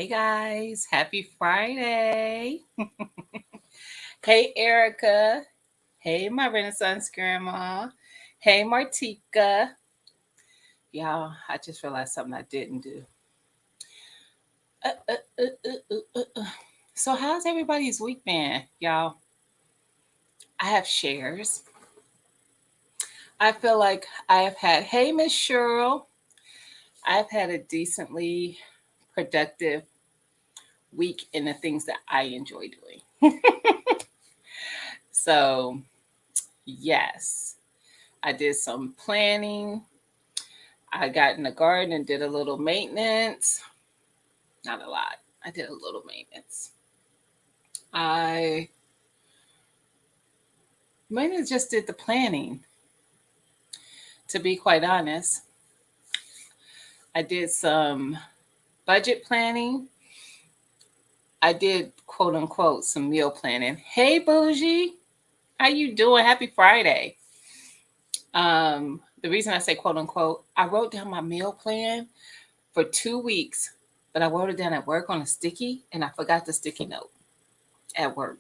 Hey guys, happy Friday. Hey Erica. Hey my Renaissance grandma. Hey Martika. Y'all, I just realized something I didn't do. Uh, uh, uh, So how's everybody's week been? Y'all, I have shares. I feel like I have had, hey Miss Cheryl, I've had a decently productive week in the things that I enjoy doing. So, yes, I did some planning. I got in the garden and did a little maintenance. Not a lot. I did a little maintenance. I mainly just did the planning, to be quite honest. I did some budget planning. I did quote unquote some meal planning. Hey Bougie, how you doing? Happy Friday. The reason I say quote unquote, I wrote down my meal plan for 2 weeks, but I wrote it down at work on a sticky and I forgot the sticky note at work.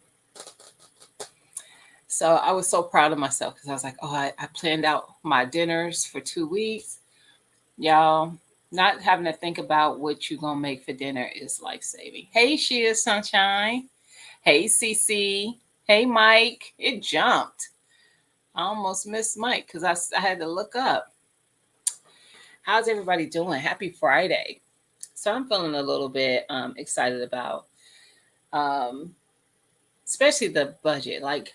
So I was so proud of myself because I was like, oh, I planned out my dinners for 2 weeks. Y'all, not having to think about what you're going to make for dinner is life saving. Hey, Shia Sunshine. Hey, Cece. Hey, Mike. It jumped. I almost missed Mike because I had to look up. How's everybody doing? Happy Friday. So I'm feeling a little bit excited about, um, especially the budget. Like,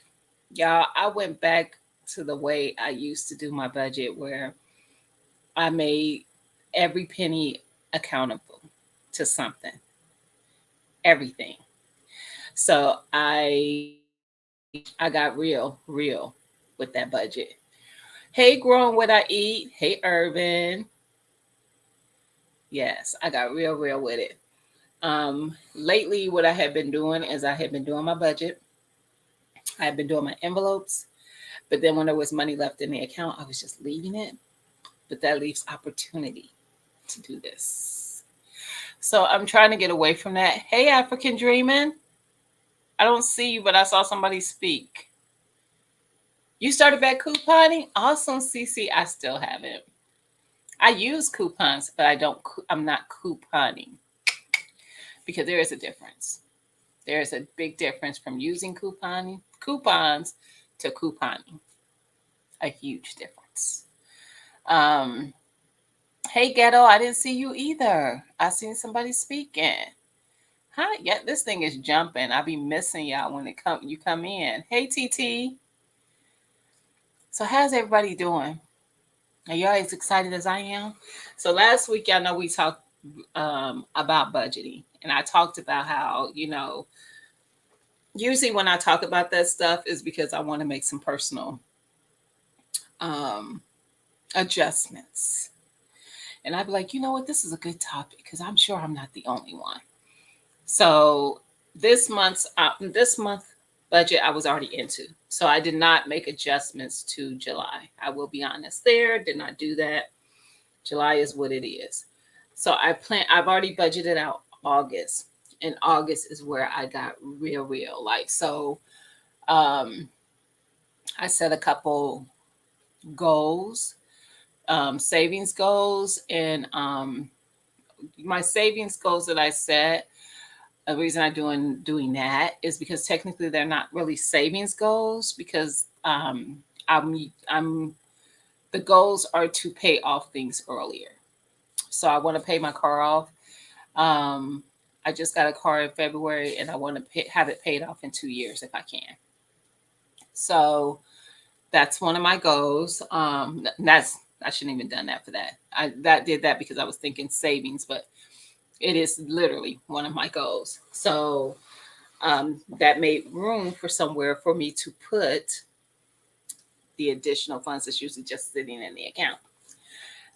y'all, I went back to the way I used to do my budget where I made every penny accountable to something, everything. So I got real with that budget. Hey, growing what I eat. Hey, Urban. Yes, I got real with it. Lately, what I have been doing is I have been doing my budget. I've been doing my envelopes, but then when there was money left in the account, I was just leaving it. But that leaves opportunity to do this. So I'm trying to get away from that. Hey, African Dreaming. I don't see you, but I saw somebody speak. You started back couponing? Awesome, CC. I still haven't. I use coupons, but I'm not couponing because there is a difference. There is a big difference from using coupons to couponing. A huge difference. Um, hey, Ghetto, I didn't see you either. I seen somebody speaking. Huh? Yeah, this thing is jumping. I be missing y'all when you come in. Hey, TT. So how's everybody doing? Are y'all as excited as I am? So last week, y'all know we talked about budgeting, and I talked about how usually when I talk about that stuff is because I want to make some personal um, adjustments, and I'd be like, you know what, this is a good topic because I'm sure I'm not the only one. So this month budget I was already into. So I did not make adjustments to July. I will be honest there, did not do that. July is what it is. So I've already budgeted out August. And August is where I got real. Like so um I set a couple goals, savings goals, and my savings goals that I set. The reason I'm doing that is because technically they're not really savings goals because I'm the goals are to pay off things earlier. So I want to pay my car off. Um, I just got a car in February, and I want to have it paid off in 2 years if I can. So that's one of my goals. That's I shouldn't even done that for that. I that did that because I was thinking savings, but it is literally one of my goals. So that made room for somewhere for me to put the additional funds that's usually just sitting in the account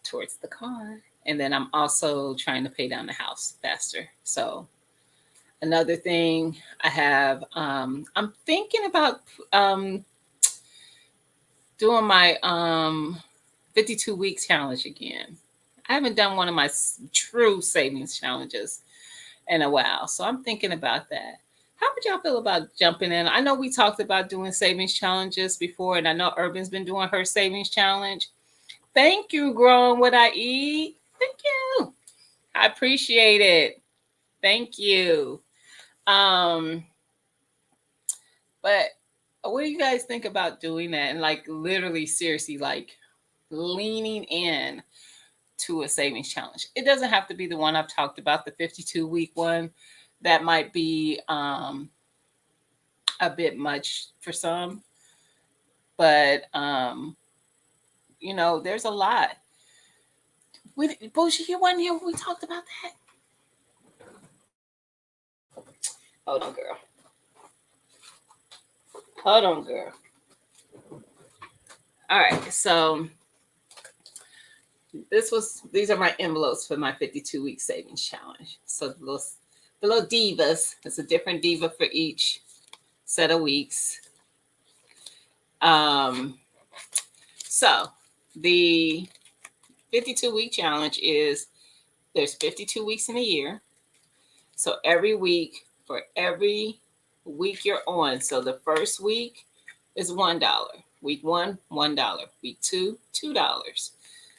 towards the car. And then I'm also trying to pay down the house faster. So another thing I have, I'm thinking about doing my 52 week challenge again. I haven't done one of my true savings challenges in a while. So I'm thinking about that. How would y'all feel about jumping in? I know we talked about doing savings challenges before, and I know Urban's been doing her savings challenge. Thank you, Growing What I Eat. Thank you. I appreciate it. Thank you. Um, but what do you guys think about doing that? And like literally, seriously, like leaning in to a savings challenge. It doesn't have to be the one I've talked about, the 52-week one. That might be a bit much for some, but there's a lot. Bougie, you wasn't here when we talked about that. Hold on, girl. Hold on, girl. All right, so these are my envelopes for my 52-week savings challenge. So the little divas. It's a different diva for each set of weeks. So the 52-week challenge is there's 52 weeks in a year. So every week, for every week you're on, so the first week is $1. Week 1, $1. Week 2, $2.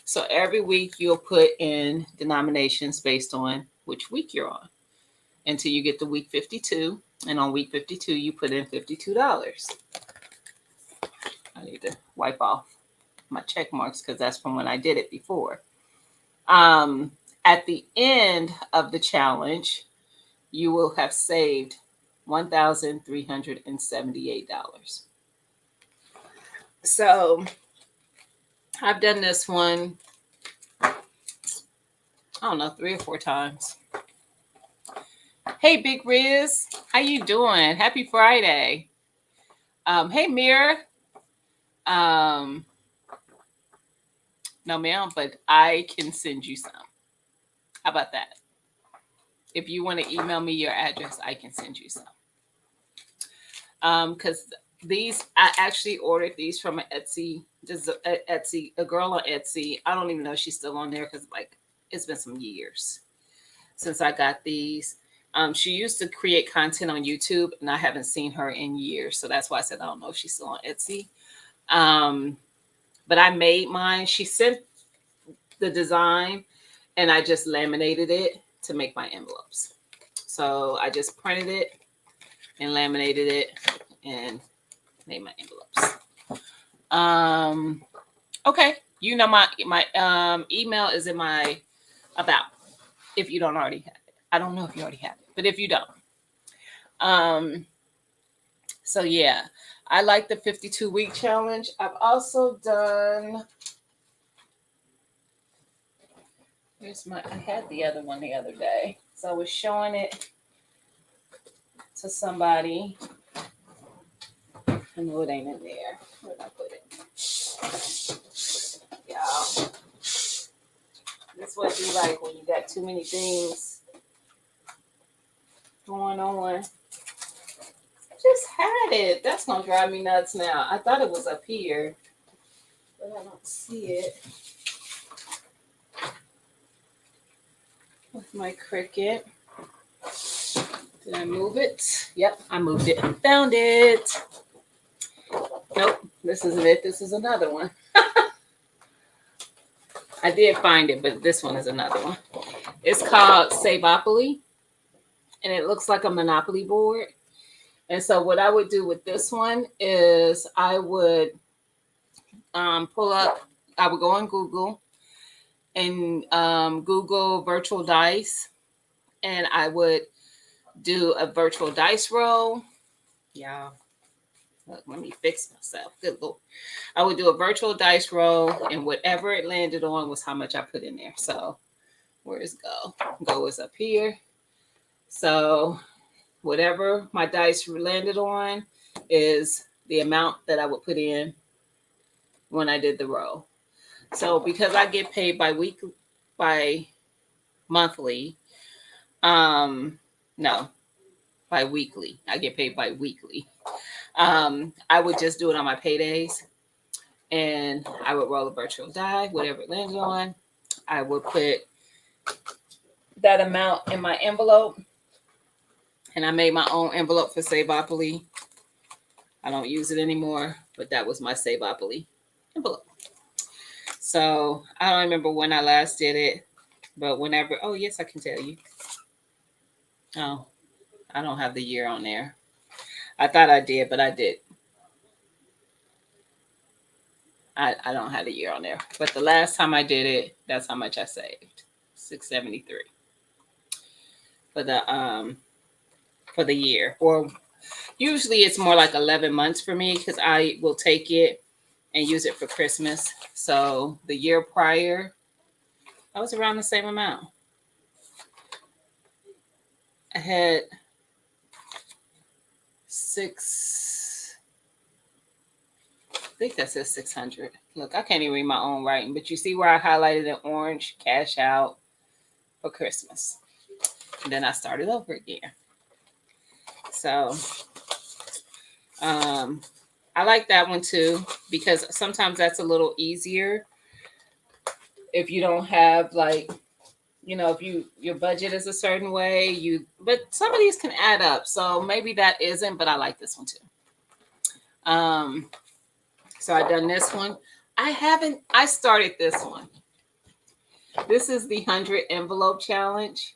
So every week you'll put in denominations based on which week you're on until you get to week 52. And on week 52, you put in $52. I need to wipe off my check marks because that's from when I did it before. At the end of the challenge, you will have saved $1,378. So I've done this one, I don't know, 3 or 4 times. Hey, Big Riz, how you doing? Happy Friday. Hey, Mira. No, ma'am, but I can send you some. How about that? If you want to email me your address, I can send you some. Because these, I actually ordered these from an Etsy, a girl on Etsy. I don't even know if she's still on there because like it's been some years since I got these. She used to create content on YouTube, and I haven't seen her in years, so that's why I said I don't know if she's still on Etsy. But I made mine. She sent the design, and I just laminated it to make my envelopes. So I just printed it and laminated it and made my envelopes. Okay, you know my email is in my about. If you don't already have it, I don't know if you already have it, but if you don't, so yeah, I like the 52-week challenge. I've also done. I had the other one the other day, so I was showing it to somebody. I know it ain't in there. Where did I put it? Y'all, this what it be like when you got too many things going on. Just had it. That's gonna drive me nuts now. I thought it was up here, but I don't see it. With my Cricut. Did I move it? Yep, I moved it. Found it. Nope, this isn't it. This is another one. I did find it, but this one is another one. It's called Savopoly, and it looks like a Monopoly board. And so what I would do with this one is I would pull up, I would go on Google and Google virtual dice, and I would do a virtual dice roll. Y'all, let me fix myself. Good Lord. I would do a virtual dice roll, and whatever it landed on was how much I put in there. So where's Go? Go is up here. So whatever my dice landed on is the amount that I would put in when I did the roll. So because I get paid by monthly, no, by weekly. I get paid by weekly. I would just do it on my paydays, and I would roll a virtual die, whatever it landed on. I would put that amount in my envelope, And I made my own envelope for Savopoly. I don't use it anymore, but that was my Savopoly envelope. So I don't remember when I last did it, but whenever, oh, yes, I can tell you. Oh, I don't have the year on there. I thought I did, but I did. I don't have the year on there. But the last time I did it, that's how much I saved. 673 for the year. Or usually it's more like 11 months for me because I will take it and use it for Christmas. So the year prior, I was around the same amount. I had I think that says 600. Look, I can't even read my own writing, but you see where I highlighted in orange, cash out for Christmas. And then I started over again. So I like that one too, because sometimes that's a little easier if you don't have like, if your budget is a certain way, but some of these can add up. So maybe that isn't, but I like this one too. So I done this one. I started this one. This is the 100 envelope challenge.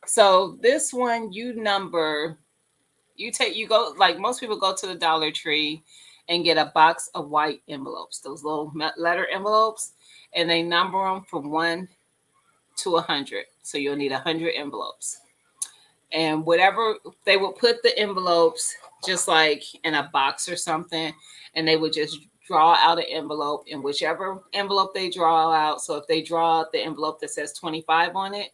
So this one, you go, like most people go to the Dollar Tree and get a box of white envelopes, those little letter envelopes, and they number them from 1 to 100. So you'll need 100 envelopes. And whatever, they will put the envelopes just like in a box or something, and they would just draw out an envelope in whichever envelope they draw out. So if they draw out the envelope that says 25 on it,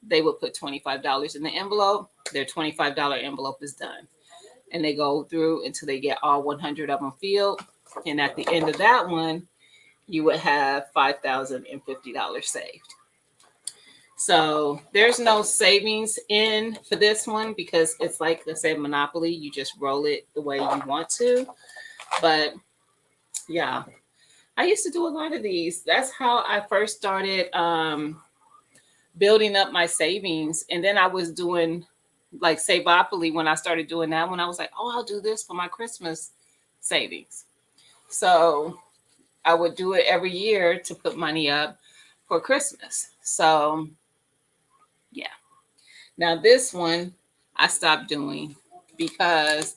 they would put $25 in the envelope. Their $25 envelope is done. And they go through until they get all 100 of them filled. And at the end of that one, you would have $5,050 saved. So there's no savings in for this one because it's like, let's say, Monopoly. You just roll it the way you want to. But yeah, I used to do a lot of these. That's how I first started building up my savings. And then I was doing like Savopoly. When I started doing that one, I was like, oh, I'll do this for my Christmas savings. So I would do it every year to put money up for Christmas. So yeah. Now this one I stopped doing because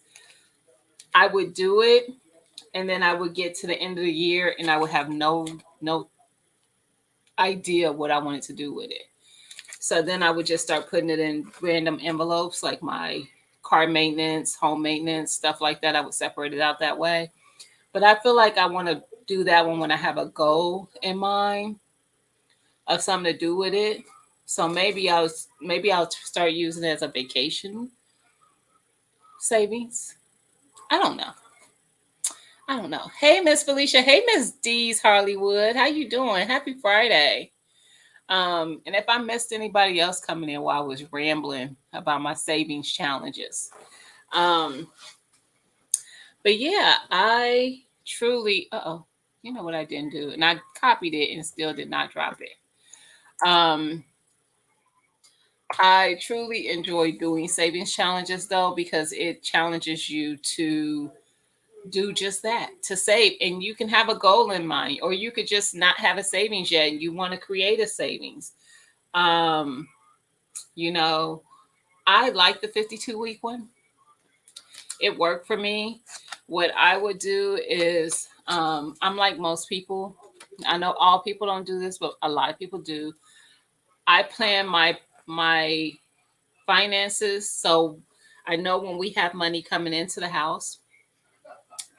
I would do it and then I would get to the end of the year and I would have no idea what I wanted to do with it. So then I would just start putting it in random envelopes like my car maintenance, home maintenance, stuff like that. I would separate it out that way. But I feel like I want to do that one when I have a goal in mind of something to do with it. So maybe I'll start using it as a vacation savings. I don't know. Hey, Miss Felicia. Hey, Miss D's Hollywood. How you doing? Happy Friday. And if I missed anybody else coming in while I was rambling about my savings challenges. But yeah, I truly, you know what I didn't do? And I copied it and still did not drop it. I truly enjoy doing savings challenges though, because it challenges you to do just that, to save. And you can have a goal in mind, or you could just not have a savings yet and you want to create a savings. You know, I like the 52-week one. It worked for me. What I would do is, I'm like most people. I know all people don't do this, but a lot of people do. I plan my finances, so I know when we have money coming into the house.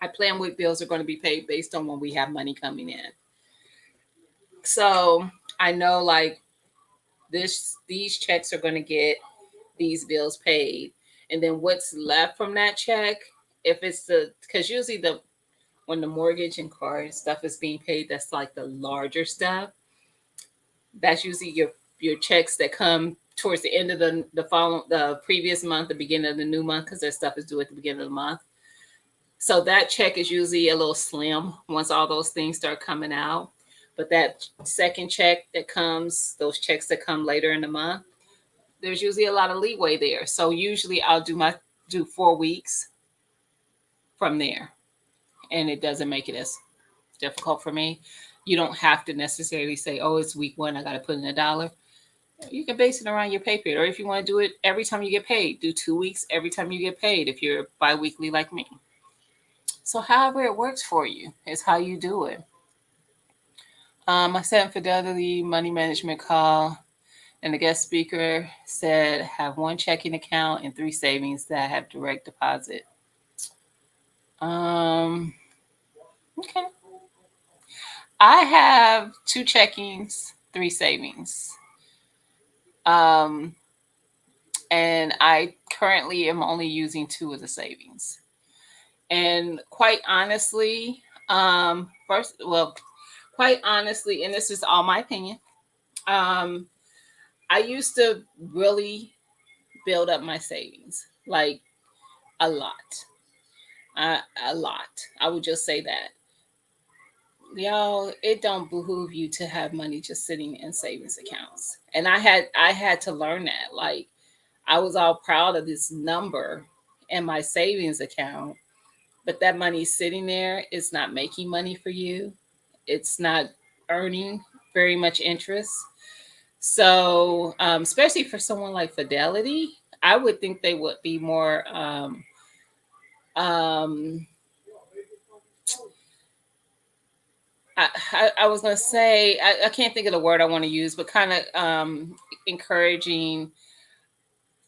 I plan what bills are going to be paid based on when we have money coming in. So I know like these checks are going to get these bills paid, and then what's left from that check, if it's because usually when the mortgage and car stuff is being paid, that's like the larger stuff. That's usually your checks that come towards the end of the previous month, the beginning of the new month, because their stuff is due at the beginning of the month. So that check is usually a little slim once all those things start coming out. But that second check that comes, those checks that come later in the month, there's usually a lot of leeway there. So usually I'll do 4 weeks from there, and it doesn't make it as difficult for me. You don't have to necessarily say, "Oh, it's week one, I got to put in $1." You can base it around your pay period, or if you want to do it every time you get paid, do 2 weeks every time you get paid. If you're biweekly like me, so however it works for you is how you do it. I sat in Fidelity money management call, and the guest speaker said, "Have one checking account and 3 savings that have direct deposit." Um, okay. I have 2 checkings, 3 savings. Um, and I currently am only using 2 of the savings. And quite honestly, quite honestly, and this is all my opinion, um, I used to really build up my savings, like a lot. A lot. I would just say that. Y'all, it don't behoove you to have money just sitting in savings accounts. And I had to learn that. Like, I was all proud of this number in my savings account, but that money sitting there is not making money for you. It's not earning very much interest. So, especially for someone like Fidelity, I would think they would be more um, I was going to say, I can't think of the word I want to use, but kind of encouraging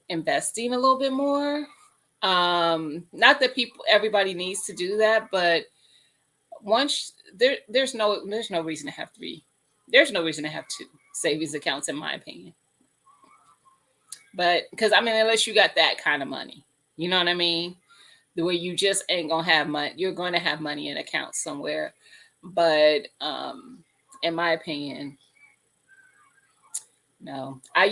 investing a little bit more. Not that everybody needs to do that, but once there's no reason to have there's no reason to have 2 savings accounts, in my opinion. But because I mean, unless you got that kind of money, you know what I mean? The way you just ain't gonna have money, you're going to have money in accounts somewhere. But in my opinion, no. I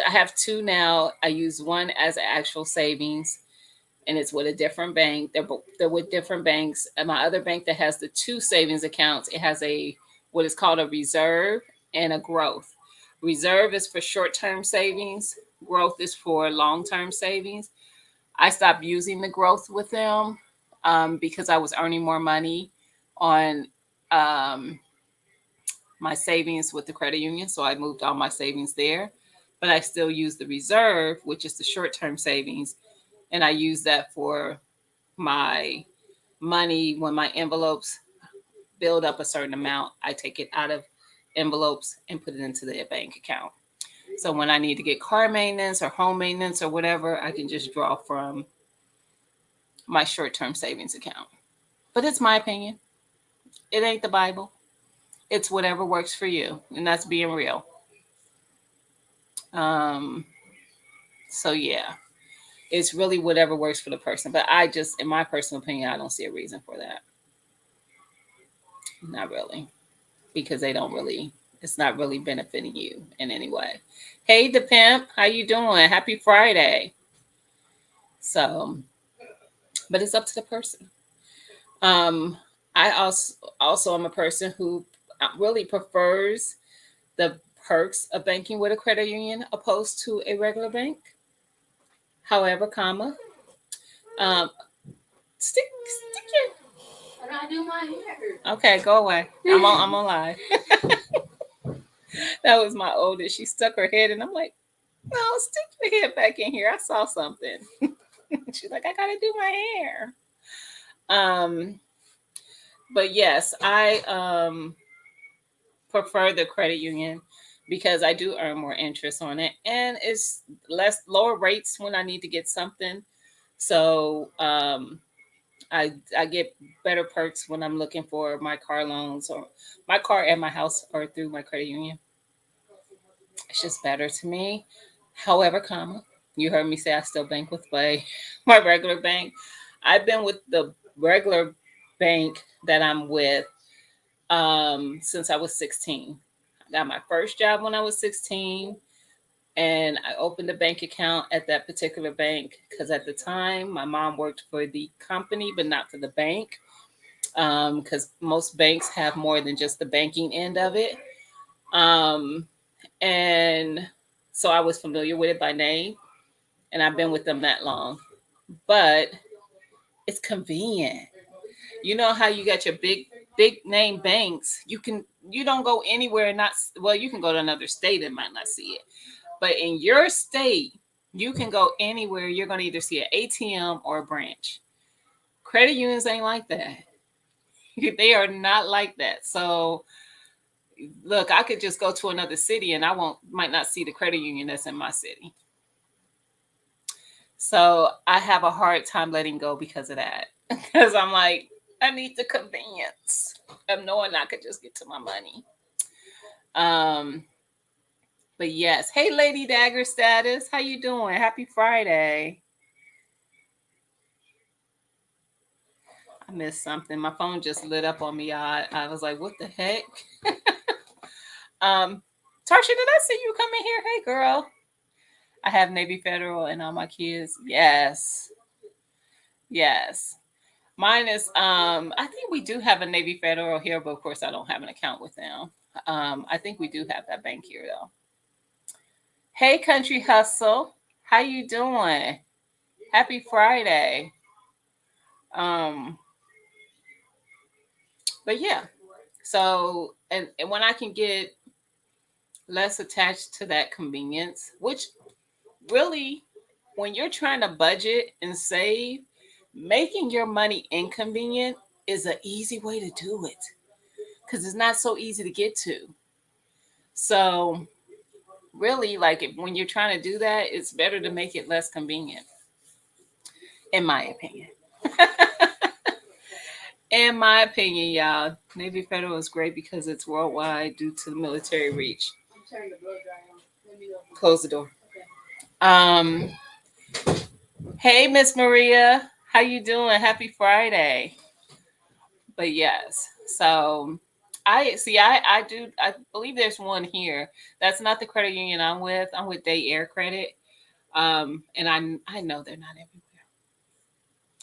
have 2 now. I use one as an actual savings, and it's with a different bank. They're with different banks. And my other bank that has the 2 savings accounts, it has what is called a reserve and a growth. Reserve is for short-term savings. Growth is for long-term savings. I stopped using the growth with them because I was earning more money on um, my savings with the credit union. So I moved all my savings there. But I still use the reserve, which is the short term savings. And I use that for my money when my envelopes build up a certain amount. I take it out of envelopes and put it into the bank account. So when I need to get car maintenance or home maintenance or whatever, I can just draw from my short term savings account. But it's my opinion. It ain't the Bible. It's whatever works for you. And that's being real. Um, so yeah, it's really whatever works for the person. But in my personal opinion, I don't see a reason for that. Not really, because it's not really benefiting you in any way. Hey, the pimp, how you doing? Happy Friday. So, but it's up to the person. Um, I also am a person who really prefers the perks of banking with a credit union opposed to a regular bank. However, um, stick your. When I do my hair. Okay, go away. I'm on live. That was my oldest. She stuck her head, and I'm like, no, stick your head back in here. I saw something. She's like, I gotta do my hair. Um, but yes, I prefer the credit union because I do earn more interest on it, and it's lower rates when I need to get something. So I get better perks when I'm looking for my car loans, or my car and my house are through my credit union. It's just better to me. However, you heard me say I still bank with my regular bank. I've been with the regular bank that I'm with since I was 16. I got my first job when I was 16, and I opened a bank account at that particular bank because at the time my mom worked for the company but not for the bank, because most banks have more than just the banking end of it. Um, and So I was familiar with it by name, and I've been with them that long. But it's convenient. You know how you got your big name banks. You don't go anywhere and not, well, you can go to another state and might not see it. But in your state, you can go anywhere. You're going to either see an ATM or a branch. Credit unions ain't like that. They are not like that. So look, I could just go to another city and I won't might not see the credit union that's in my city. So I have a hard time letting go because of that. Because I'm like, I need the convenience of knowing I could just get to my money. Um, but yes, hey, Lady Dagger Status, how you doing? Happy Friday. I missed something. My phone just lit up on me. I was like, what the heck? Tarsha, did I see you come in here? Hey, girl. I have Navy Federal and all my kids. Yes. Yes. Mine is I think we do have a Navy Federal here, but of course I don't have an account with them. I think we do have that bank here though. Hey Country Hustle. How you doing? Happy Friday. Um but yeah. So and when I can get less attached to that convenience, which really when you're trying to budget and save, making your money inconvenient is an easy way to do it because it's not so easy to get to. So, really, like when you're trying to do that, it's better to make it less convenient, in my opinion. In my opinion, y'all, Navy Federal is great because it's worldwide due to the military reach. Close the door. Um, hey, Miss Maria, how you doing? Happy Friday. But yes, so I see. I do. I believe there's one here. That's not the credit union I'm with. I'm with Day Air Credit. And I know they're not everywhere.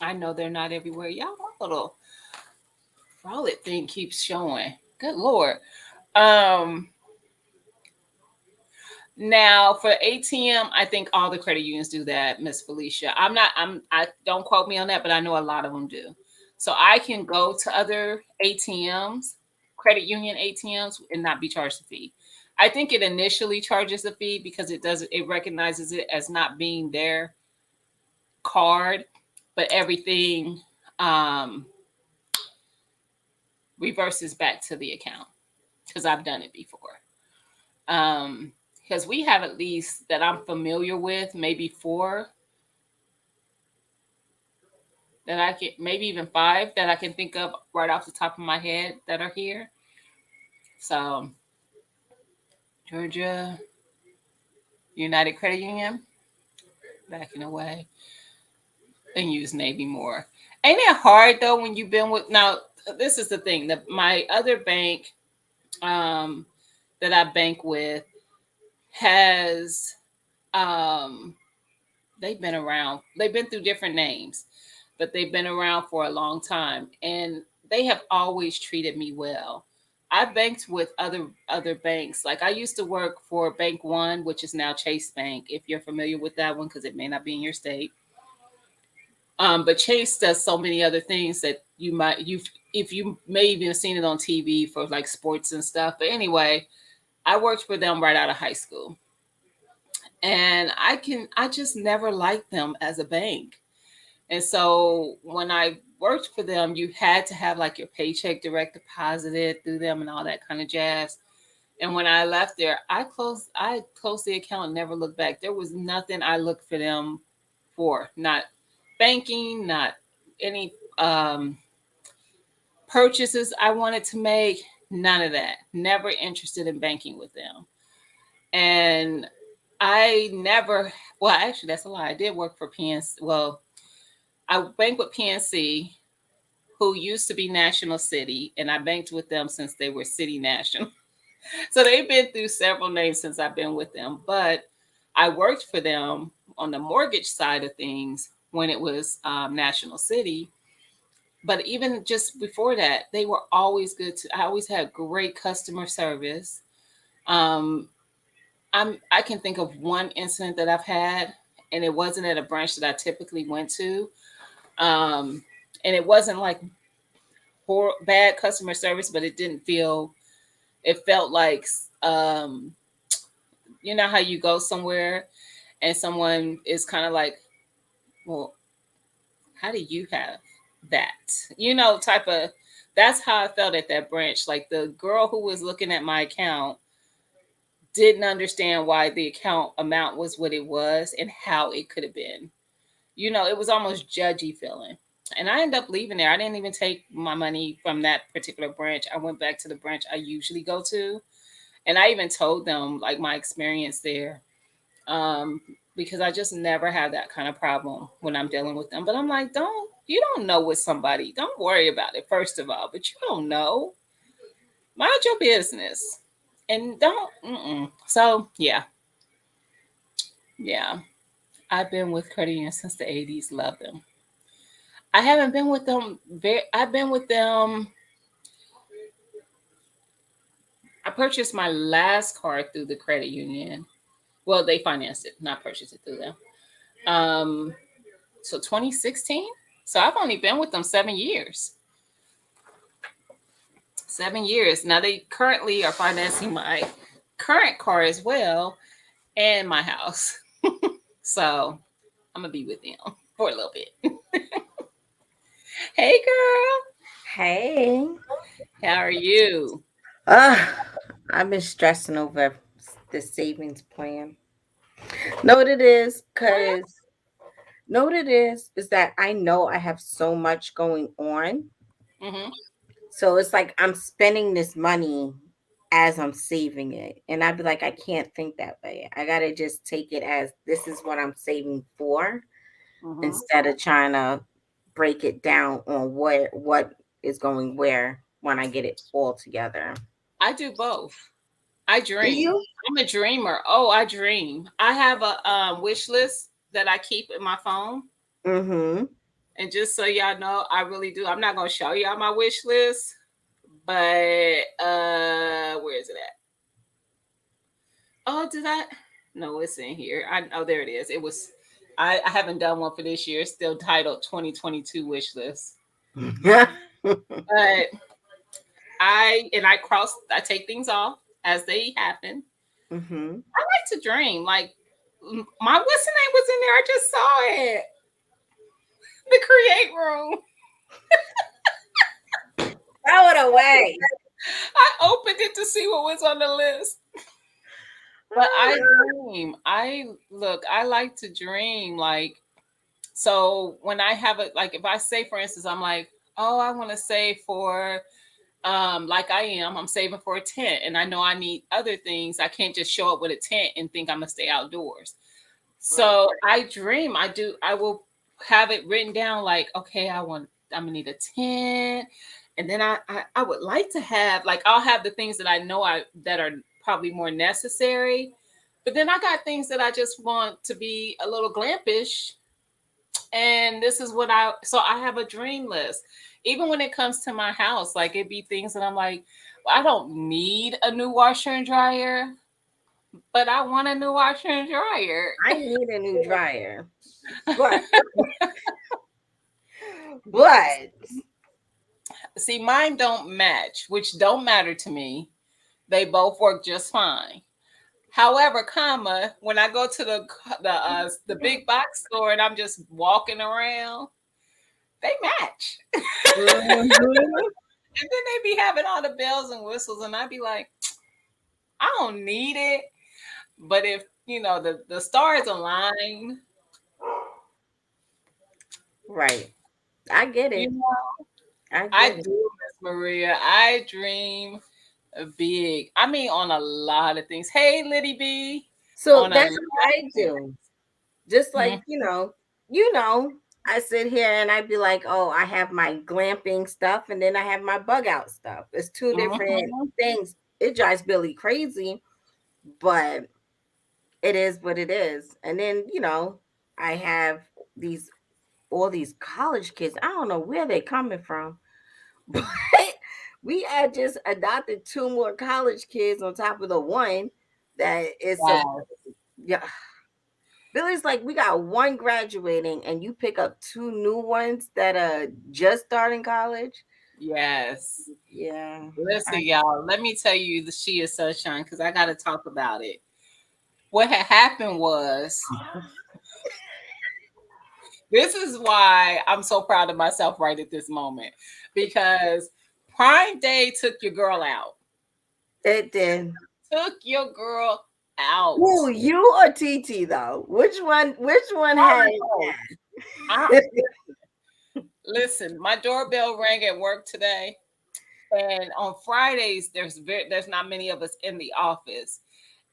I know they're not everywhere. Y'all, my little frolic thing keeps showing. Good lord. Um, Now for ATM, I think all the credit unions do that, Miss Felicia. I'm not. I don't quote me on that, but I know a lot of them do. So I can go to other ATMs, credit union ATMs, and not be charged a fee. I think it initially charges a fee because it recognizes it as not being their card, but everything um, reverses back to the account because I've done it before. Because we have at least that I'm familiar with, maybe four that I can, maybe even five that I can think of right off the top of my head that are here. So, Georgia United Credit Union, backing away, and use Navy more. Ain't it hard though when you've been with, now, this is the thing that my other bank um, that I bank with has um, they've been around. They've been through different names, but they've been around for a long time, and they have always treated me well. I banked with other banks. Like I used to work for Bank One, which is now Chase Bank. If you're familiar with that one, because it may not be in your state. But Chase does so many other things that you if you may even have seen it on TV for like sports and stuff. But anyway, I worked for them right out of high school, and I just never liked them as a bank. And so when I worked for them, you had to have like your paycheck direct deposited through them and all that kind of jazz. And when I left there, I closed the account and never looked back. There was nothing I looked for them for, not banking, not any purchases I wanted to make, none of that. Never interested in banking with them. And I never, well, actually, that's a lie. I did work for PNC. Well, I banked with PNC, who used to be National City, and I banked with them since they were City National. So they've been through several names since I've been with them. But I worked for them on the mortgage side of things when it was National City. But even just before that, they were always good to. I always had great customer service. Um, I can think of one incident that I've had, and it wasn't at a branch that I typically went to. Um, and it wasn't like bad customer service, but it didn't feel. It felt like, um, you know how you go somewhere and someone is kind of like, well, how do you have that? Type of. That's how I felt at that branch. Like the girl who was looking at my account didn't understand why the account amount was what it was and how it could have been. It was almost judgy feeling. And I ended up leaving there. I didn't even take my money from that particular branch. I went back to the branch I usually go to. And I even told them like my experience there. Um, because I just never have that kind of problem when I'm dealing with them. But I'm like, you don't know with somebody. Don't worry about it, first of all. But you don't know. Mind your business. And don't. Mm-mm. So, yeah. Yeah. I've been with credit unions since the 80s. Love them. I haven't been with them. I've been with them. I purchased my last car through the credit union. Well, they financed it, not purchased it through them. Um, so 2016. So I've only been with them 7 years. 7 years. Now they currently are financing my current car as well and my house. So I'm gonna be with them for a little bit. Hey girl, Hey. how are you? Uh, I've been stressing over the savings plan. Know what it is? Oh Know what it is that I know I have so much going on. yeah. So it's like I'm spending this money as I'm saving it. And I'd be like, I can't think that way. I gotta just take it as this is what I'm saving for Mm-hmm. instead of trying to break it down on what is going where when I get it all together. I do both. I Do dream. you? I'm a dreamer. Oh, I dream. I have a wish list that I keep in my phone. Mm-hmm. And just so y'all know, I really do. I'm not gonna show y'all my wish list, but where is it at? Oh, did I? No, it's in here. There it is. It was. I haven't done one for this year. It's still titled 2022 wish list. But I take things off as they happen. Mm-hmm. I like to dream. Like my what's the name was in there. I just saw it. The create room. Throw it away. I opened it to see what was on the list. But I dream. I look. I like to dream. Like so, when I have it, like if I say, for instance, I'm like, oh, I want to save for, like I'm saving for a tent, and I know I need other things. I can't just show up with a tent and think I'm gonna stay outdoors. Right. So I dream. I do. I will have it written down. Like, okay, I'm gonna need a tent, and then I would like to have like I'll have the things that I know that are probably more necessary, but then I got things that I just want to be a little glampish, and this is what I have a dream list. Even when it comes to my house, like it be things that I'm like, well, I don't need a new washer and dryer, but I want a new washer and dryer. I need a new dryer, but but See, mine don't match, which don't matter to me. They both work just fine. However, when I go to the big box store and I'm just walking around, they match. Mhm. And then they be having all the bells and whistles, and I'd be like, I don't need it. But if the stars align, Right. I get you it. know, I I get it. do, Miss Maria. I dream big. I mean, on a lot of things. Hey, Liddy B, So on a lot that's what I of things. do. Just Mhm, like, I sit here and I'd be like, oh, I have my glamping stuff and then I have my bug out stuff. It's two different mhm. things. It drives Billy crazy, but it is what it is. And then, I have these all these college kids. I don't know where they're coming from, but we had just adopted two more college kids on top of the one. that it's a Wow. yeah. Billy's like, we got one graduating, and you pick up two new ones that are just starting college. Yes. Yeah, Listen, y'all, let me tell you the She is Sunshine because I got to talk about it. What had happened was, this is why I'm so proud of myself right at this moment because Prime Day took your girl out. it did. Took your girl out. Who, you or TT though? Which one? Which one I had? don't know. I, listen, my doorbell rang at work today, and on Fridays there's not many of us in the office.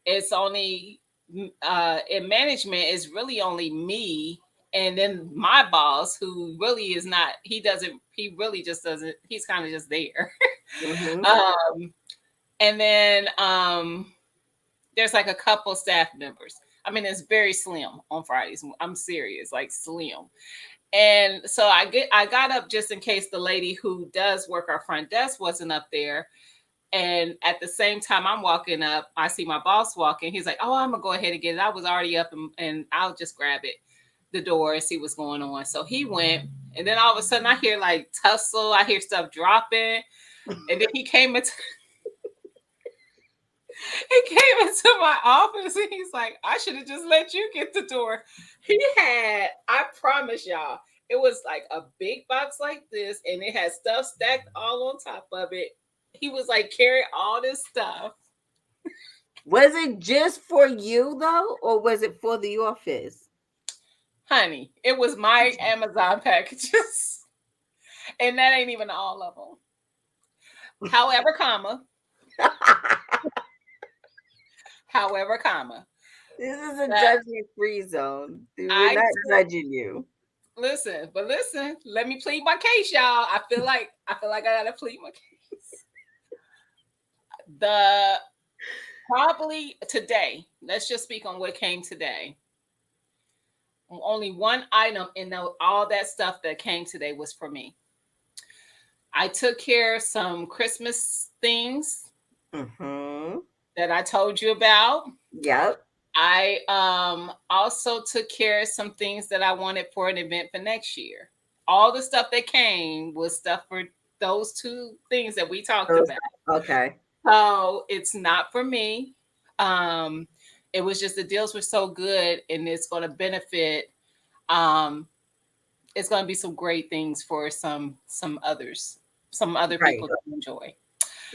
It's only in management is really only me and then my boss who really is not he really just doesn't he's kind of just there. Mhm. um and then there's like a couple staff members. I mean, it's very slim on Fridays. I'm serious, like slim. And so I got up just in case the lady who does work our front desk wasn't up there. And at the same time I'm walking up, I see my boss walking. He's like, "Oh, I'm gonna go ahead and get it. I was already up and I'll just grab it, the door, and see what's going on." So he went, and then all of a sudden I hear like tussle, I hear stuff dropping, and then he came into my office and he's like, "I should have just let you get the door." He had, I promise y'all, it was like a big box like this, and it had stuff stacked all on top of it. He was like carrying all this stuff. Was it just for you though, or was it for the office? Honey, it was my Amazon packages. And that ain't even all of them. However, comma, however, comma. This is a That judgment-free zone. We're I not judging you. listen, let me plead my case, y'all. I feel like I gotta plead my case. The probably today, let's just speak on what came today. Only one item in all that stuff that came today was for me. I took care of some Christmas things Mm-hmm. that I told you about. Yep. I also took care of some things that I wanted for an event for next year. All the stuff that came was stuff for those two things that we talked about. Okay. So it's not for me. Um, it was just the deals were so good, and it's going to benefit. Um, it's going to be some great things for some others, some other Right. people to enjoy.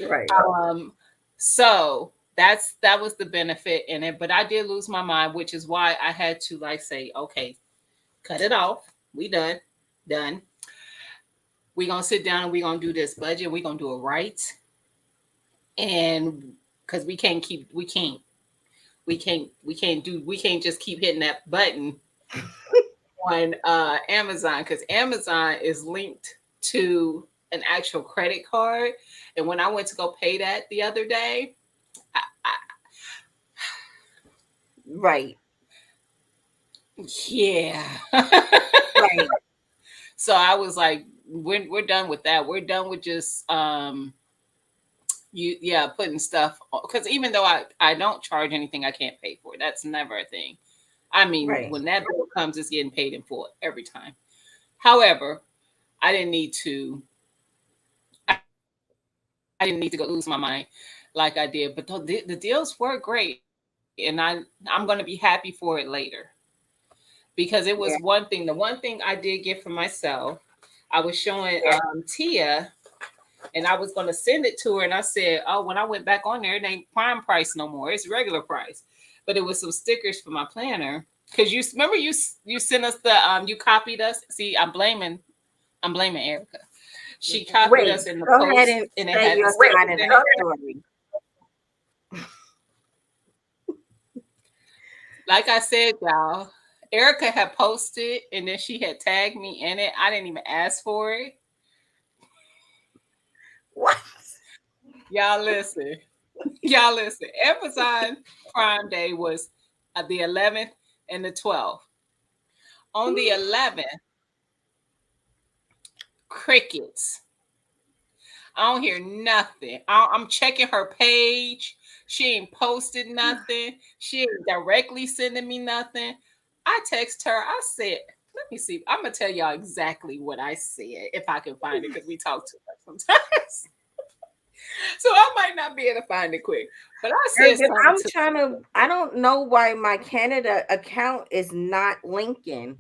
Right. Um, so that was the benefit in it. But I did lose my mind, which is why I had to like say, okay, cut it off. We done. We gonna sit down and we gonna do this budget. We gonna do it right, and because we can't just keep hitting that button on Amazon because Amazon is linked to an actual credit card. And when I went to go pay that the other day, I, Right. yeah. Right. So I was like, we're done with that. We're done with just you yeah putting stuff because even though I don't charge anything, I can't pay for it. That's never a thing. I mean, Right. when that bill comes, it's getting paid in full every time. However, I didn't need to. I didn't need to go lose my mind like I did. But the deals were great, and I'm going to be happy for it later because it was one thing. The one thing I did get for myself, I was showing Tia, and I was going to send it to her, and I said, "Oh, when I went back on there, it ain't prime price no more. It's regular price." But it was some stickers for my planner because you remember you sent us the you copied us. See, I'm blaming Erica. She copied Wait. us in the Go ahead post, and and it say had the your stickers side of in the it. story. Like I said, y'all, Erica had posted, and then she had tagged me in it. I didn't even ask for it. What? Y'all listen. Y'all listen. Amazon Prime Day was the 11th and the 12th. On the 11th, crickets. I don't hear nothing. I'm checking her page. She ain't posted nothing. She ain't directly sending me nothing. I text her. I said, let me see. I'm gonna tell y'all exactly what I said if I can find it because we talk too much sometimes. So I might not be able to find it quick. But I said Erica, something I'm to trying to. I don't know why my Canada account is not linking.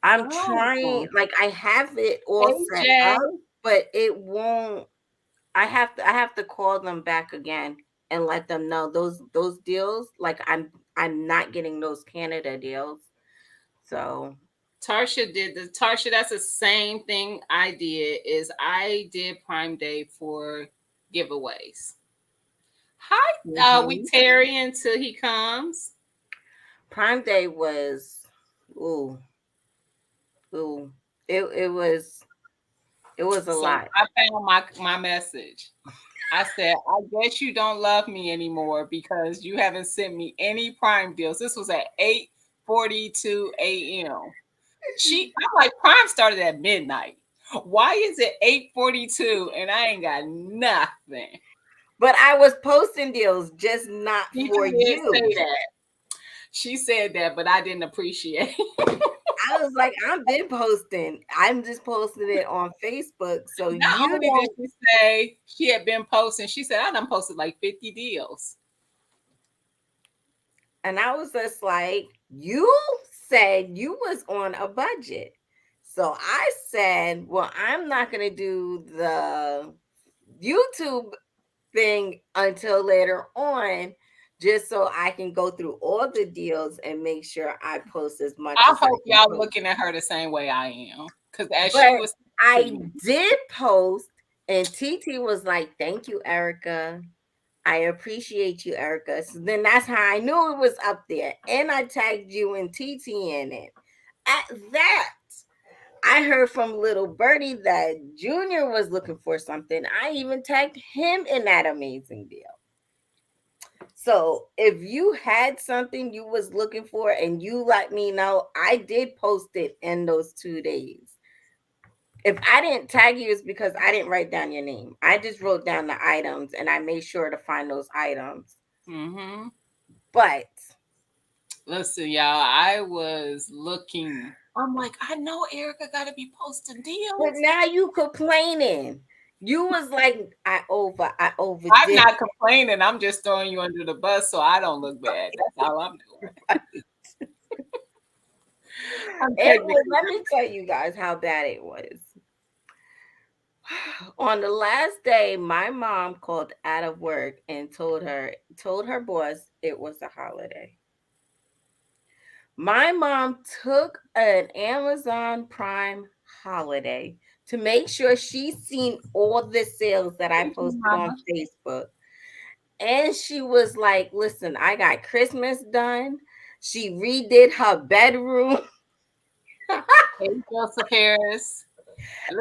I'm trying, oh, like I have it all hey set Jay. up, but it won't. I have to call them back again and let them know those deals. Like I'm not getting those Canada deals. So Tarsha, that's the same thing I did is I did Prime Day for giveaways. Hi, we mhm. Terry until he comes. Prime Day was ooh ooh it was a So lot. I found my message. I said, I guess you don't love me anymore because you haven't sent me any Prime deals. This was at 8:42 a.m. I'm like, Prime started at midnight. Why is it 8:42 and I ain't got nothing? But I was posting deals, just not She for did you. say that. She said that, but I didn't appreciate it. I was like, I've been posting. I'm just posting it on Facebook, so Not you only did don't. she say she had been posting, she said, I done posted like 50 deals. And I was just like, you said you was on a budget. So I said, well, I'm not going to do the YouTube thing until later on, just so I can go through all the deals and make sure I post as much I as I hope can y'all post. looking at her the same way I am. Because as she But was to I me, did post, and TT was like, thank you, Erica. I appreciate you, Erica. So then that's how I knew it was up there. And I tagged you and TT in it. At that, I heard from little Birdie that Junior was looking for something. I even tagged him in that amazing deal. So if you had something you was looking for and you let me know, I did post it in those 2 days. If I didn't tag you, it's because I didn't write down your name. I just wrote down the items and I made sure to find those items. mm-hmm. But Listen, y'all, I was looking. I'm like, I know Erica got to be posting deals. now you complaining. You was like, I I'm overdid. not complaining. I'm just throwing you under the bus so I don't look bad. That's all I'm doing. I'm technically. Let me tell you guys how bad it was. On the last day, my mom called out of work and told her boss it was a holiday. My mom took an Amazon Prime holiday to make sure she's seen all the sales that I Thank you, posted on Mama. Facebook. And she was like, listen, I got Christmas done. She redid her bedroom. Hey, Joseph Harris.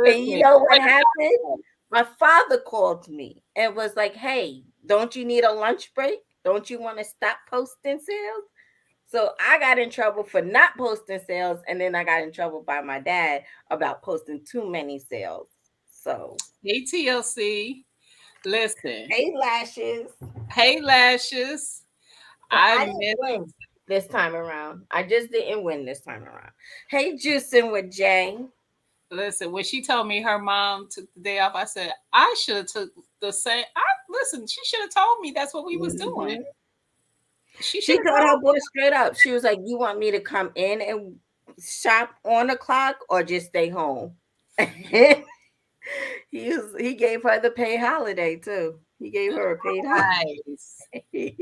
And you Listen, know what happened? My father called me and was like, hey, don't you need a lunch break? Don't you want to stop posting sales? So I got in trouble for not posting sales. And then I got in trouble by my dad about posting too many sales. So, hey, TLC. Listen, hey, lashes. hey, Lashes. But I I didn't miss. win this time around. I just didn't win this time around. Hey, juicing with Jay. Listen, when she told me her mom took the day off, I said I should have took the same. I listen. She should have told me that's what we was doing. Mhm. She should She have told her told boy straight up. She was like, "You want me to come in and shop on the clock, or just stay home?" He gave her the paid holiday too. He gave me. her a paid Nice, holiday.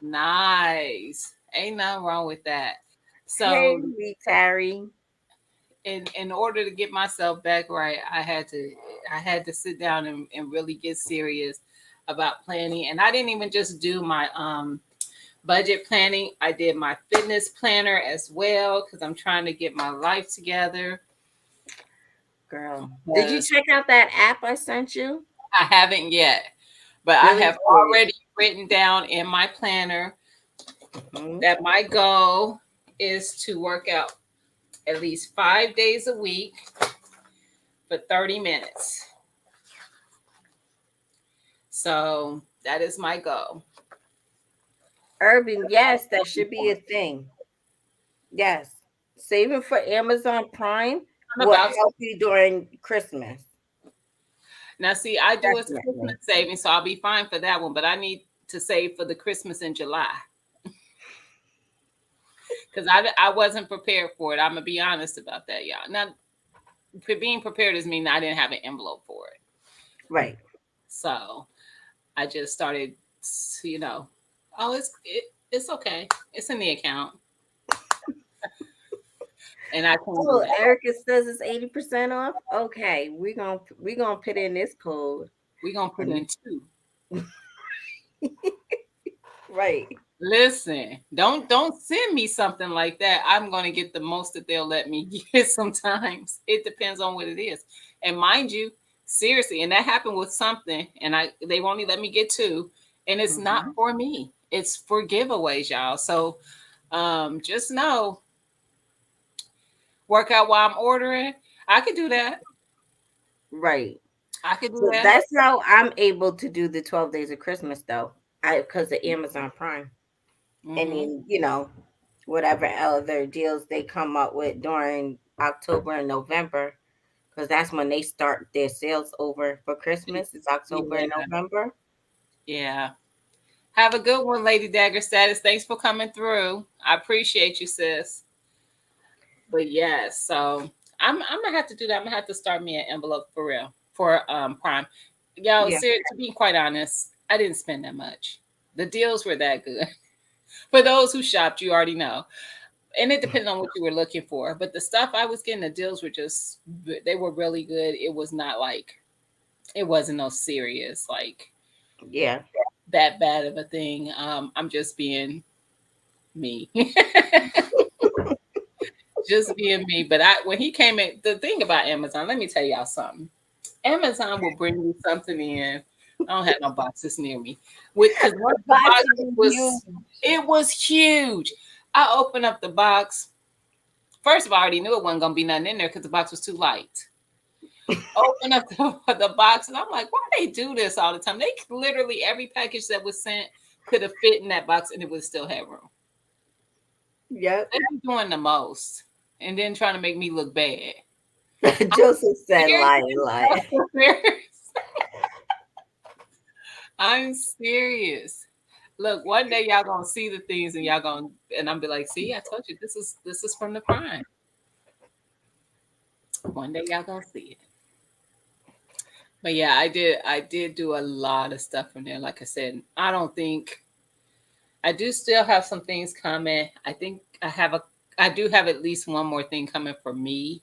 nice. Ain't nothing wrong with that. Hey, So, Lee Terry. in order to get myself back right, I had to sit down and really get serious about planning. And I didn't even just do my budget planning. I did my fitness planner as well because I'm trying to get my life together. Girl, did you Because check out that app I sent you? I haven't yet, but I Billy have did. already written down in my planner Mhm. that my goal is to work out at least 5 days a week for 30 minutes. So that is my goal. Urban, yes, that should be a thing. Yes. Saving for Amazon Prime I'm will about to. help you during Christmas. Now, see, I do a Christmas Definitely. saving, so I'll be fine for that one. But I need to save for the Christmas in July because I wasn't prepared for it. I'm gonna be honest about that, y'all. Now, being prepared doesn't mean I didn't have an envelope for it. Right. So I just started, you know, oh, it's okay. It's in the account, and I can do Oh, that. Erica says it's 80% off. Okay, we're gonna put in this code. We're gonna put And in two. right. Listen, don't send me something like that. I'm gonna get the most that they'll let me get. Sometimes it depends on what it is, and mind you, seriously, and that happened with something, and they only let me get two, and it's not Mhm. for me. It's for giveaways, y'all. So just know, work out while I'm ordering. I could do that. Right. I could do So that. that's how I'm able to do the 12 days of Christmas though. I because of Amazon Prime. And Hmm. then, whatever other deals they come up with during October and November, because that's when they start their sales over for Christmas. It's October Yeah, and November. yeah. Have a good one, Lady Dagger Status. Thanks for coming through. I appreciate you, sis. But yes, so I'm gonna have to do that. I'm gonna have to start me an envelope for real for Prime. Yo, Yeah. ser to be quite honest, I didn't spend that much. The deals were that good. For those who shopped, you already know. And it depends on what you were looking for. But the stuff I was getting, the deals were just they were really good. It was not like it wasn't no serious like Yeah. that bad of a thing. I'm just being me. Just being me. But I when he came in, the thing about Amazon, let me tell y'all something. Amazon will bring you something in. I don't have no boxes near me. With because one The of the box boxes is huge. was it was huge. I opened up the box. First of all, I already knew it wasn't gonna be nothing in there because the box was too light. Open up the box, and I'm like, why they do this all the time? They literally every package that was sent could have fit in that box, and it would still have room. Yep. They're doing the most, and then trying to make me look bad. Joseph said, Serious. lying, lying. I'm serious. Look, one day y'all gonna see the things and y'all gonna and I'm be like, see, I told you this is from the prime. One day y'all gonna see it. But yeah, I did do a lot of stuff from there. Like I said, I don't think I do still have some things coming. I think I do have at least one more thing coming for me.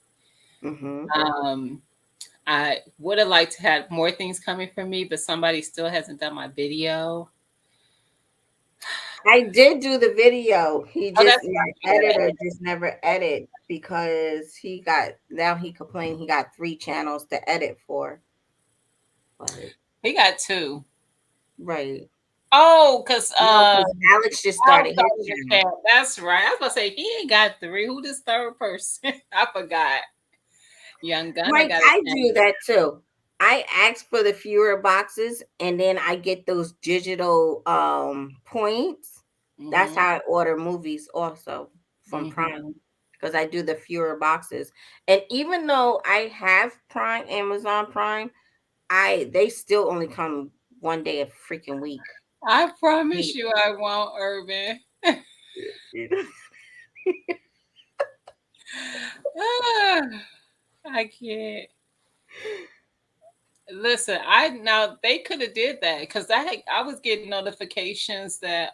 Hmm. Um I would have liked to have more things coming for me, but somebody still hasn't done my video. I did do the video. He Oh, just that's my right. You gotta editor edit. just never edit because he complained he got three channels to edit for. But He got two. right. Oh, because No, because Alex just Al started his started the channel. chat. That's right. I was gonna say he ain't got three. Who this third person? I forgot. Young Gunna Mike, got I a do channel. that too. I ask for the fewer boxes and then I get those digital points. That's Mm-hmm. how I order movies also from Prime Mm-hmm. because I do the fewer boxes. And even though I have Prime, Amazon Prime, I they still only come one day a freaking week. I promise Wait. you, I won't, Urban. Ah, I can't. Listen, I now they could have did that because I was getting notifications that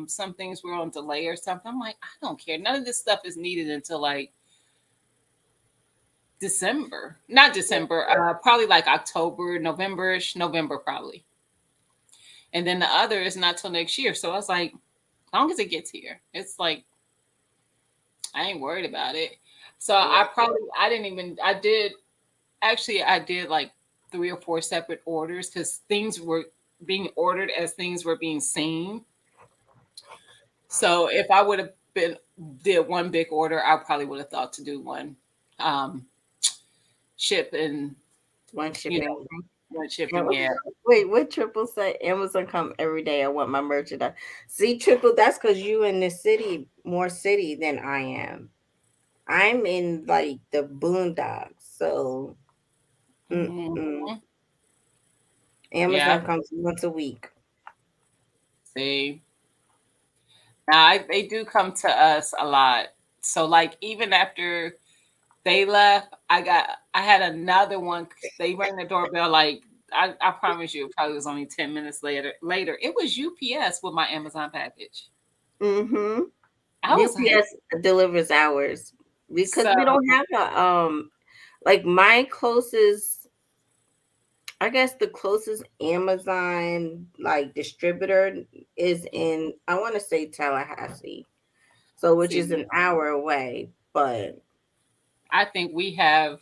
some things were on delay or something. I'm like, I don't care. None of this stuff is needed until like December. Not December. Probably like October, November-ish, November probably. And then the other is not till next year. So I was like, as long as it gets here, it's like I ain't worried about it. So Yeah. I didn't even I did like three or four separate orders because things were being ordered as things were being seen. So if I would have been did one big order, I probably would have thought to do one um ship and One you shipping. know Joint shipping, yeah. Wait, what Triple say? Amazon come every day. I want my merchandise. See, Triple, that's because you in the city, more city than I am. I'm in like the boondocks, so mm-mm. Mhm. Amazon Yeah, comes once a week. see. Now they do come to us a lot. So like even after they left, I had another one. They rang the doorbell like I promise you, it probably was only 10 minutes later, it was UPS with my Amazon package. Mm-hmm. I was like, UPS delivers ours because so we don't have a like my closest, I guess the closest Amazon like distributor is in, I want to say Tallahassee, so which is see, an hour away. But I think we have.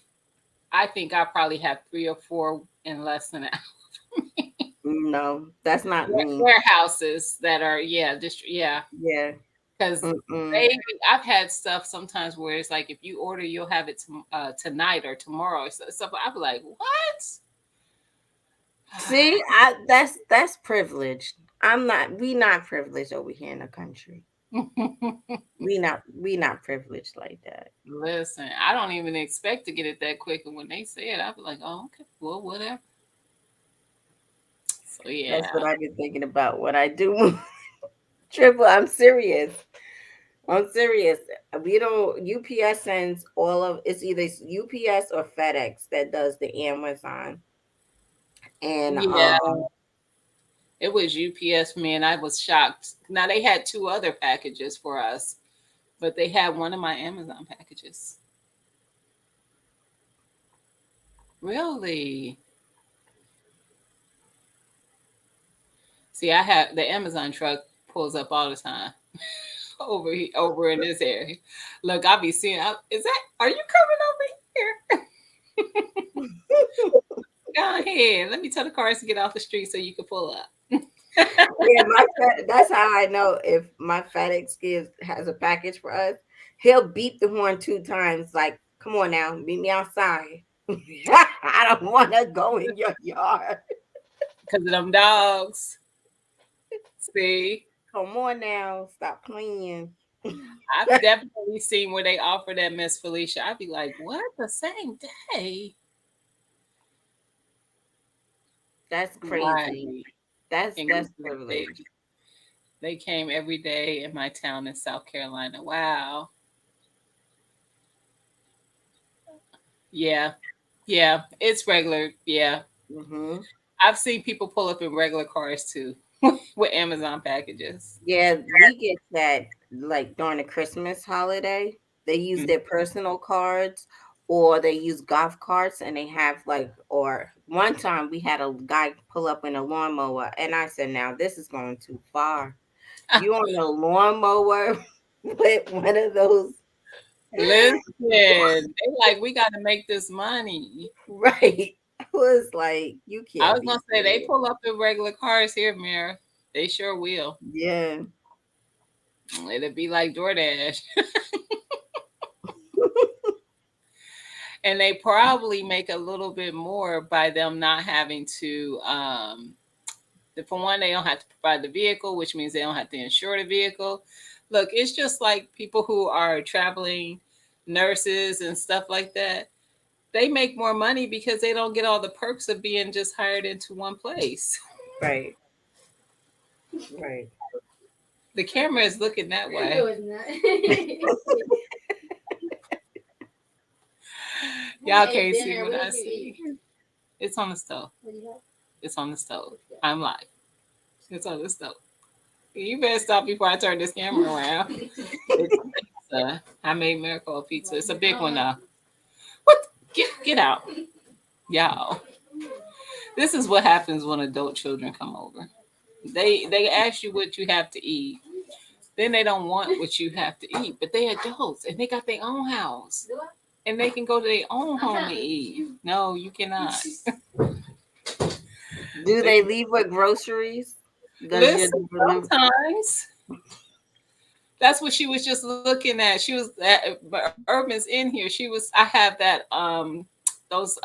I think I probably have three or four in less than an no, that's not me. warehouses that are just yeah. Yeah. Because Mm-mm. they, I've had stuff sometimes where it's like if you order, you'll have it tonight or tomorrow or stuff. I'll be like, what? See, that's privileged. I'm not. We not privileged over here in the country. We not privileged like that. Listen, I don't even expect to get it that quick, and when they say it, I'll be like, oh, okay, well, whatever. So That's what yeah, I've been thinking about when I do triple. I'm serious. I'm serious. We don't. UPS sends all of it's either UPS or FedEx that does the Amazon, and yeah, it was UPS for me, and I was shocked. Now they had two other packages for us, but they had one of my Amazon packages. Really? See, I have the Amazon truck pulls up all the time over in this area. Look, I'll be seeing. Is that? Are you coming over here? Go ahead. Let me tell the cars to get off the street so you can pull up. yeah, that's how I know if my FedEx gives has a package for us. He'll beep the horn 2 times, like, "Come on now, meet me outside. I don't want to go in your yard. Because of them dogs. See, Come on now, stop playing." I've definitely seen where they offer that Miss Felicia. I'd be like, what? The same day? That's crazy. Right. That's And privilege. they came every day in my town in South Carolina. Wow. Yeah. Yeah. It's regular. Yeah. Hmm. I've seen people pull up in regular cars too with Amazon packages. Yeah, we get that like during the Christmas holiday. They use Mm. their personal cards or they use golf carts and they have like, or one time we had a guy pull up in a lawnmower and I said, now this is going too far. You on a lawnmower with one of those, Listen, they like, we got to make this money. right? I was like, you I can't was be going to say, they serious. pull up in regular cars here, Mira. They sure will. Yeah. It'll be like DoorDash. And they probably make a little bit more by them not having to for one, they don't have to provide the vehicle, which means they don't have to insure the vehicle. Look, it's just like people who are traveling nurses and stuff like that. They make more money because they don't get all the perks of being just hired into one place. Right. Right. The camera is looking that way. No, it's not. Y'all Ate can't see dinner. what What I did you see. eat? It's on the stove. What do you have? It's on the stove. I'm live. It's on the stove. You better stop before I turn this camera around. It's pizza. I made miracle pizza. It's a big one now. What? Get out, y'all. This is what happens when adult children come over. They ask you what you have to eat. Then they don't want what you have to eat, but they adults and they got their own house and they can go to their own home and eat. No, you cannot. Do they leave with groceries? Does your Listen, sometimes that's what she was just looking at. She was Urban's in here. She was. I have that those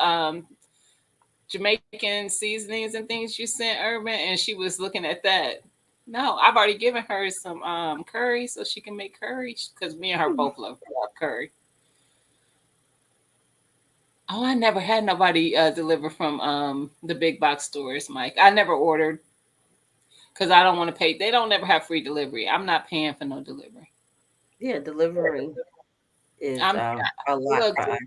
Jamaican seasonings and things you sent Urban, and she was looking at that. No, I've already given her some curry so she can make curry because me and her both love curry. Oh, I never had nobody deliver from the big box stores, Mike. I never ordered because I don't want to pay. They don't never have free delivery. I'm not paying for no delivery. Yeah, delivery is I'm a lot look. for us.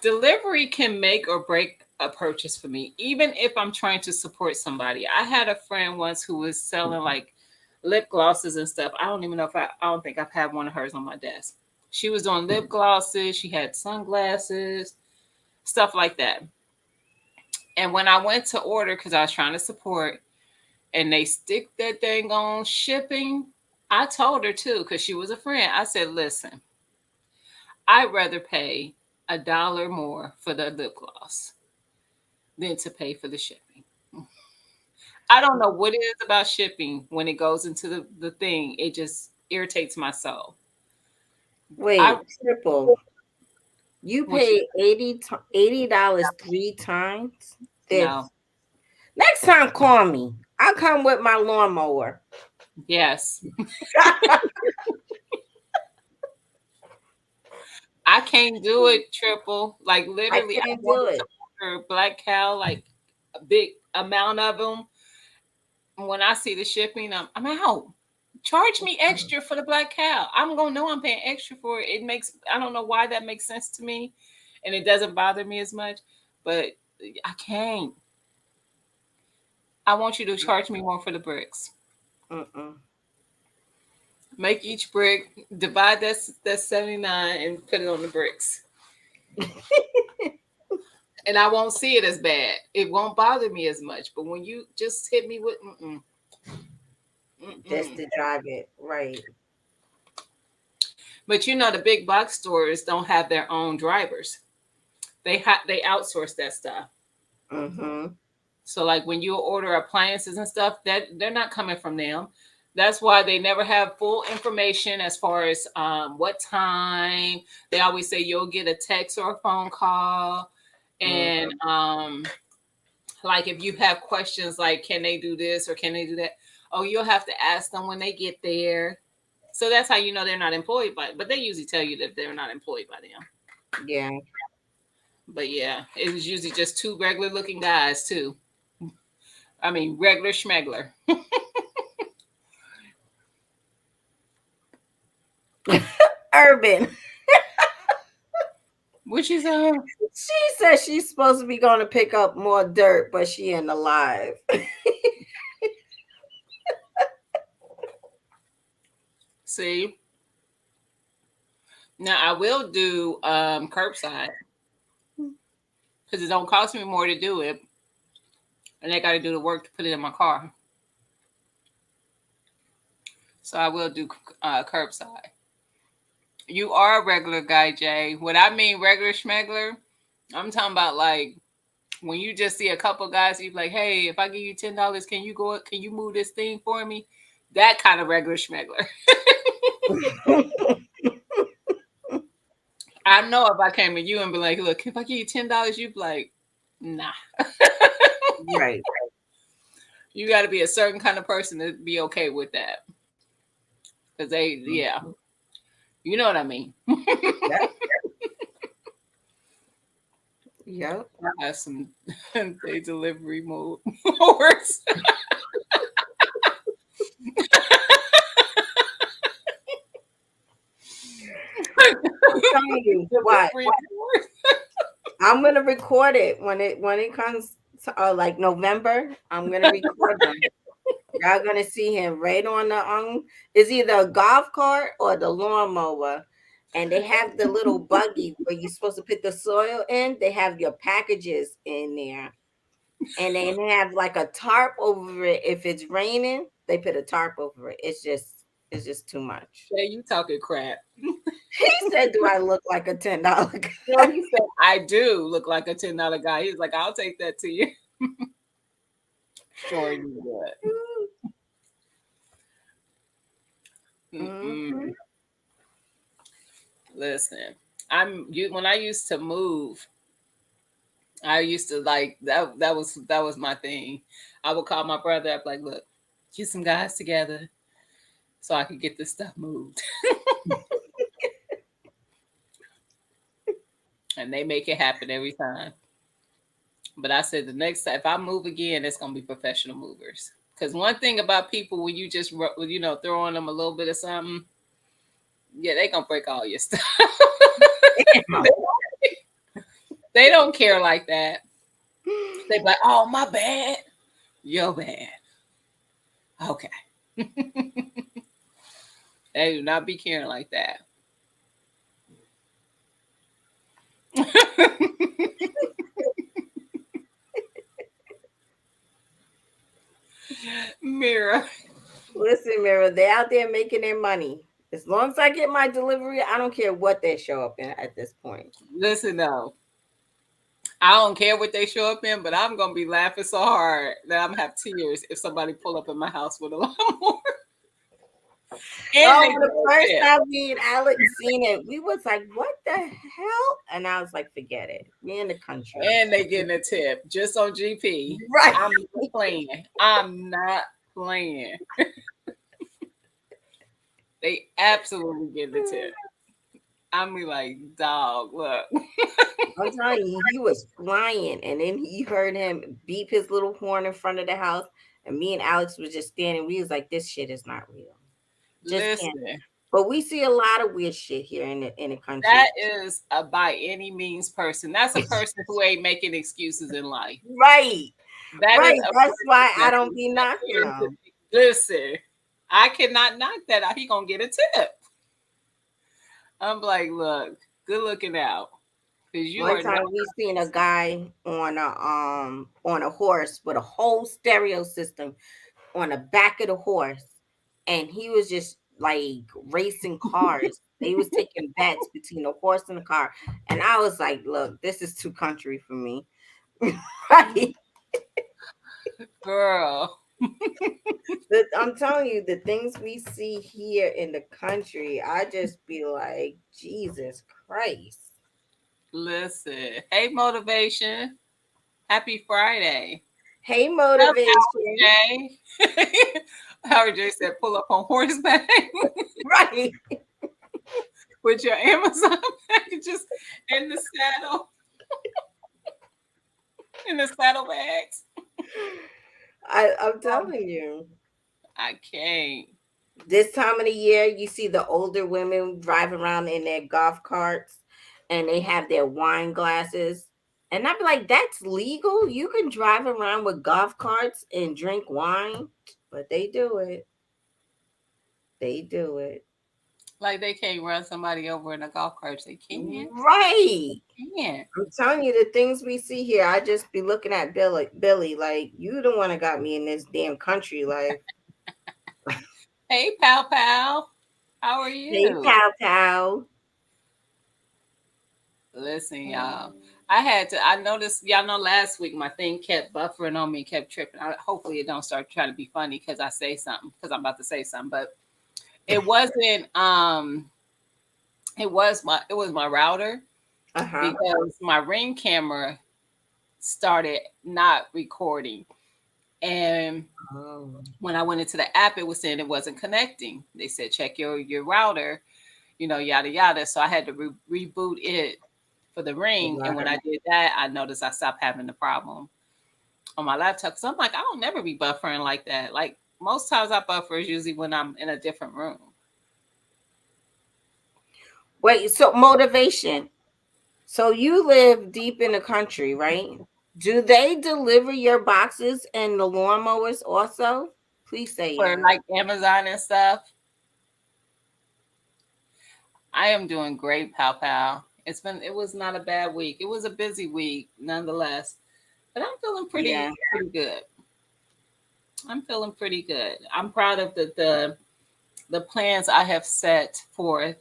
Delivery can make or break a purchase for me, even if I'm trying to support somebody. I had a friend once who was selling like lip glosses and stuff. I don't even know if I don't think I've had one of hers on my desk. She was doing lip glosses, she had sunglasses, stuff like that. And when I went to order, because I was trying to support, and they stick that thing on shipping, I told her too, because she was a friend. I said, listen, I'd rather pay $1 more for the lip gloss than to pay for the shipping. I don't know what it is about shipping when it goes into the thing. It just irritates my soul. I Wait, triple. You what you paid $80 three times. This no. next time, call me. I'll come with my lawnmower. Yes. I can't do it triple. Like I literally I can't do wanted to it. order black cow, like a big amount of them. When I see the shipping, I'm out. Charge me extra for the black cow. I'm gonna know I'm paying extra for it. It makes I don't know why that makes sense to me, and it doesn't bother me as much. But I can't. I want you to charge me more for the bricks. Mm-mm. Make each brick, divide that 79 and put it on the bricks. And I won't see it as bad. It won't bother me as much. But when you just hit me with Just mm-mm. to drive it right. But you know the big box stores don't have their own drivers. They outsource that stuff. Mm-hmm. So like when you order appliances and stuff, that they're not coming from them. That's why they never have full information as far as what time. They always say you'll get a text or a phone call, and Mm-hmm. like if you have questions like can they do this or can they do that, oh you'll have to ask them when they get there. So that's how you know they're not employed by. But they usually tell you that they're not employed by them. Yeah. But yeah, it was usually just two regular looking guys too. I mean regular schmegler. Urban. Which is a She says she's supposed to be going to pick up more dirt, but she ain't alive. see. Now I will do curbside because it don't cost me more to do it, and I got to do the work to put it in my car. So I will do curbside. You are a regular guy, Jay. What I mean regular schmegler, I'm talking about like when you just see a couple guys, you be like, hey, if I give you $10, can you go? Can you move this thing for me? That kind of regular schmegler. I know if I came to you and be like, look, if I give you $10, you'd be like, nah. Right. You got to be a certain kind of person to be okay with that. Because they, yeah, you know what I mean. Yep. Yep. I have some day delivery mode works. I'm telling you what. Delivery works. I'm gonna record it when it comes to like November. I'm gonna record them. Y'all gonna see him right on the it's either a golf cart or the lawnmower. And they have the little buggy where you're supposed to put the soil in. They have your packages in there. And they have like a tarp over it. If it's raining, they put a tarp over it. It's just too much. Jay, you talking crap. He said, do I look like a $10 No, guy? he said, I do look like a $10 guy. He's like, I'll take that to you. Sure you would. Mm-hmm. Mm-mm. Listen, I'm you when I used to move, I used to like that. That was my thing. I would call my brother up like, look, get some guys together so I could get this stuff moved, and they make it happen every time. But I said the next time if I move again, it's gonna be professional movers. Because one thing about people when you just throw on them a little bit of something, yeah, they gonna break all your stuff. They don't care like that. They be like, oh my bad, your bad. Okay, they do not be caring like that. Mirror, Listen, Mira, they're out there making their money. As long as I get my delivery, I don't care what they show up in at this point. listen though. I don't care what they show up in, but I'm gonna be laughing so hard that I'm gonna have tears if somebody pull up in my house with a lawnmower. And Oh, they get the a first tip. time me and Alex seen it, we was like, "What the hell?" And I was like, "Forget it. We in the country, And they getting a tip just on GP. right?" I'm not playing. I'm not playing. They absolutely get the tip. I'm be like, dog, look. I'm telling you, he was flying, and then he heard him beep his little horn in front of the house, and me and Alex was just standing. We was like, "This shit is not real. Just can't." Listen, But we see a lot of weird shit here in the that country, is a by any means person. That's a person who ain't making excuses in life. right? That is Right. a That's why person I that don't is be not knocking here to them. listen. I cannot knock that out. He gonna get a tip. I'm like, look, good looking out. Because you One are not. time we seen a guy on a horse with a whole stereo system on the back of the horse, and he was just like racing cars. They was taking bets between the horse and the car, and I was like, "Look, this is too country for me." Right? Girl, I'm telling you, the things we see here in the country, I just be like, Jesus Christ. listen. Hey, motivation. Happy Friday. Hey, Up, Howard motivation. J. Howard J said, pull up on horseback Right. with your Amazon packages in the saddle, in the saddlebags. I'm telling you, I can't. this time of the year, you see the older women driving around in their golf carts and they have their wine glasses. And I'm like, that's legal? You can drive around with golf carts and drink wine? But they do it. They do it. Like they can't run somebody over in a golf cart. They can. Right. They can. I'm telling you, the things we see here, I just be looking at Billy, like, you the one that got me in this damn country life. Hey, pal, pal. How are Hey, you? pow pow. Listen, y'all. I noticed, y'all know last week my thing kept buffering on me and kept tripping. Hopefully it don't start trying to be funny because I say something, because I'm about to say something. But it wasn't, it was my router Uh-huh. because my Ring camera started not recording. And Oh. when I went into the app, it was saying it wasn't connecting. They said, check your router, yada, yada. So I had to reboot it for the Ring. And when I did that, I noticed I stopped having the problem on my laptop. So I'm like, I don't never be buffering like that. Like most times I buffer is usually when I'm in a different room. Wait, so motivation. So you live deep in the country, right? Do they deliver your boxes and the lawnmowers also? Please say For yes. like Amazon and stuff, I am doing great, pal pal. It was not a bad week. It was a busy week nonetheless. But I'm feeling Yeah. pretty good. I'm feeling pretty good. I'm proud of the plans I have set forth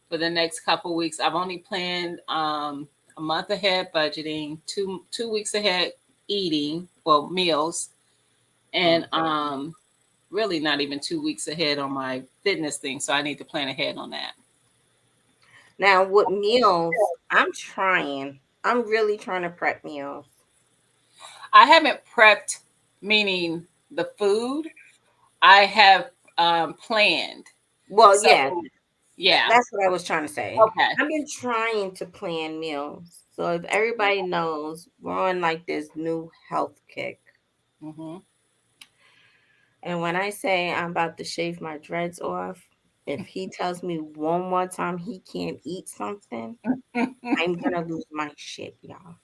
for the next couple weeks. I've only planned a month ahead budgeting, two weeks ahead eating, well meals, and really not even 2 weeks ahead on my fitness thing. So I need to plan ahead on that. Now with meals, I'm trying. I'm really trying to prep meals. I haven't prepped, meaning the food. I have planned. Well, So yeah, yeah. that's what I was trying to say. Okay. I've been trying to plan meals. So if everybody knows, we're on like this new health kick. Hmm. And when I say I'm about to shave my dreads off, if he tells me one more time he can't eat something, I'm gonna lose my shit, y'all.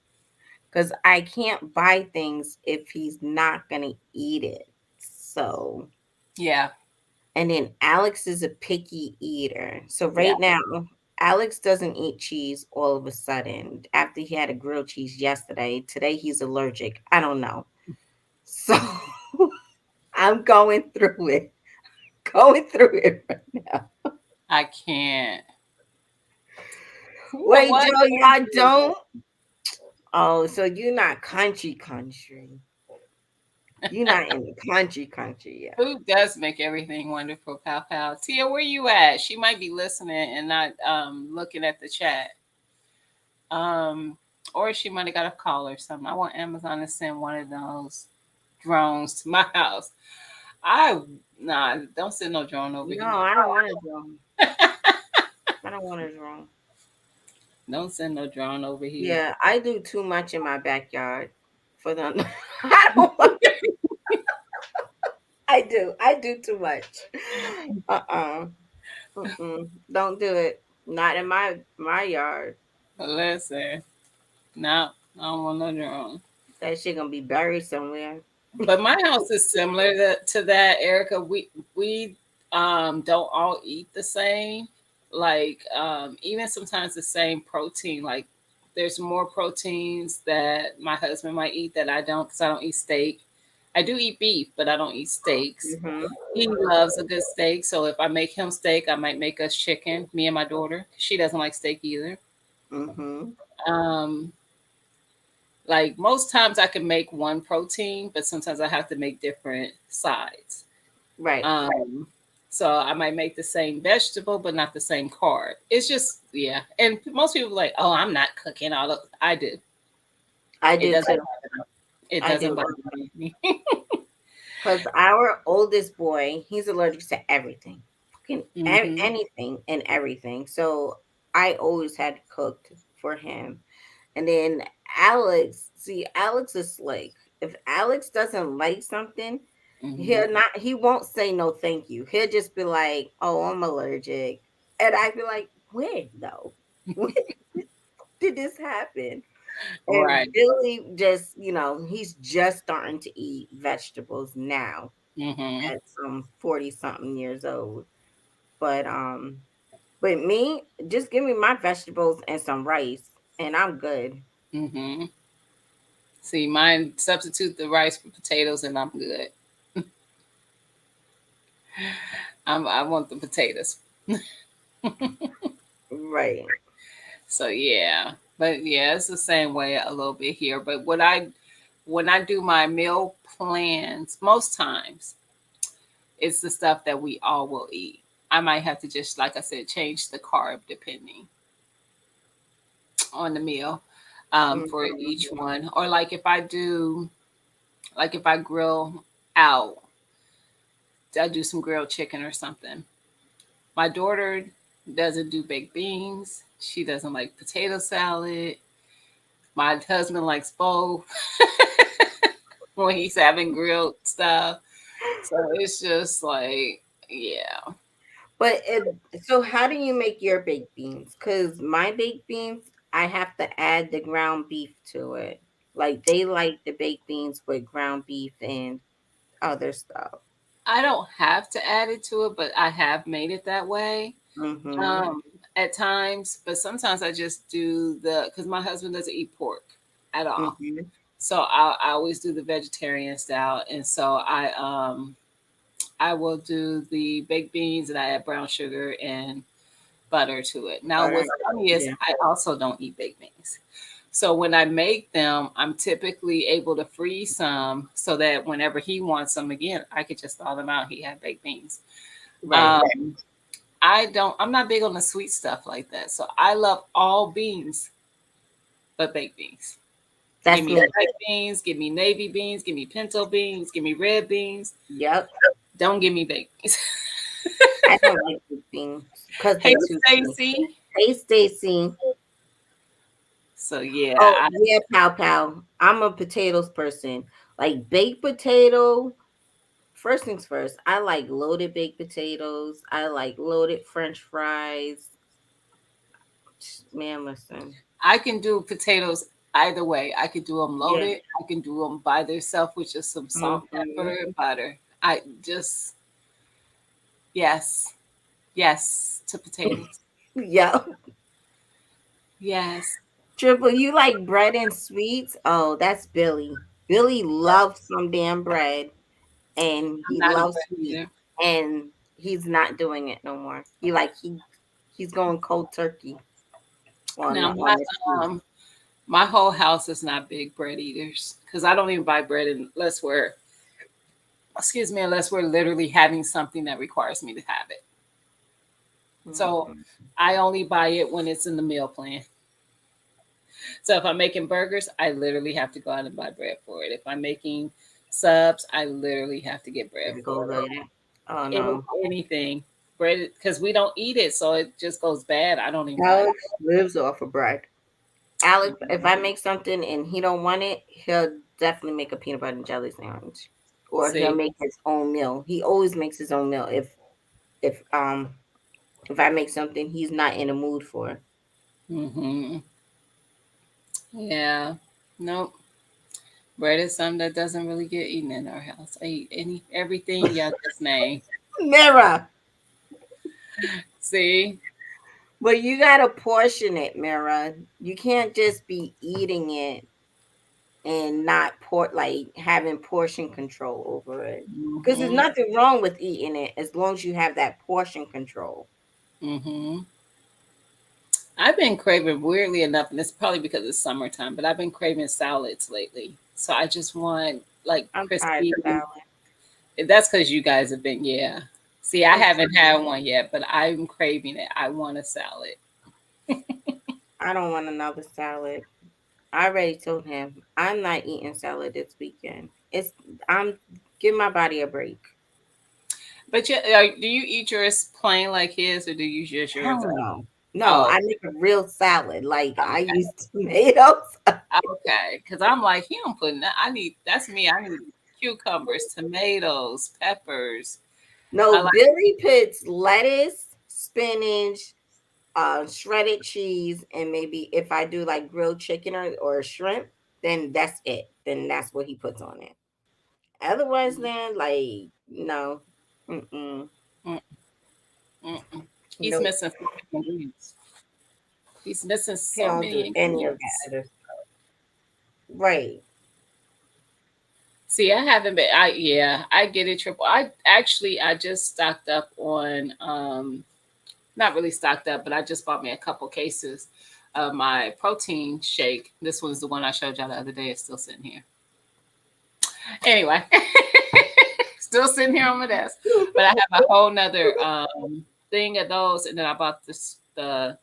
Because I can't buy things if he's not gonna eat it. So, Yeah. and then Alex is a picky eater. So Yeah. right now, Alex doesn't eat cheese all of a sudden after he had a grilled cheese yesterday. Today he's allergic. I don't know. So I'm going through it. Going through it right now. I can't. Who or Wait, what? Joe, y'all don't? Oh, so you're not country. You're not in the country yet. Food does make everything wonderful, pal pal. Tia, where you at? She might be listening and not looking at the chat. Um, or she might have got a call or something. I want Amazon to send one of those drones to my house. I Nah, don't send no drone over No, here. I don't want to drone. I don't want to drone. Don't send no drone over here. Yeah, I do too much in my backyard for them. I don't want. I do. I do too much. Uh-uh. Mm-mm. Don't do it. Not in my yard. Listen, no, I don't want no drone. That shit gonna be buried somewhere. But my house is similar to that, Erica. We don't all eat the same. Like even sometimes the same protein. Like there's more proteins that my husband might eat that I don't, because I don't eat steak. I do eat beef, but I don't eat steaks. Mm-hmm. He loves a good steak, so if I make him steak, I might make us chicken. Me and my daughter. She doesn't like steak either. Mm-hmm. Um, like most times I can make one protein, but sometimes I have to make different sides. Right. Um, so I might make the same vegetable, but not the same carb. It's just, yeah. And most people are like, oh, I'm not cooking all of. I do. I It do doesn't. too. It I doesn't do. bother me. Because our oldest boy, he's allergic to everything. Fucking Hmm. anything and everything. So I always had cooked for him. And then Alex, see, Alex is slick. If Alex doesn't like something, Hmm. he won't say no thank you. He'll just be like, oh, I'm allergic. And I be like, when though? When did this happen? And Right. Billy just, he's just starting to eat vegetables now Hmm. at some 40 something years old. But but me, just give me my vegetables and some rice and I'm good. Hmm. See, mine substitute the rice for potatoes, and I'm good. I want the potatoes. Right. So yeah, but yeah, it's the same way a little bit here. But when I do my meal plans, most times it's the stuff that we all will eat. I might have to just, like I said, change the carb depending on the meal for Mhm. each one. Or like if I grill out, I do some grilled chicken or something. My daughter doesn't do baked beans. She doesn't like potato salad. My husband likes both when he's having grilled stuff. So it's just like, yeah. But so how do you make your baked beans? Because my baked beans, I have to add the ground beef to it. Like they like the baked beans with ground beef and other stuff. I don't have to add it to it, but I have made it that way Mm-hmm. um, at times. But sometimes I just do because my husband doesn't eat pork at all. Mm-hmm. So I always do the vegetarian style. And so I will do the baked beans and I add brown sugar and butter to it. Now, Butter. what's funny is Yeah. I also don't eat baked beans. So when I make them, I'm typically able to freeze some so that whenever he wants them again, I could just thaw them out. He had baked beans. Right. Um, I'm not big on the sweet stuff like that. So I love all beans. but baked beans. Give That's me me. white beans, give me navy beans, give me pinto beans, give me red beans. Yep. Don't give me baked beans. I don't like baked beans because Hey, they're too sweet. Stacy. Hey, Stacy. So yeah, Oh, yeah, pow pow. I'm a potatoes person. Like baked potato. First things first, I like loaded baked potatoes. I like loaded French fries. Man, listen. I can do potatoes either way. I could do them Yeah. loaded. I can do them by themselves with just some salt, pepper, Hmm. and butter. I just yes, yes to potatoes. Yeah. Yes, Triple, you like bread and sweets? Oh, that's Billy. Billy loves some damn bread and I'm he not a loves bread sweets. eater. And he's not doing it no more. He's going cold turkey Now on the sweet. um my whole house is not big bread eaters because I don't even buy bread unless we're unless we're literally having something that requires me to have it. So Mhm. I only buy it when it's in the meal plan. So if I'm making burgers, I literally have to go out and buy bread for it. If I'm making subs, I literally have to get bread Gotta go for it. loaded. Oh no. Anything bread because we don't eat it, so it just goes bad. I don't even buy Alex lives off of bread. Alex, if I make something and he don't want it, he'll definitely make a peanut butter and jelly sandwich, or he'll see. make his own meal. He always makes his own meal if if I make something he's not in the mood for. Hmm. Yeah. Nope. Bread is something that doesn't really get eaten in our house. I eat everything y'all just named. Mira, See? but you gotta portion it, Mira. You can't just be eating it and not like having portion control over it. Because there's Hmm. nothing wrong with eating it as long as you have that portion control. Hmm. I've been craving weirdly enough, and it's probably because it's summertime, but I've been craving salads lately. So I just want like I'm tired crispy. of salad. That's because you guys have been, yeah. See, I I'm haven't had one yet, but I'm craving it. I want a salad. I don't want another salad. I already told him I'm not eating salad this weekend. I'm give my body a break. But do you eat yours plain like his, or do you use yours? Hell no. No, Oh, I make a real salad. Like I use tomatoes. okay. Because I'm like, he don't put. I need. That's me. I need cucumbers, tomatoes, peppers. I No, like. Billy puts lettuce, spinach, shredded cheese, and maybe if I do like grilled chicken or shrimp, then that's it. Then that's what he puts on it. Otherwise, then like no, mm-mm, Mm, mm, mm. He's nope. missing so many ingredients. He's missing He so don't many do any of that ingredients. other stuff. Right. See, I haven't been. I yeah, I get it. Triple. I just stocked up on not really stocked up, but I just bought me a couple cases of my protein shake. This one's the one I showed y'all the other day. It's still sitting here. Anyway, still sitting here on my desk. But I have a whole nother thing of those, and then I bought the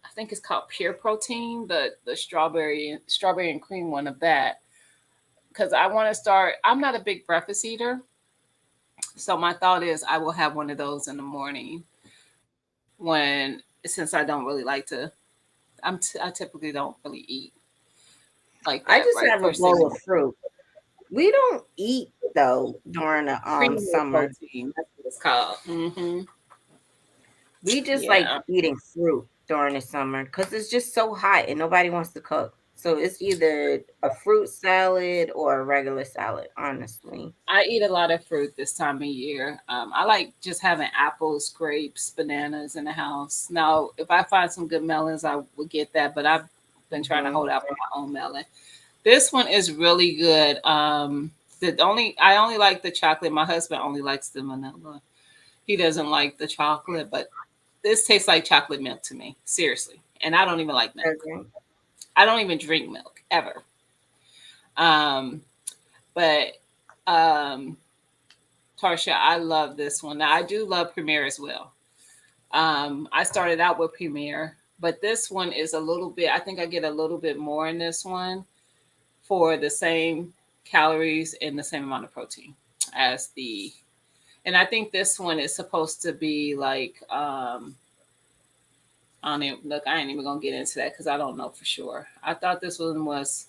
I think it's called Pure Protein, the strawberry and cream one of that. Because I want to start. I'm not a big breakfast eater, so my thought is I will have one of those in the morning when since I don't really like to. I typically don't really eat like I that just right have a first thing in bowl the of fruit. We don't eat though during the creamy summer. protein. That's what it's called. Hmm. We just like Yeah. eating fruit during the summer because it's just so hot and nobody wants to cook. So it's either a fruit salad or a regular salad, honestly. I eat a lot of fruit this time of year. I like just having apples, grapes, bananas in the house. Now, if I find some good melons, I will get that, but I've been trying to Hmm. hold out for my own melon. This one is really good. I only like the chocolate. My husband only likes the vanilla. He doesn't like the chocolate, but this tastes like chocolate milk to me. Seriously. And I don't even like milk. Okay. I don't even drink milk ever. Um, but um, Tarsha, I love this one. Now, I do love Premier as well. I started out with Premier, but this one is a little bit, I think I get a little bit more in this one for the same calories and the same amount of protein as the, and I think this one is supposed to be like, I don't even, look, I ain't even gonna get into that because I don't know for sure. I thought this one was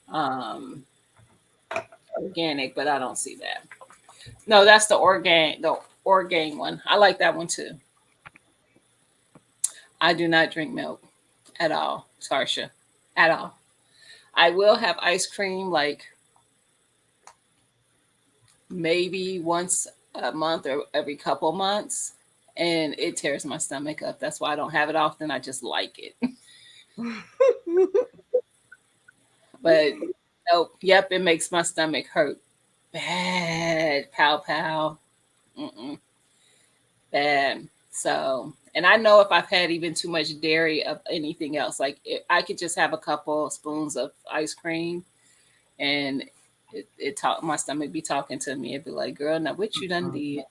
um organic, but I don't see that. No, that's the organ one. I like that one too. I do not drink milk at all, Sarsha, at all. I will have ice cream like maybe once a month or every couple months, and it tears my stomach up. That's why I don't have it often. I just like it. But nope, yep, it makes my stomach hurt bad. Pow pow. Mm-mm, bad. So, and I know if I've had even too much dairy of anything else, like I could just have a couple spoons of ice cream, and it talk my stomach be talking to me. It'd be like, "Girl, now what you done did?"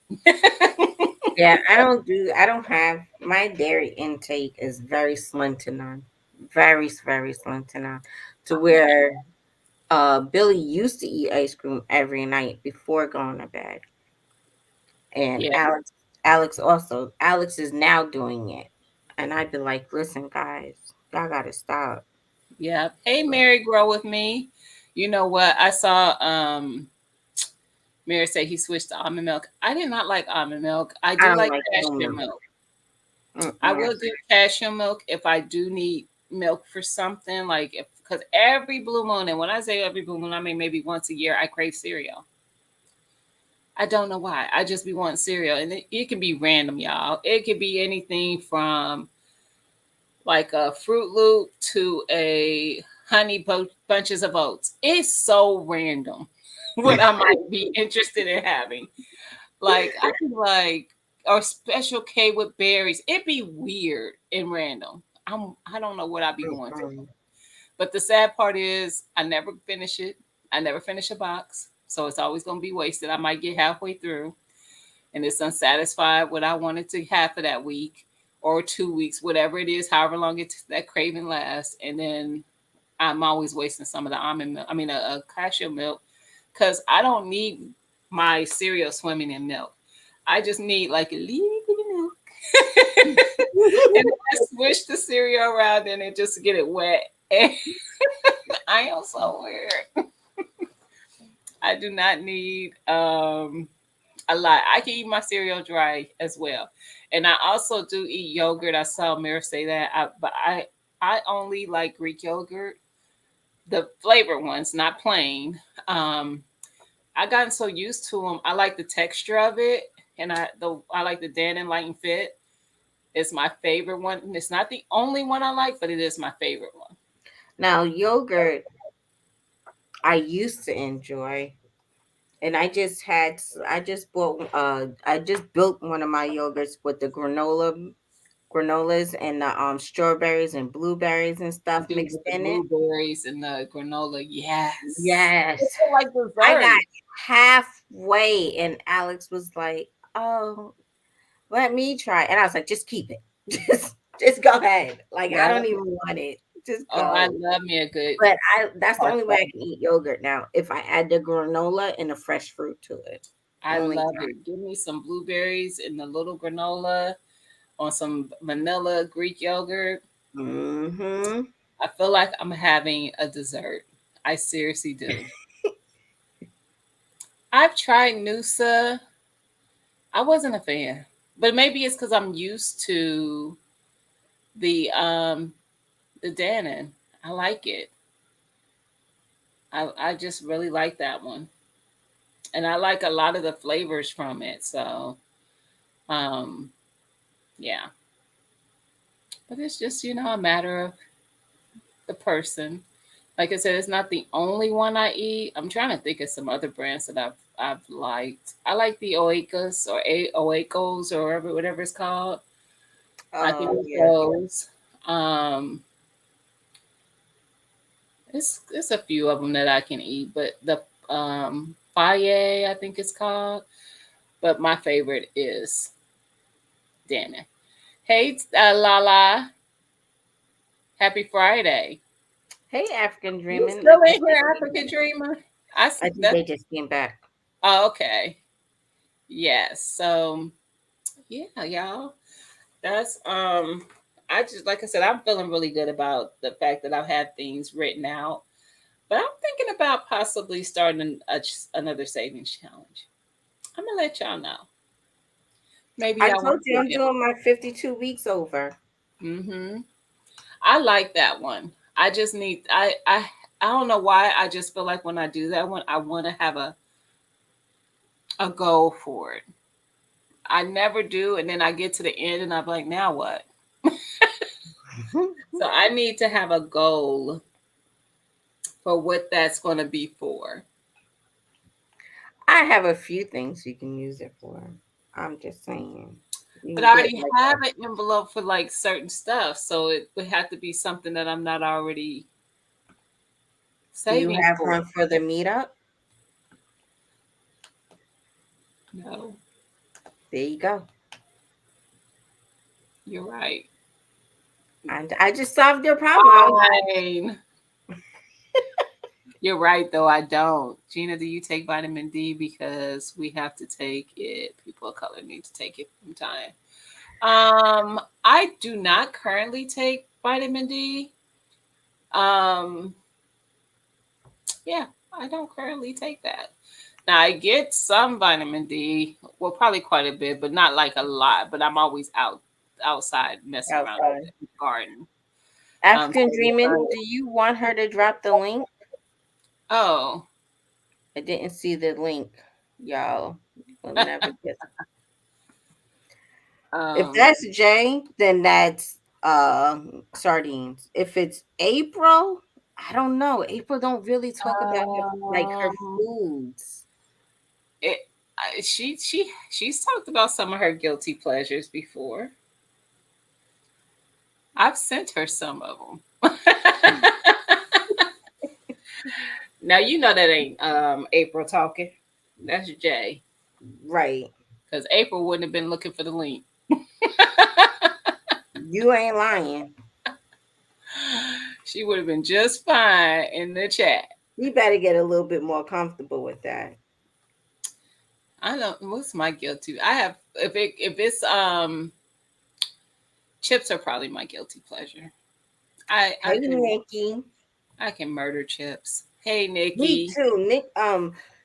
Yeah, I don't have, my dairy intake is very slim to none. Very, very slim to none. To where Billy used to eat ice cream every night before going to bed. And Yeah, Alex also. Alex is now doing it. And I'd be like, listen, guys, y'all gotta stop. yeah. Hey, But Mary, grow with me. You know what? I saw Mary say he switched to almond milk. I did not like almond milk. I I do don't like like no cashew milk. milk. I Mm-mm. will do cashew milk if I do need milk for something, like if because every blue moon, and when I say every blue moon, I mean maybe once a year, I crave cereal. I don't know why. I just be wanting cereal, and it can be random, y'all. It could be anything from like a Fruit Loop to a bunches of oats. It's so random what I might be interested in having. Like I be like, or Special K with berries. It'd be weird and random. I don't know what I'd be going through. Mm-mm. But the sad part is I never finish it. I never finish a box. So it's always gonna be wasted. I might get halfway through and it's unsatisfied what I wanted to have for that week or 2 weeks, whatever it is, however long that craving lasts. And then I'm always wasting some of the almond milk. I mean, a cashew milk, because I don't need my cereal swimming in milk. I just need like a little bit of milk. And then I swish the cereal around and it just get it wet. And I am so weird. I do not need a lot. I can eat my cereal dry as well. And I also do eat yogurt. I saw Mira say that. But I only like Greek yogurt, the flavored ones, not plain. Um, I gotten so used to them. I like the texture of it, and I like the Dan and Light and Fit. It's my favorite one. It's not the only one I like, but it is my favorite one. Now, yogurt, I used to enjoy. And I just bought, I just built one of my yogurts with the granolas and the strawberries and blueberries and I stuff do mixed with the in it. blueberries and the granola. Yes, Yes. it's like I got dessert. halfway and Alex was like, "Oh, let me try." And I was like, "Just keep it. Just go ahead. Like I Yeah. don't even want it. Just Oh, I go." love me a good But I that's the only way I parfait. can eat yogurt now, if I add the granola and the fresh fruit to it. I Only love time. it. Give me some blueberries and the little granola on some vanilla Greek yogurt. Mm-hmm. I feel like I'm having a dessert. I seriously do. I've tried Noosa. I wasn't a fan, but maybe it's because I'm used to the the Dannon. I like it. I just really like that one, and I like a lot of the flavors from it. So um, yeah, but it's just a matter of the person. Like I said, it's not the only one I eat. I'm trying to think of some other brands that I've liked. I like the Oikos or Oikos or whatever it's called. I think Oh it's yeah. those. Um, it's a few of them that I can eat, but the Faye, I think it's called. But my favorite is Dana. Hey, Lala. Happy Friday. Hey, African You Dreaming. still in here, African Dreamer? I think That. they just came back. Oh, okay. Yes. So yeah, y'all. That's I just like I said, I'm feeling really good about the fact that I've had things written out. But I'm thinking about possibly starting another savings challenge. I'm gonna let y'all know. Maybe I y'all want told to you get I'm in. doing my 52 weeks over. Mm-hmm. I like that one. I just need I don't know why. I just feel like when I do that one, I want to have a goal for it. I never do, and then I get to the end, and I'm like, now what? So I need to have a goal for what that's going to be for. I have a few things you can use it for. I'm just saying. You But can I get already like have an envelope for like certain stuff, so it would have to be something that I'm not already do you saving have for. one for the meetup? No, There you go. you're right. And I just solved your problem. Fine. You're right, though. I don't. Gina, do you take vitamin D? Because we have to take it. People of color need to take it from time. I do not currently take vitamin D. Um, yeah, I don't currently take that. Now I get some vitamin D, well, probably quite a bit, but not like a lot. But I'm always outside messing around Outside. in the garden. African So the sun. Dreaming, do you want her to drop the link? Oh, I didn't see the link, y'all. We'll never get. If um, that's Jay, then that's sardines. If it's April, I don't know. April don't really talk about her like her um, foods. it. She's talked about some of her guilty pleasures before. I've sent her some of them. Now you know that ain't April talking. That's Jay. Right. Because April wouldn't have been looking for the link. You ain't lying. She would have been just fine in the chat. You better get a little bit more comfortable with that. I don't. What's my guilty? I have if it's chips are probably my guilty pleasure. I Hey can Nikki. I can murder chips. Hey Me Nikki. too. Nick,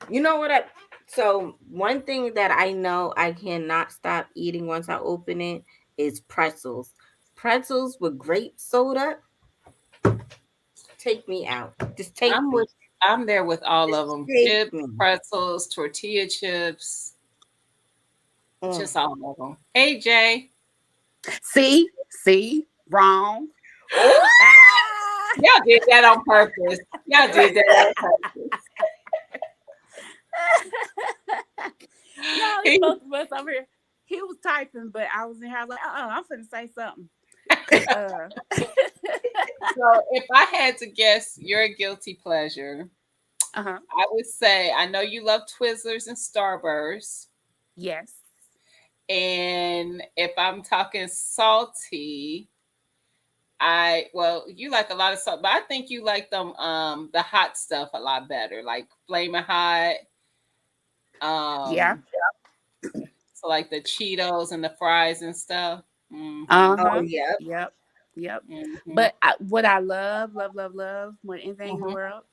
you know what so one thing that I know I cannot stop eating once I open it is pretzels. Pretzels with grape soda, take me out. Just take I'm me. with I'm there with all of Just them. take Chips, me. pretzels, tortilla chips, Mm. just all of them. Hey Jay. See, wrong. Oh, Ah! Y'all did that on purpose. Y'all did that on purpose. No, it's He- both of us over here. He was typing, but I was in here. I was like, I'm finna say something. 'Cause, so if I had to guess your guilty pleasure, uh-huh. I would say I know you love Twizzlers and Starbursts. Yes. And if I'm talking salty, I well, you like a lot of salt, but I think you like them the hot stuff a lot better, like flaming hot. Yeah. Um so like the Cheetos and the fries and stuff. Mm-hmm. oh Uh-huh. yeah. Yep. Yep. Mm-hmm. But what I love more than anything in the Mm-hmm. world,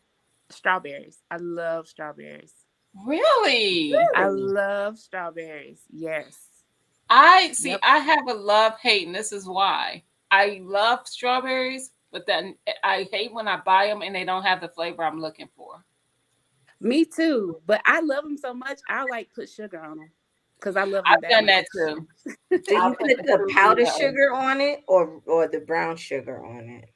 strawberries. I love strawberries. Really? I Really? love strawberries. Yes. I see Yep. I have a love hate, and this is why. I love strawberries, but then I hate when I buy them and they don't have the flavor I'm looking for. Me too. But I love them so much. I like put sugar on them because I love them I've that done much. that too. Do I'll you put put the the powdered Truvia on. sugar on it or the brown sugar on it?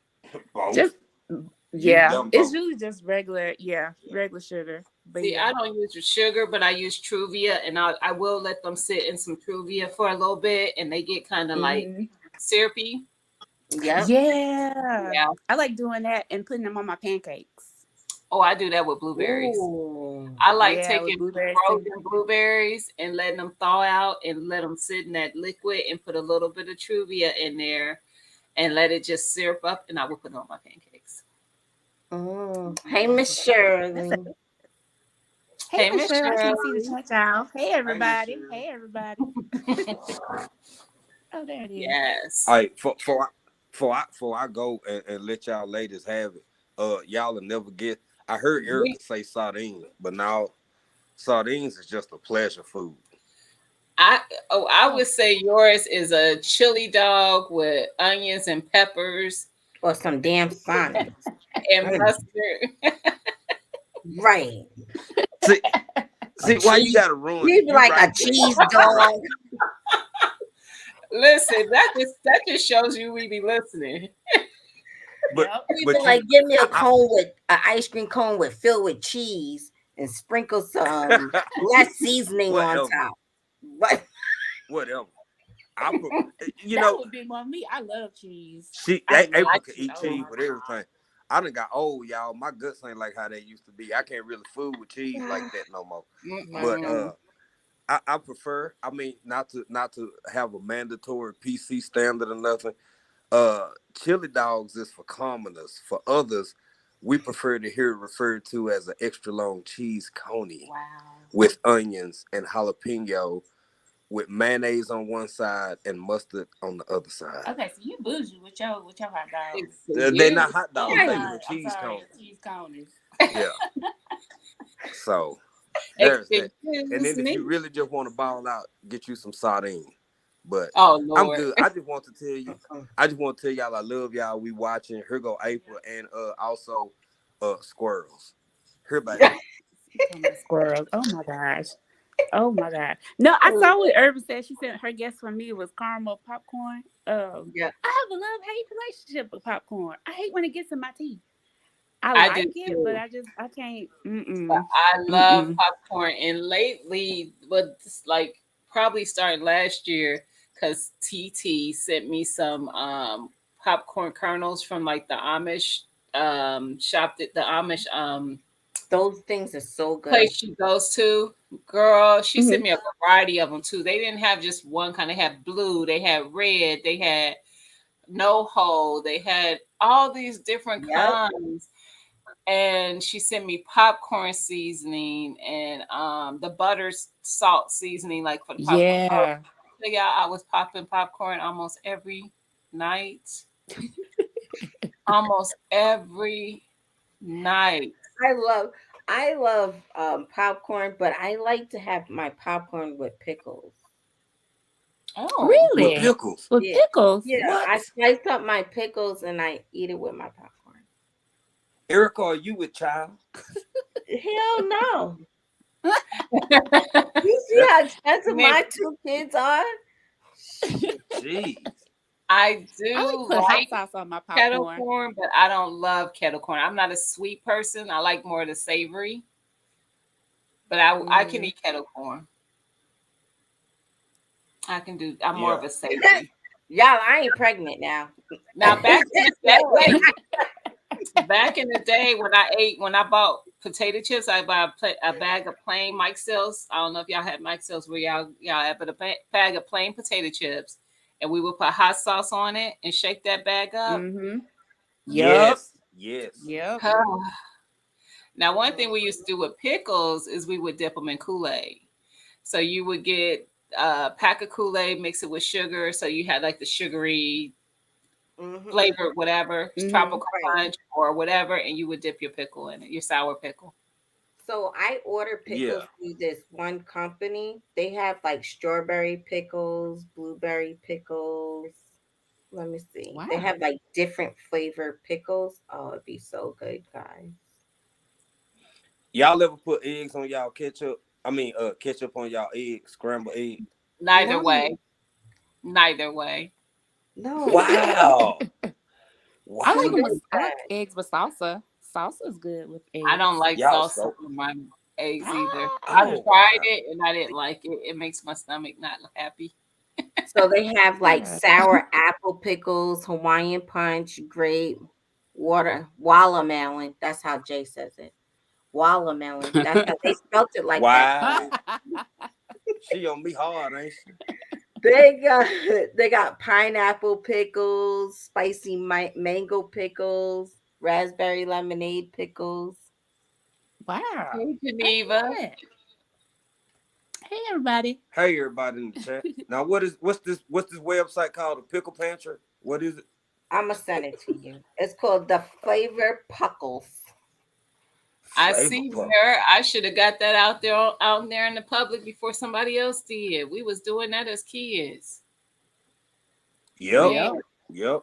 Just Both. You've yeah, done it's both. usually just regular, yeah, regular sugar. But See, yeah. I don't use the sugar, but I use Truvia, and I will let them sit in some Truvia for a little bit, and they get kind of like Hmm. syrupy. Yep. Yeah, Yeah. I like doing that and putting them on my pancakes. Oh, I do that with blueberries. Ooh. I like Yeah, with taking blueberries too. frozen blueberries and letting them thaw out and let them sit in that liquid and put a little bit of Truvia in there. and let it just syrup up, and I would put it on my pancakes. Hey, Miss Shirley. Hey, Hey, Miss Michelle, I can't see the Shirley. chat, y'all. Hey, everybody. Shirley. Hey, everybody. Oh, there it is. Yes. All right, for I go and let y'all ladies have it. Y'all will never get. I heard We, Erica say sardines, but now sardines is just a pleasure food. I would say yours is a chili dog with onions and peppers Or some damn sonnets. and mustard. Right. See, see why you gotta ruin it? Maybe You like right a there. cheese You right. dog. Listen, that just shows you we be listening. But Yep. People like give me a cone with an ice cream cone with filled with cheese and sprinkle some less seasoning on whatever, top. But whatever. You That know, would be more me. I love cheese. April like can cheese. eat Oh cheese my with everything. I done got old, y'all. My guts ain't like how they used to be. I can't really food with cheese like that no more. But Mm-mm. I prefer. I mean, not to have a mandatory PC standard or nothing. Chili dogs is for commoners. For others, we prefer to hear it referred to as an extra long cheese coney Wow. with onions and jalapeno, with mayonnaise on one side and mustard on the other side. Okay, so you bougie with your hot dogs. It's for They're you. not hot Oh, dogs. I'm They sorry. I'm cheese sorry. cones. Cheese conies. Yeah. So there's that. And Excuse then if me. you really just want to ball out, get you some sardine. But Oh I'm Lord. good. I just want to tell you. I just want to tell y'all I love y'all. We watching. Here go April and also squirrels. Here, baby. Squirrels. Oh my gosh. Oh my god. No, I saw what Urban said. She said her guess for me was caramel popcorn. yeah. I have a love-hate relationship with popcorn. I hate when it gets in my teeth. I I do like it, but too. I can't. But Mm-mm. I love Mm-mm. popcorn, and lately, but like probably starting last year, because TT sent me some popcorn kernels from like the Amish shop that the Amish Those things are so good. place she goes to. Girl, she Mm-hmm. sent me a variety of them too. They didn't have just one kind. They had blue, they had red, they had no hole, they had all these different Yep. kinds. And she sent me popcorn seasoning and the butter salt seasoning like for the popcorn. Oh, Yeah. yeah, I was popping popcorn almost every night. Almost every night. I love popcorn, but I like to have my popcorn with pickles. Oh, With Really? pickles. With Yeah. pickles? Yeah. What? I slice up my pickles and I eat it with my popcorn. Erica, are you with child? Hell no. You see how expensive man, my two kids are? Jeez. I I like to do put hot like sauce on my kettle popcorn. corn, but I don't love kettle corn. I'm not a sweet person. I like more of the savory, but I can Mm. eat kettle corn. I can do. I'm more Yeah. of a savory. Y'all, I ain't pregnant now. Now back in the day, No. wait, back in the day when I bought potato chips, I bought a bag of plain Mike Sills. I don't know if y'all had Mike Sills where y'all had, but bag of plain potato chips, and we would put hot sauce on it and shake that bag up. Mm-hmm. Yup. Yes. Yes. Yep. Now, one thing we used to do with pickles is we would dip them in Kool-Aid. So you would get a pack of Kool-Aid, mix it with sugar, so you had like the sugary Mhm. flavor, whatever, Mm-hmm. tropical Right. punch or whatever, and you would dip your pickle in it, your sour pickle. So I order Yeah. pickles through this one company. They have like strawberry pickles, blueberry pickles. Let me see. They Wow. have like different flavor pickles. Oh, it'd be so good, guys. Y'all ever put eggs on y'all ketchup? I mean, ketchup on y'all eggs, scrambled egg. Neither No, way. Neither way. no. Wow. I like What them Wow. is with I like that? eggs with salsa. Salsa is good with I don't eggs. like Y'all salsa so. on my eggs either. I Ah, Oh tried wow. it and I didn't like it. It makes my stomach not happy. So they have like yeah. sour apple pickles, Hawaiian punch, grape, watermelon. That's how Jay says it. Watermelon. That's how they spelt it like that. Wow. She on me hard, ain't she? They got pineapple pickles, spicy mango pickles, raspberry lemonade pickles. Wow. Hey, I Geneva. love it. Hey, everybody. Hey, everybody in the chat. Now, what's this website called? The Pickle Pantry? What is it? I'm gonna send it to you. It's called the Flavor Puckles. I Flavor see Puff. her. I should have got that out there in the public before somebody else did. We was doing that as kids. Yep. Man, Yep.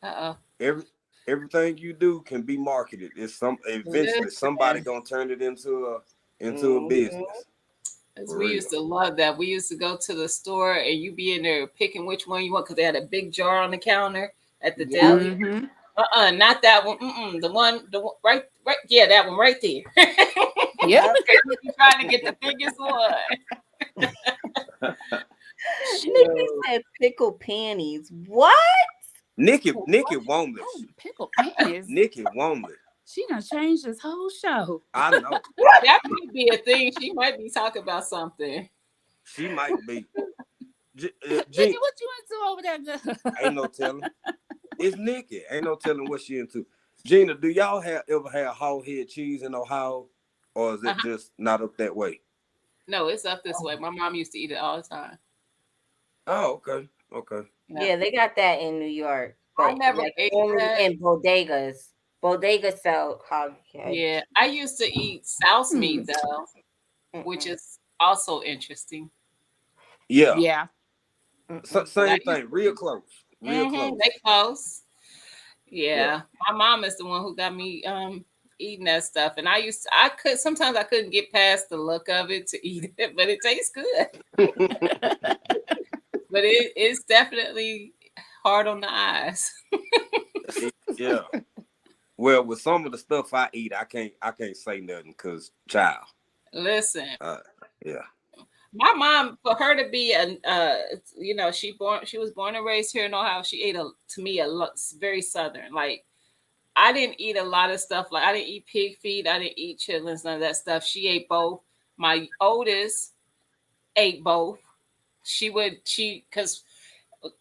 uh-oh. Every everything you do can be marketed. Eventually somebody Listen, gonna turn it into a business. as For we real. used to love that. We used to go to the store and you be in there picking which one you want because they had a big jar on the counter at the Yep. deli. Mm-hmm. Not that one. The one right. Yeah, that one right there. Yep. Yep. You trying to get the biggest one. Nikki Shoot. said pickle panties. What? Nikki What? Womlish. Oh, pickle panties. Nikki Womlish. She done changed this whole show. I know. That might be a thing. She might be talking about something. She might be. Nikki, what you into over there, girl? Ain't no telling. It's Nikki. Ain't no telling what she into. Gina, do y'all ever have hog head cheese in Ohio? Or is it Uh-huh. just not up that way? No, it's up this way. My mom used to eat it all the time. Oh, okay. Okay. Yeah, they got that in New York, I but never like ate only that. in bodegas. Bodegas sell hog head. Yeah, I used to eat souse meat Hmm. though, which is also interesting. Yeah. Yeah. But I Same used thing. Real close. Real close. they close. Yeah. Yeah, my mom is the one who got me eating that stuff, and I could sometimes I couldn't get past the look of it to eat it, but it tastes good. But it's definitely hard on the eyes. Yeah. Well, with some of the stuff I eat, I can't say nothing because child. Listen, Yeah. my mom, for her to be she was born and raised here in Ohio. She ate to me a lot, very southern. Like I didn't eat a lot of stuff. Like I didn't eat pig feet. I didn't eat chitlins. None of that stuff. She ate both. My oldest ate both. Because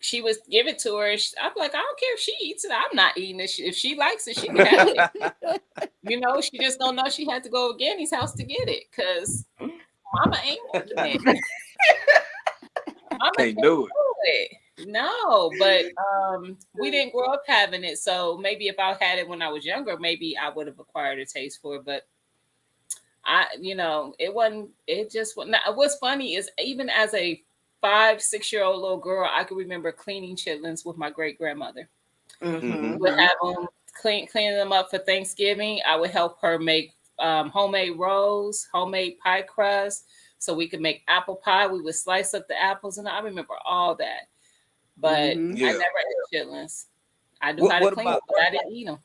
she was give it to her. I'm like, I don't care if she eats it. I'm not eating it. If she likes it, she can have it. She just don't know she had to go to Ganny's house to get it because Mama ain't making it. Mama Can't do it. it. No, but we didn't grow up having it. So maybe if I had it when I was younger, maybe I would have acquired a taste for it. But it wasn't. It just wasn't. What's funny is even as a 5, 6 year old little girl, I can remember cleaning chitlins with my great grandmother. Mhm. Would have them cleaning them up for Thanksgiving. I would help her make homemade rolls, homemade pie crust, so we could make apple pie. We would slice up the apples, and I remember all that. But Mhm. I Yeah. never ate chitlins. I knew What how to what clean them, about but I didn't eat them.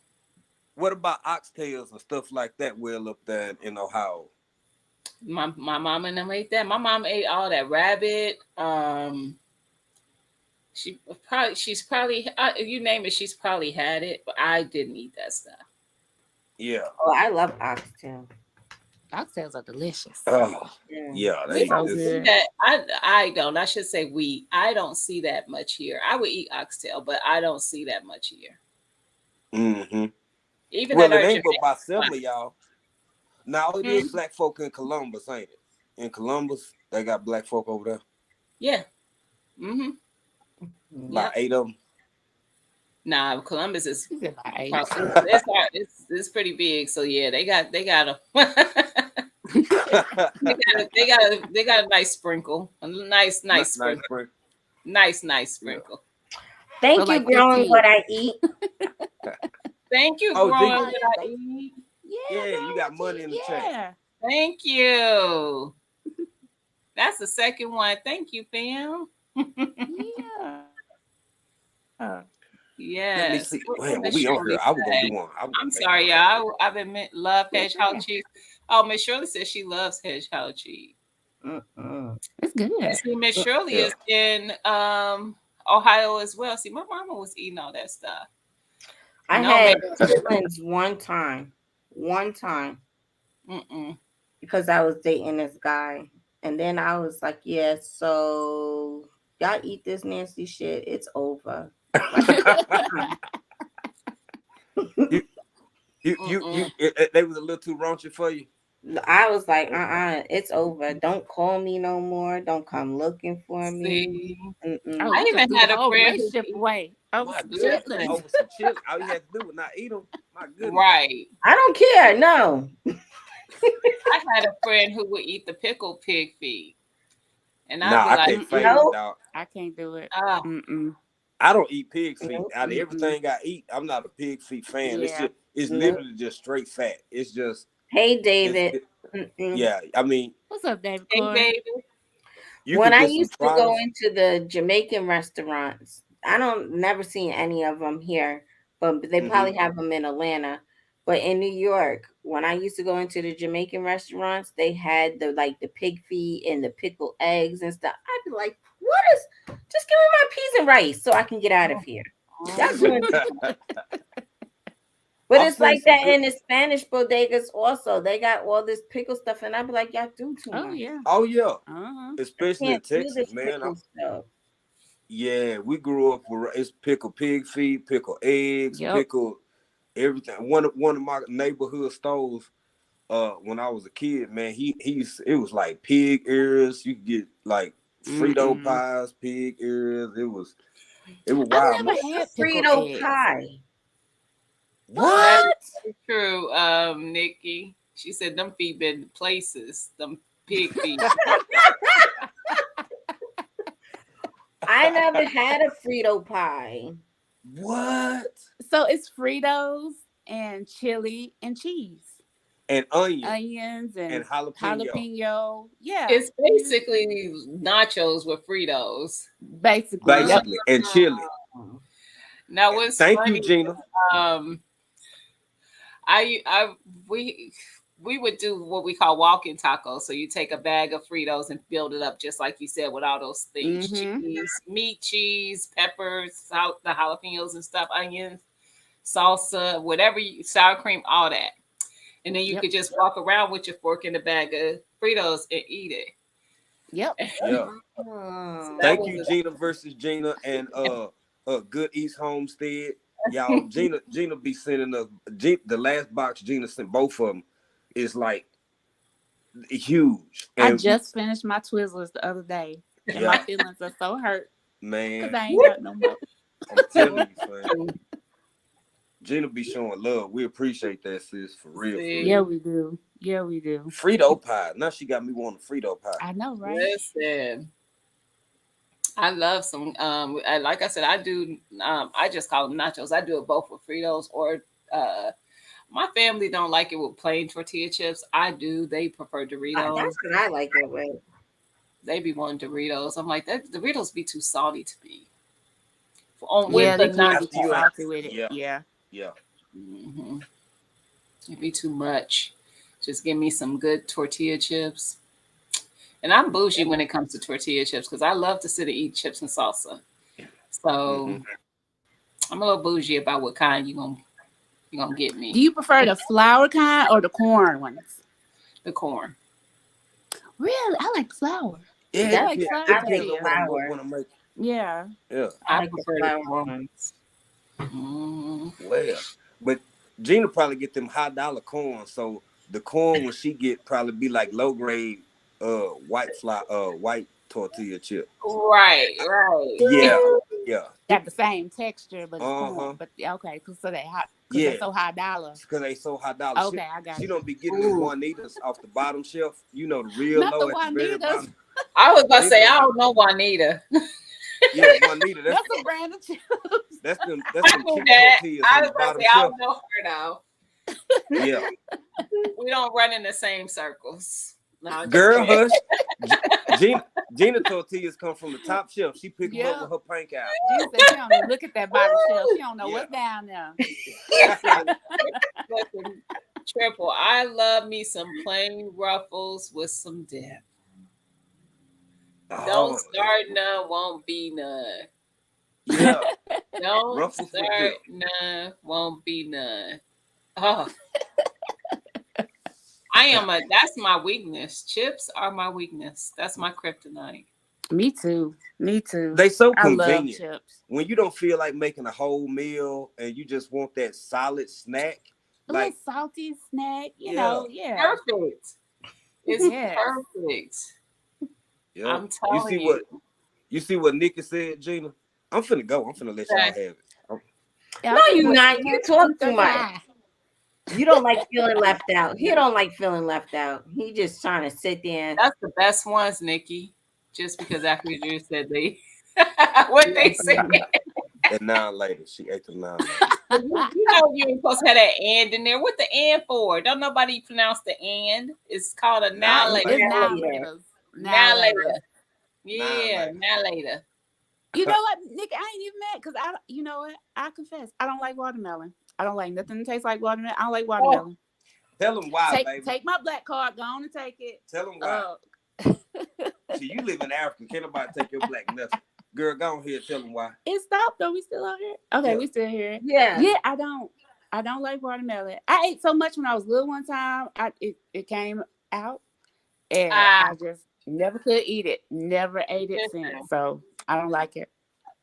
what about oxtails and stuff like that well up there in Ohio? My mom and them ate that. My mom ate all that rabbit. She's probably you name it. She's probably had it, but I didn't eat that stuff. Yeah. Oh, I love oxtail. Oxtails are delicious. Oh, Yeah. yeah. We So don't see good. that. I don't. I should say we. I don't see that much here. I would eat oxtail, but I don't see that much here. Mm-hmm. Even Well, at it our ain't but Jamaican about spot. seven of y'all. Now it is black folk in Columbus, ain't it? In Columbus, they got black folk over there. Yeah. Mm-hmm. About 8 of them. Nah, Columbus is She's in my age. it's pretty big. So yeah, they got they got a nice sprinkle, a nice Nice sprinkle, break. nice Yeah. sprinkle. Thank So, you, like, growing 15. what I eat. Thank you, Oh, growing G. what I eat. Yeah, Yeah, girl, you got what money in the chat. Yeah. Thank you. That's the second one. Thank you, fam. Yeah. Let me Yes. see. What Man, when Miss we on Shirley here, I was gonna say? do one. I was I'm gonna make sorry, one. y'all. I've been love hedgehog cheese. Oh, Miss Shirley says she loves hedgehog cheese. It's good. See, Miss Shirley Yeah. is in Ohio as well. See, my mama was eating all that stuff. I No, had man. chitlins one time, Mm-mm. because I was dating this guy, and then I was like, yeah, so y'all eat this nasty shit, it's over. you, they was a little too raunchy for you. I was like, it's over. Don't call me no more. Don't come looking for me. See, Oh, I you just even threw the had a whole friend who relationship away. Oh, My some goodness, chitlins. over some chili. All you had to do was not eat them. My goodness. right. I don't care. No. I had a friend who would eat the pickled pig feet, and I'd Nah, be I like, can't fade it, No. dog. I can't do it. oh, Mm-mm. I don't eat pig feet. Nope. Out of Mm-mm. everything I eat, I'm not a pig feet fan. Yeah. It's Nope. literally just straight fat. It's just Hey, it's David. it, yeah. I mean, What's up, David hey, Corey? baby. you When could I get some used to go trials. into the Jamaican restaurants, I don't never seen any of them here, but they probably have them in Atlanta. But in New York, when I used to go into the Jamaican restaurants, they had the pig feet and the pickled eggs and stuff. I'd be like, "What is? Just give me my peas and rice so I can get out of here." Y'all doing, but I've it's seen like some that good. in the Spanish bodegas also. They got all this pickle stuff, and I'd be like, "Y'all do too Oh much. yeah. Oh yeah, Uh-huh. especially in Can't do Texas, this man. pickle stuff." Yeah, we grew up with it's pickled pig feet, pickled eggs, Yep. pickled everything. One of my neighborhood stores, when I was a kid, man, it was like pig ears. You could get like Frito Mm-mm. pies, pig ears. It was I wild. never What's had a pickled Frito eggs. pie? That's What? true, Nikki. She said them feet been places. Them pig feet. I never had a Frito pie. What? So it's Fritos and chili and cheese, And onions and and jalapeno. jalapeno. Yeah. It's basically nachos with Fritos. Basically. Yep. Basically, and chili. Now, what's Thank you, funny? Gina. Um, I we would do what we call walking tacos. So you take a bag of Fritos and build it up just like you said with all those things: Mm-hmm. cheese, meat, cheese, peppers, salt, the jalapenos and stuff, onions, salsa, whatever, sour cream, all that. And then you Yep. could just walk around with your fork in the bag of Fritos and eat it. Yep. Yeah. So Oh. that Thank was you, Gina versus Gina, and Good East Homestead. Y'all, Gina be sending us the last box Gina sent both of them is like huge, I and just finished my Twizzlers the other day, and my yeah, feelings are so hurt because man, I ain't got no more. I'm telling you, man. Gina be showing love. We appreciate that, sis, for real, for See, Yeah, real. we do. Yeah, we do. Frito pie. Now she got me wanting Frito pie. I know, right? listen. I love some. Like I said, I do. I just call them nachos. I do it both with Fritos or. My family don't like it with plain tortilla chips. I do. They prefer Doritos. That's what I like it with. They be wanting Doritos. I'm like that. Doritos be too salty to me. On with Yeah, the they can be After too you, nacho. salty with it. yeah, Yeah. yeah. Hmm. It'd be too much. Just give me some good tortilla chips. And I'm bougie when it comes to tortilla chips because I love to sit and eat chips and salsa. Mm-hmm. So I'm a little bougie about what kind you gonna get Do me. you prefer the flour kind or the corn ones? The corn. Really? I like flour. Yeah, I That's like flour it I like depends on what tortilla. I'm flour. when I'm making. Yeah. Yeah. I I like the prefer the flour corn. ones. Mm. Well, but Gina probably get them $high corn. So the corn when she get probably be like low grade white tortilla chip. Right, right. Yeah, yeah. Got the same texture, but it's Uh-huh. corn. But yeah, okay, so they hot because they Yeah. so $1. Because they so $high. Okay, I got She you. don't be getting them Ooh. Juanitas off the bottom shelf. You know, the real Not the low at the very Juanitas. bottom. I was about to Gina say don't I be, don't know Juanita. yeah, Juanita, That's a brand of chips. that's I them knew cheap that. tortillas I on was the about to bottom say I shelf. don't know her now. Yeah. We don't run in the same circles. No, I'm just Girl, kidding. hush. Gina tortillas come from the top shelf. She pick them up Yeah. with her pink eye. Gina said she don't even look at that bottom shelf. She don't know Yeah. what's down there. Listen, triple. I love me some plain ruffles with some dip. Don't Oh, start none, won't be none. yeah. Don't Ruffles with start dip. none, won't be none. Oh, I am a. That's my weakness. Chips are my weakness. That's my kryptonite. Me too. Me too. They so I love convenient. chips. When you don't feel like making a whole meal and you just want that solid snack, A little like salty snack, yeah, yeah. Perfect. It's Yes. perfect. yeah. I'm telling you. You see what Nikki said, Gina? I'm finna go. I'm finna let y'all have Okay. it. Yeah, No, I'm finna you go not. eat You my talk too pizza much. pie. You don't like feeling left out. He don't like feeling left out. He just trying to sit there. That's the best ones, Nikki. Just because after you said they what they said. At 9 later, she ate the 9 later. You know you ain't supposed to have that and in there. What the and for? Don't nobody pronounce the and. It's called a now It's later. It's now now later. later. Now Now later. later. Yeah, later. now later. You know what, Nick? I ain't even mad because you know what? I confess, I don't like watermelon. I don't like nothing that tastes like watermelon. I don't like Oh, watermelon. Tell them why, baby. Take my black card. Go on and take it. Tell them why. See, you live in Africa. Can't nobody take your black nothing. Girl, go on here. Tell them why. It stopped though. We still out here. Okay, Yeah. we still here. Yeah. Yeah, I don't like watermelon. I ate so much when I was little one time. It came out and I just never could eat it. Never ate it listen, since. So I don't like it.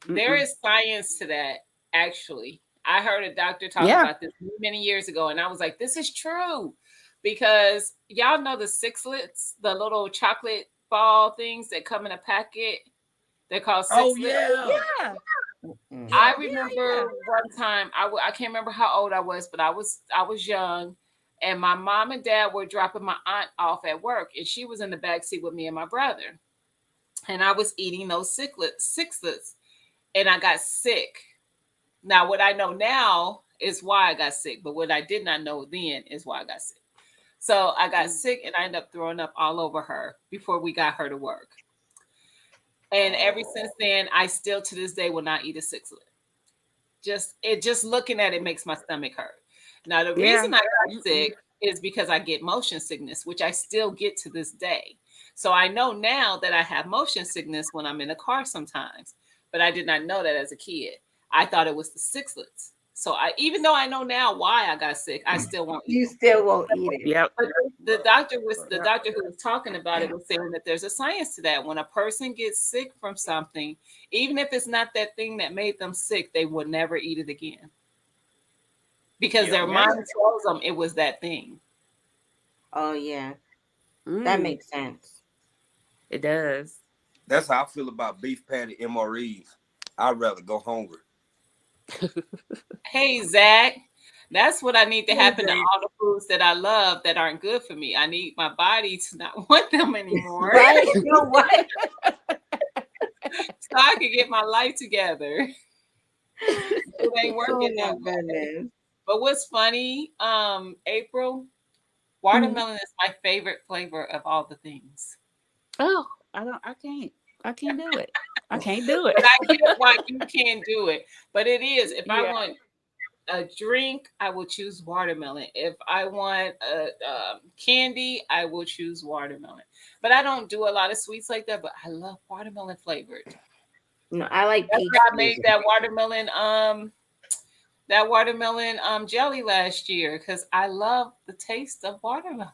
there Mm-mm. is science to that, actually. I heard a doctor talk Yeah. about this many years ago, and I was like, this is true. Because y'all know the sixlets, the little chocolate ball things that come in a packet. They're called sixlets. Oh, yeah. Yeah. I remember one time I can't remember how old I was, but I was young, and my mom and dad were dropping my aunt off at work, and she was in the back seat with me and my brother, and I was eating those sixlets, and I got sick. Now, what I know now is why I got sick, but what I did not know then is why I got sick. So I got sick, and I ended up throwing up all over her before we got her to work. And ever since then, I still to this day will not eat a sixlet. Just looking at it makes my stomach hurt. Now the reason I got sick is because I get motion sickness, which I still get to this day. So I know now that I have motion sickness when I'm in a car sometimes, but I did not know that as a kid. I thought it was the sixlets. So even though I know now why I got sick, I still won't eat You them. still won't eat it. Yep. But the doctor who was talking about it was saying that there's a science to that. When a person gets sick from something, even if it's not that thing that made them sick, they will never eat it again. Because their mind tells them it was that thing. Oh yeah. That makes sense. It does. That's how I feel about beef patty MREs. I'd rather go hungry. Hey, Zach, that's what I need to happen to all the foods that I love that aren't good for me. I need my body to not want them anymore. Right? You know what? So I can get my life together. It ain't working that way. But what's funny, April, watermelon is my favorite flavor of all the things. Oh, I can't do it. I can't do it. But I get why you can't do it. But it is. If I Yeah. want a drink, I will choose watermelon. If I want a candy, I will choose watermelon. But I don't do a lot of sweets like that. But I love watermelon flavored. No, I like That's peach. why I made that watermelon jelly last year because I love the taste of watermelon.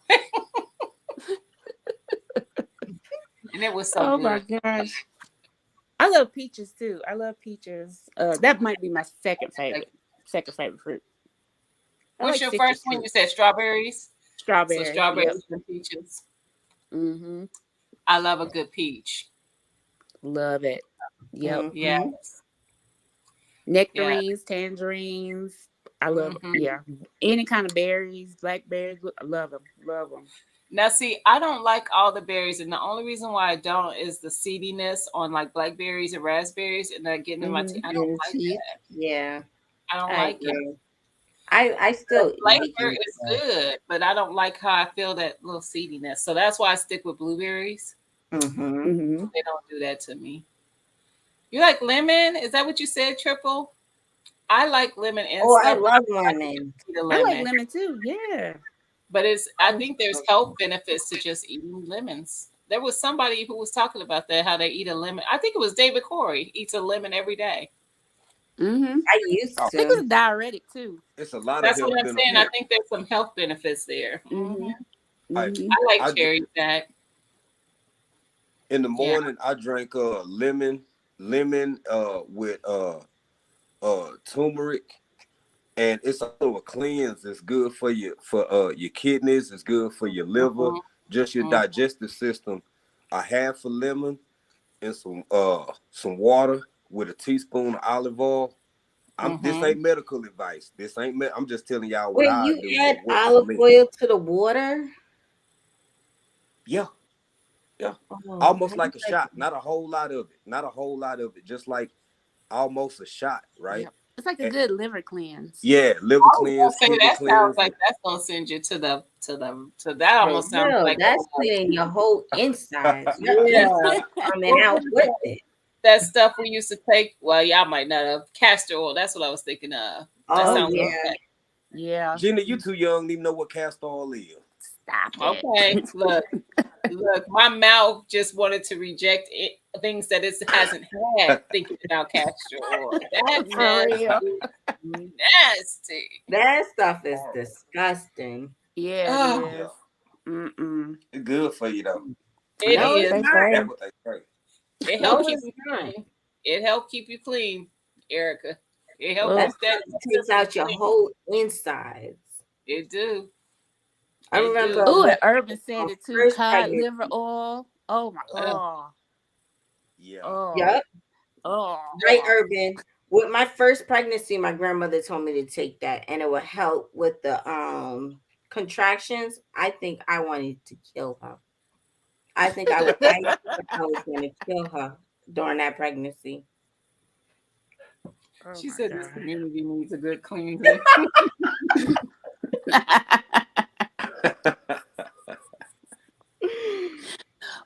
And it was so Oh good. my gosh. I love peaches too. I love peaches. That might be my second favorite fruit. I What's like your citrus first one? fruit. You said strawberries? Strawberry. So strawberries Yep. and peaches. Mm-hmm. I love a good peach. Love it. Yep. Mhm. Yes. Nectarines, tangerines. I love any kind of berries, blackberries. I love them. Love them. Now, see, I don't like all the berries, and the only reason why I don't is the seediness on like blackberries and raspberries, and that getting in my teeth. I don't like that. Yeah. I don't like it. agree. I still like Flavor it. is good, but I don't like how I feel that little seediness. So that's why I stick with blueberries. Mm-hmm. Mm-hmm. They don't do that to me. You like lemon? Is that what you said, Triple? I like lemon and Oh, stuff. I love lemon. I like lemon too. Yeah. But I think there's health benefits to just eating lemons. There was somebody who was talking about that, how they eat a lemon. I think it was David Corey eats a lemon every day. Mm-hmm. I used I think to. it's a diuretic too. It's a lot That's of health what I'm saying. I benefits. think there's some health benefits there. Mm-hmm. I like cherry, Zach. In the Yeah. morning, I drink lemon with turmeric, and it's also a cleanse. It's good for your kidneys. It's good for your liver, Mhm, just your mhm, digestive system. A half a lemon and some water with a teaspoon of olive oil. This mhm. ain't medical advice. I'm just telling y'all what Wait, I you do and add what works for olive me. oil to the water? Yeah, yeah. Oh, Almost how you like a shot. Not a whole lot of it. Not a whole lot of it. Just like almost a shot, right? Yep. It's like a And, good liver cleanse. yeah, liver I was cleanse, gonna say kidney that sounds cleanse. like that's gonna send you to that for almost sounds real? like That's cleaning your whole insides. Your yeah. insides coming What out was with that, it. that stuff we used to take? Well, y'all might not have castor oil. That's what I was thinking of. That Oh Oh sounds yeah. yeah. like Yeah. Gina, you too young to even know what castor oil is. Stop that. it. Okay, look, my mouth just wanted to reject it, things that it hasn't had. Thinking about castor oil, that For mess real. is nasty. That stuff is Horrible. disgusting. Yeah, it Oh, Yeah, is. Mm-mm. it's good for you though. it No, That's what it's is. they not. say. That's what they say. It helped No, keep it's you not. clean. It helped keep you clean, Erica. It helped That Oh, keep that stuff takes system out your clean. whole insides. It do. I It remember do. oh, when and Urban my said it too. first Cod pregnancy. liver oil. Oh my. Uh, Oh. Yeah. Oh. Yup. Oh. Right, uh, Urban. With my first pregnancy, my grandmother told me to take that, and it would help with the contractions. I think I wanted to kill her. I think I thought I was going to kill her during that pregnancy. Oh she my said this god. community needs a good cleansing.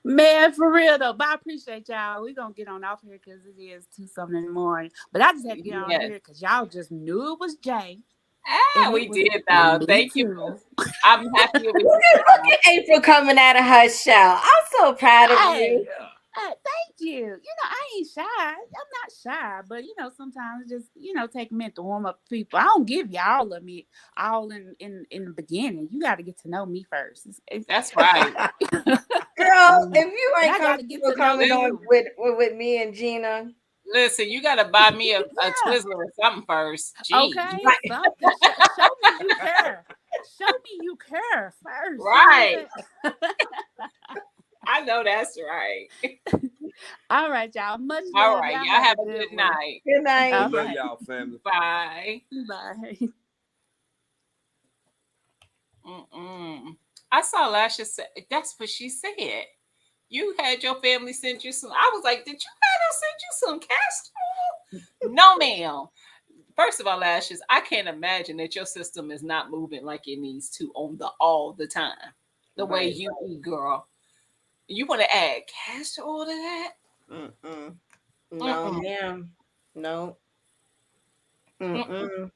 Man, for real though. But I appreciate y'all. We gonna get on off here because it is 2 something in the morning. But I just had to get on Yes. here because y'all just knew it was Jay. Ah, And it we was did now. me Thank you. too. I'm happy it was Look you. look at April coming out of her shell. I'm so proud of Hey, you. Yeah. thank you. I ain't shy. I'm not shy, but sometimes just take a minute to warm up people. I don't give you all of me all in the beginning. You got to get to know me first. That's right. Girl, if you And ain't I got to get comfortable to know coming on you. with me and Gina, Listen, you got to buy me a Yeah. Twizzler or something first. Gee. Okay. right? Something. Show me you care. Show me you care first. You know what Right. I'm saying? I know that's right. All right, y'all. Much All love. right. Y'all Y'all have have a a good good one. night. Good We night. All love right. y'all, family. Bye. Bye. Mm-mm. I saw Lasha say that's what she said. You had your family send you some. I was like, did you have them send you some castor oil? No, ma'am. First of all, Lashes, I can't imagine that your system is not moving like it needs to on the all the time. The way Right. you eat, girl. You want to add castor oil to that? Mm-mm. No, Mm-mm, ma'am. No. mm-mm, Mm-mm.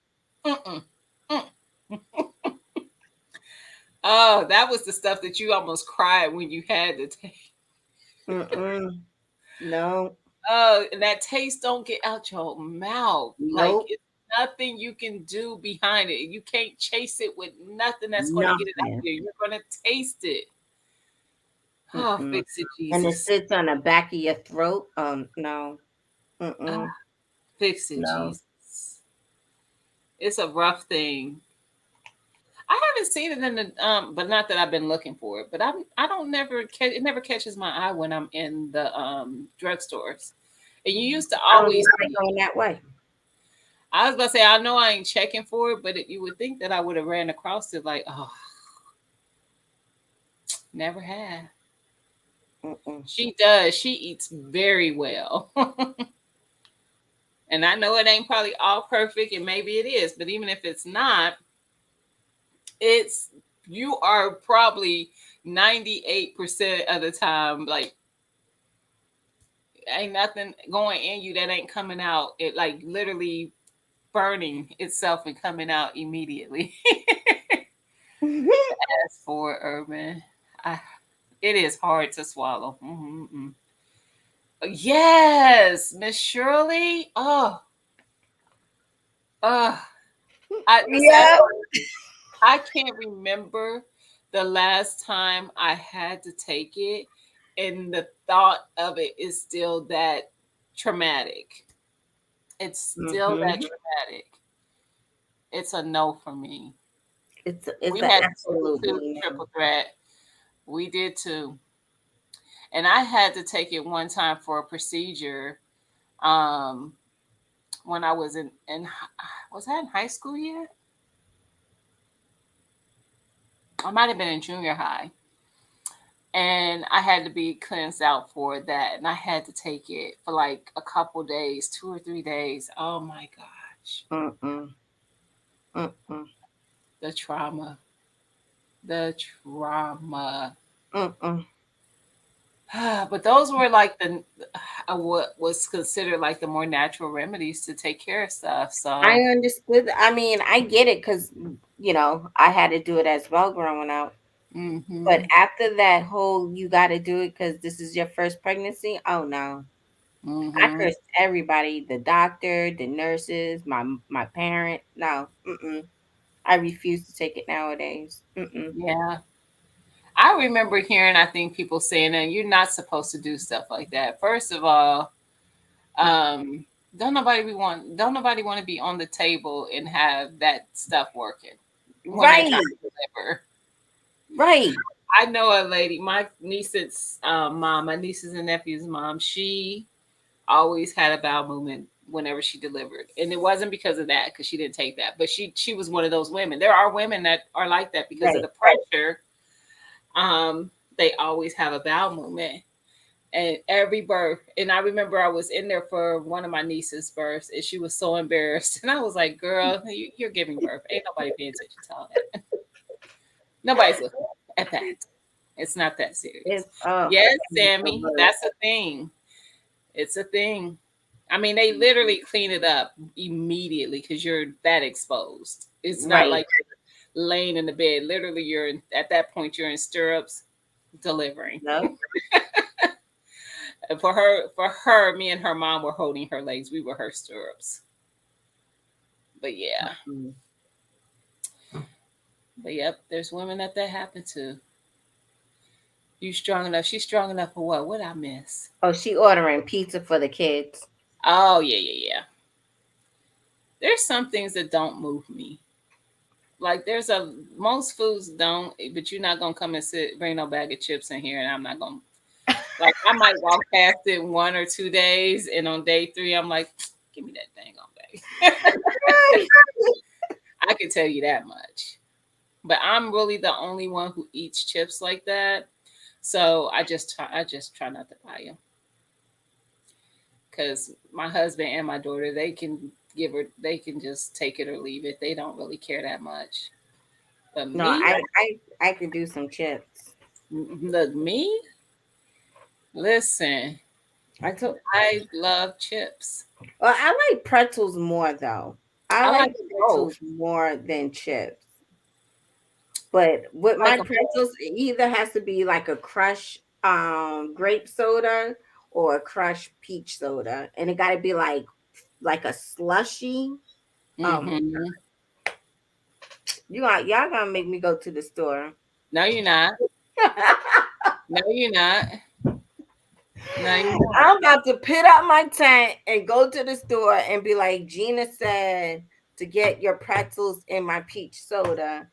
mm-mm, mm. Oh, that was the stuff that you almost cried when you had to take. Mm-mm. No. Oh, and that taste don't get out your mouth. Like Nope. it's nothing you can do behind it. You can't chase it with nothing that's going to get it out Nothing. there. You're going to taste it. Oh, Mm-mm. fix it, And it Jesus. sits on the back of your throat. No. Ah, Mm-mm. fix it, No. Jesus. It's a rough thing. I haven't seen it in the but not that I've been looking for it. But I don't never catch it. Never catches my eye when I'm in the drugstores. And you used to I don't always even like see it. going that way. I was gonna say I know I ain't checking for it, but you would think that I would have ran across it. Like, oh, never have. Mm-mm. She does. She eats very well. And I know it ain't probably all perfect, and maybe it is, but even if it's not, it's you are probably 98% of the time like ain't nothing going in you that ain't coming out. It like literally burning itself and coming out immediately. As for Urban, I, it is hard to swallow. Mm-hmm. Yes, Miss Shirley. Oh, I listen. Yeah. I can't remember the last time I had to take it, and the thought of it is still that traumatic. It's still that Mm-hmm. traumatic. It's a no for me. It's We an had to take it to absolutely no. triple threat. We did too. And I had to take it one time for a procedure. Um, when I was in was that in high school yet? I might have been in junior high. And I had to be cleansed out for that. And I had to take it for like a couple days, 2 or 3 days. Oh my gosh. Mm-mm. Mm-mm. The trauma. The trauma. Mm-mm. But those were like the what was considered like the more natural remedies to take care of stuff. I So, understood. I mean, I get it because I had to do it as well growing up. But mm-hmm, after that whole you got to do it because this is your first pregnancy. Oh no, I mm-hmm, cursed everybody, the doctor, the nurses, my parent. No, mm-mm. I refuse to take it nowadays. Mm-mm. yeah. I remember hearing, I think people saying that you're not supposed to do stuff like that. First of all, um, don't nobody want to be on the table and have that stuff working when they're trying Right, to deliver. right. I know a lady, my niece's mom, my nieces and nephews' mom. She always had a bowel movement whenever she delivered, and it wasn't because of that, because she didn't take that, but she was one of those women. There are women that are like that because of Right. the pressure. They always have a bowel movement, and every birth. And I remember I was in there for one of my niece's births, and she was so embarrassed, and I was like, "Girl, you're giving birth. Ain't nobody paying attention to all that. Nobody's looking at that. It's not that serious." It's oh, Yes, it's the Sammy, worst. that's a thing. It's a thing. I mean, they literally clean it up immediately because you're that exposed. It's not Right. like you're laying in the bed. Literally, at that point, you're in stirrups delivering. Yep. And for her, me and her mom were holding her legs. We were her stirrups. But yeah, Mm. but yep, there's women that happened to. You strong enough? She's strong enough for what? What I miss? Oh, she ordering pizza for the kids. Oh yeah, yeah, yeah. There's some things that don't move me. Like there's a most foods don't, but you're not gonna come and bring no bag of chips in here, and I'm not gonna like I might walk past it 1 or 2 days, and on day three, I'm like, give me that dang on bag. I can tell you that much. But I'm really the only one who eats chips like that. So I just try not to buy them because my husband and my daughter they can just take it or leave it. They don't really care that much. But No, me, I could do some chips. look me, listen, I told I love chips. Well, I like pretzels more though. I I like like pretzels both. more than chips. But with I like my them pretzels, it either has to be like a crush grape soda or a crush peach soda. And it gotta be like a slushy. both. Oh my Hmm. y'all gonna make me go to the store. No, you're not. No, you're not. No, you're not. I'm about to put up my tent and go to the store and be like Gina said to get your pretzels and my peach soda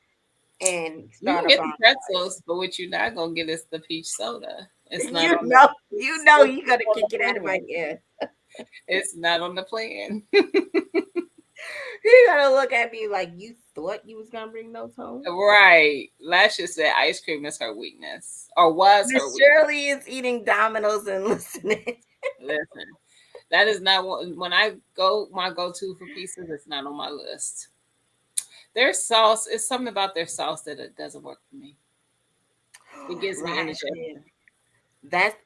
and You start can a get the bonfire. pretzels, but what you're not gonna get is the peach soda. It's not You on the. know, you know, It's you gotta not on kick it the out of my plan. ear. It's not on the plan. You gotta look at me like you thought you was gonna bring those home. Right. Lashes said ice cream is her weakness, or was her Miss weakness. Shirley is eating Dominoes and listening. Listen, that is not when I go my go-to for pizzas. It's not on my list. Their sauce is something about their sauce that it doesn't work for me. It gives me Lashes. indigestion.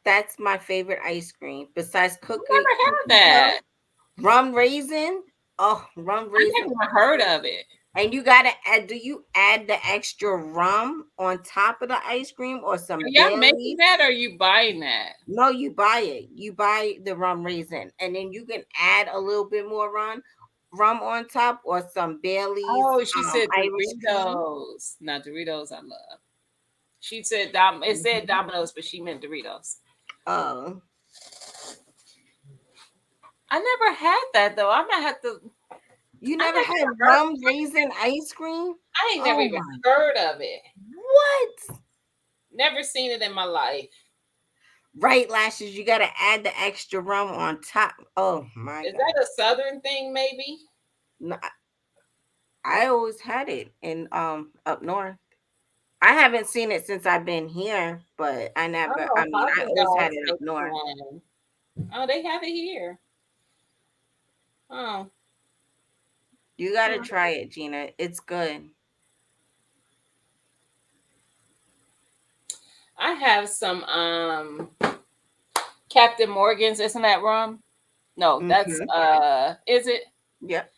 That's my favorite ice cream. Besides cookie Never had cookie dough, that. rum raisin. Oh, rum I raisin. never even heard of it. And you gotta add. Do you add the extra rum on top of the ice cream or Are some y'all making Bailey's? that or are you buying that? No, you buy it. You buy the rum raisin, and then you can add a little bit more rum on top, or some Bailey's Oh, she said Irish cream. Doritos. Not Doritos, I love. She said it said Mhm. Domino's, but she meant Doritos. Oh, I never had that though. I might have to. you I never never had heard. rum raisin ice cream? I ain't never Oh even my! heard of it. What? Never seen it in my life. Right, lashes. You gotta add the extra rum on top. Oh my Is god! that a southern thing? Maybe. No, I always had it in up north. I haven't seen it since I've been here, but I never. I Oh, mean, I Haagen always had Dazs it up makes north. one. Oh, they have it here. Oh, You gotta well, try it, Gina. It's good. I have some Captain Morgan's. Isn't that rum? No, that's Mm-hmm. is it? Yep.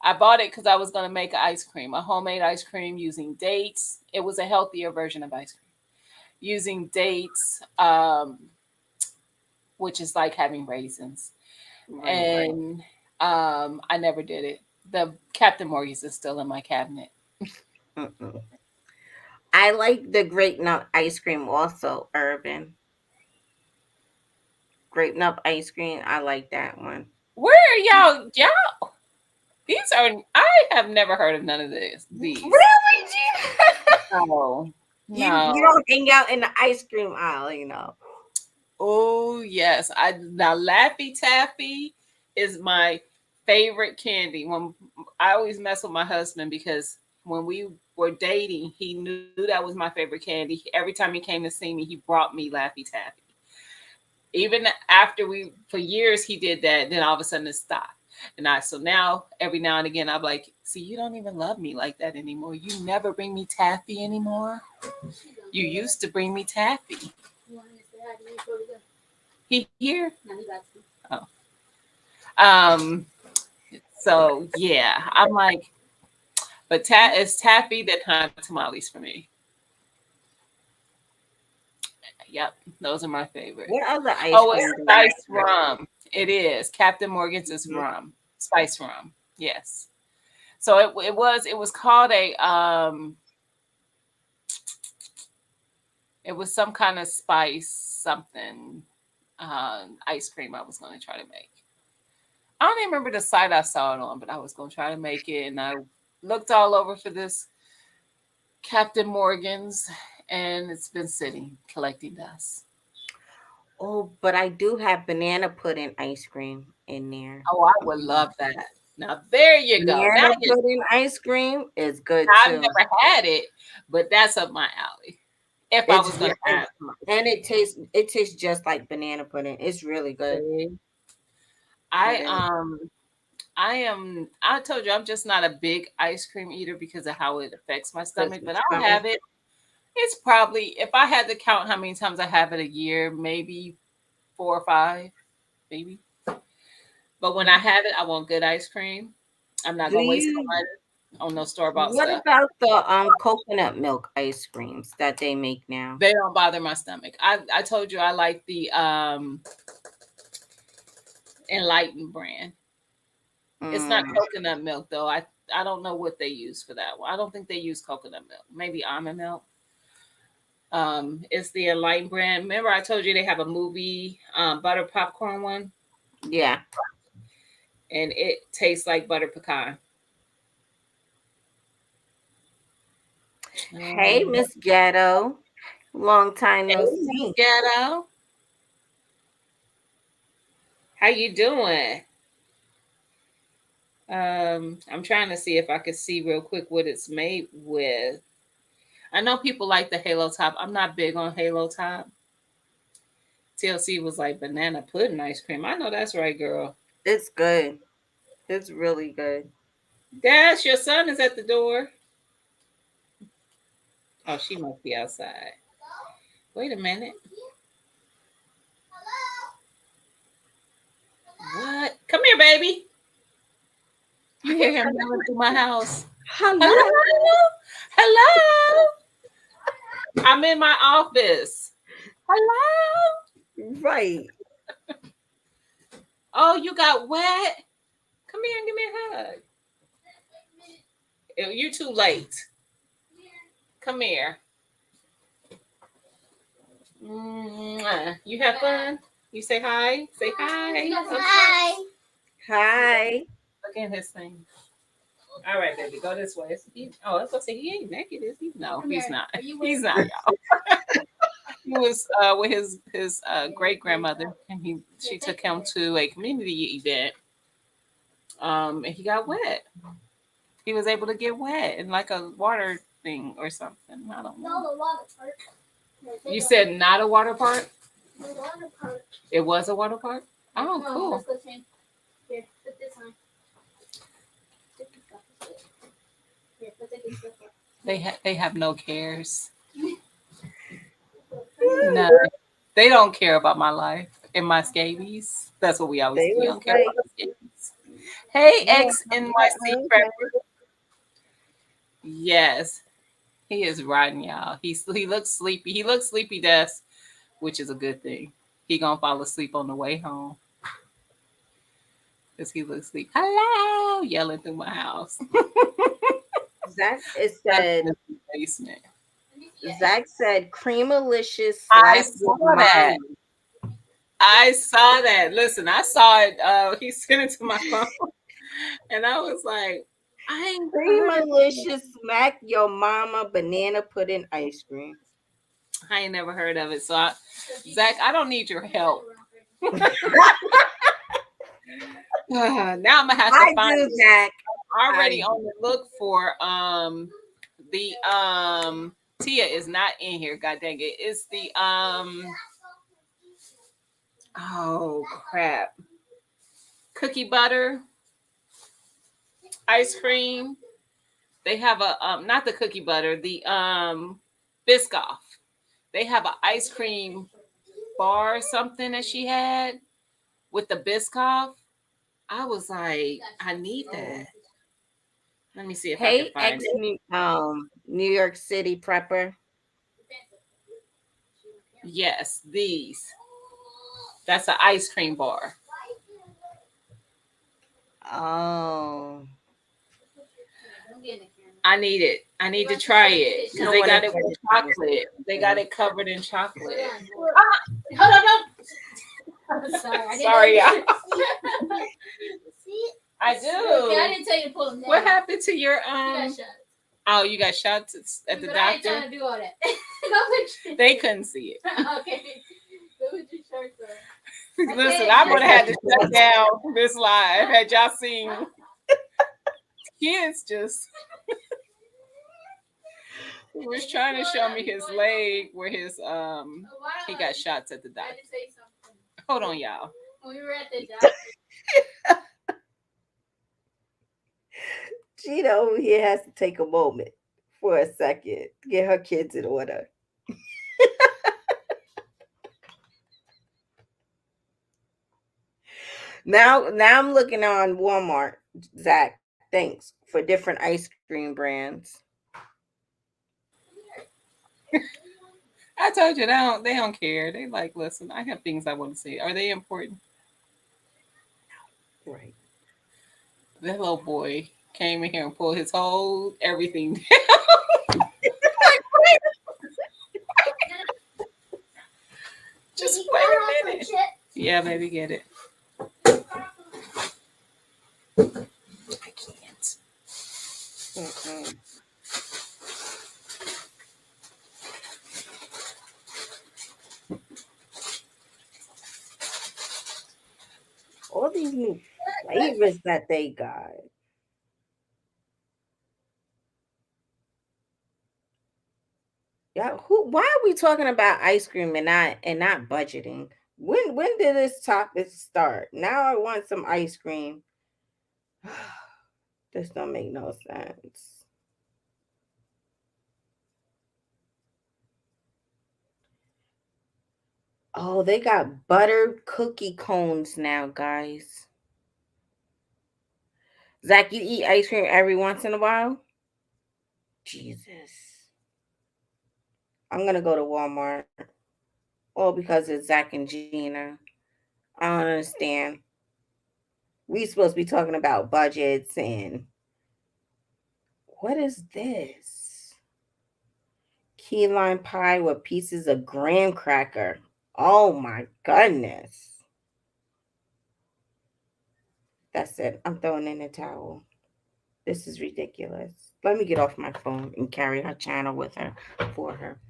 I bought it because I was gonna make an ice cream, a homemade ice cream using dates. It was a healthier version of ice cream using dates, which is like having raisins. Right. And I never did it. The Captain Morgan's is still in my cabinet. Mm-mm. I like the grape nut ice cream also, Urban. Grape nut ice cream. I like that one. Where are y'all? Y'all, these are. I have never heard of none of this. These. Really, Gina? No, You no. don't hang out in the ice cream aisle. Oh yes, I now Laffy Taffy is my favorite candy. When I always mess with my husband because when we were dating, he knew that was my favorite candy. Every time he came to see me, he brought me Laffy Taffy. Even after we for years he did that, then all of a sudden it stopped. And I so now every now and again I'm like, see, you don't even love me like that anymore. You never bring me taffy anymore. You used to bring me taffy. He here? Oh. Um, so yeah, I'm like, but it's taffy that hot tamales for me. Yep, those are my favorite. What other ice Oh, cream it's do you spiced like? rum. It is. Captain Morgan's is Mhm. rum. Spice rum. Yes. So it was called a it was some kind of spice something ice cream I was going to try to make. I don't even remember the site I saw it on, but I was going to try to make it, and I looked all over for this Captain Morgan's, and it's been sitting collecting dust. Oh, but I do have banana pudding ice cream in there. Oh, I would love that. Now there you go. Banana pudding ice cream is good I've too. never had it, but that's up my alley. If I It's was going to have and it tastes just like banana pudding. It's really good. it, It I is. I told you I'm just not a big ice cream eater because of how it affects my Because stomach, my but I'll stomach. have it. It's probably if I had to count how many times I have it a year, maybe 4 or 5, maybe. But when I have it, I want good ice cream. I'm not Do gonna waste you? no money on no store bought What stuff. about the coconut milk ice creams that they make now? They don't bother my stomach. I told you I like the Enlightened brand. It's not Mm, coconut milk though. I don't know what they use for that one. I don't think they use coconut milk. Maybe almond milk. It's the Enlightened brand. Remember I told you they have a movie butter popcorn one, yeah. and it tastes like butter pecan. Hey, Um, Miss Ghetto. Long time hey, no Miss see. Ghetto, how you doing? I'm trying to see if I could see real quick what it's made with. I know people like the Halo Top. I'm not big on Halo Top. TLC was like banana pudding ice cream. I know that's right, girl. It's good. It's really good. Dash, your son is at the door. Oh, she must be outside. Wait a minute. What? Come here, baby. You hear him running through my house. Hello. Hello? Hello? I'm in my office. Hello? Right. Oh, you got wet? Come here and give me a hug. You're too late. Come here. fun. You have fun. You say hi. Say hi. Hi. Hi. Look at his thing. All right, baby, go this way. Oh, I was gonna say he ain't naked, is he? No, he's not. He's not, y'all. He was with his great grandmother, and she took him to a community event. And he got wet. He was able to get wet in like a water thing or something. I don't know. No, the water park. You said not a water park. The water park. It was a water park. Oh, No, cool. let's go change. Here, put this on. Here, put this on. They have no cares. No, they don't care about my life and my scabies. That's what we always They do. We was don't care like, about the scabies. Hey, yeah, ex NYC prepper. Yes, he is riding, y'all. He looks sleepy. He looks sleepy, Des, which is a good thing. He gonna fall asleep on the way home because he looks sleepy. Hello, yelling through my house. Zach it That's said in the basement. Zach said creamalicious I slap saw your that. mom. I saw that. Listen, I saw it. He sent it to my phone, and I was like, I ain't heard of it. Creamalicious smack your mama banana pudding ice cream. I ain't never heard of it. So, Zach, I don't need your help. Now I'm gonna have to I find do, it. Zach. I'm already I on the look for the Tia is not in here. God dang it! It's the oh crap, cookie butter ice cream. They have a not the cookie butter, the Biscoff. They have an ice cream bar or something that she had with the Biscoff. I was like, I need that. Let me see if I can Hey, find it. New York City prepper. Yes, these. That's an ice cream bar. Oh, I need it. I need to try it because I they want to got it try with this chocolate. They got it covered in chocolate. Hold on, don't. Sorry. Sorry, y'all. See? I Okay, I do. didn't tell you to pull them down. What happened to your You got shot. Oh, you got shots at the But I ain't doctor? trying to do all that. Go They couldn't see it. okay. Go with your shirts on. Listen, I would have had to shut down this live had y'all seen kids just he was trying to show me his leg where his he got shots at the I had doctor. to say something. Hold on, y'all. When we were at the doctor. Gina over here has to take a moment for a second, get her kids in order. Now I'm looking on Walmart. Zach, thanks for different ice cream brands. I told you they don't care. They like, listen, I have things I want to say. Are they important? Right. That little boy came in here and pulled his whole everything down. Just wait a minute. Yeah, baby, get it. I can't. Mm-mm. All these new flavors that they got. Yeah, why are we talking about ice cream and not budgeting? When did this topic start? Now I want some ice cream. This don't make no sense. Oh, they got butter cookie cones now, guys. Zach, you eat ice cream every once in a while? Jesus. I'm gonna go to Walmart. All because it's Zach and Gina. I don't understand. We supposed to be talking about budgets and what is this? Key lime pie with pieces of graham cracker. Oh my goodness. That's it. I'm throwing in the towel. This is ridiculous. Let me get off my phone and carry her channel with her for her.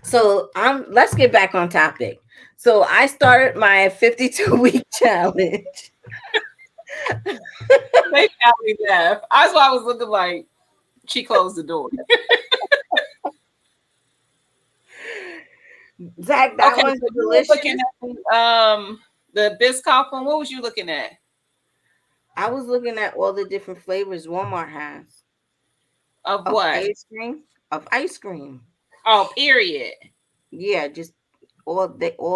So let's get back on topic. So I started my 52-week challenge. They got me laugh. That's why I was looking like she closed the door. Zach, that Okay, one's so you were delicious. looking at the Biscoff one. What was you looking at? I was looking at all the different flavors Walmart has Of of what? ice cream. Of ice cream. Oh, period. Yeah, just all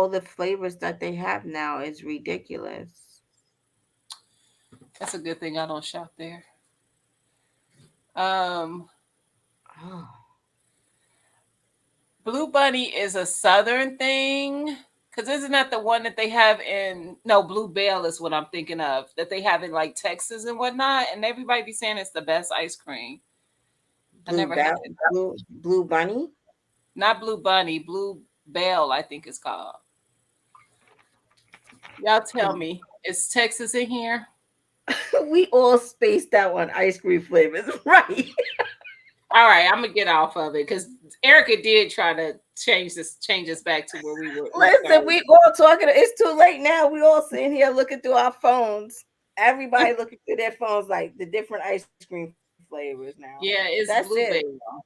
the flavors that they have now is ridiculous. That's a good thing I don't shop there. Um, Oh, Blue Bunny is a southern thing. Cause isn't that the one that they have in no Blue Bell is what I'm thinking of that they have in like Texas and whatnot, and everybody be saying it's the best ice cream. I never had it. blue bunny. Not Blue Bunny, Blue Bell, I think it's called. Y'all tell me, is Texas in here? We all spaced out on ice cream flavors, right? All right, I'm gonna get off of it because Erica did try to change us back to where we Listen, started. we all talking. It's too late now. We all sitting here looking through our phones. Everybody looking through their phones, like the different ice cream flavors now. Yeah, That's it's it. Bluebell.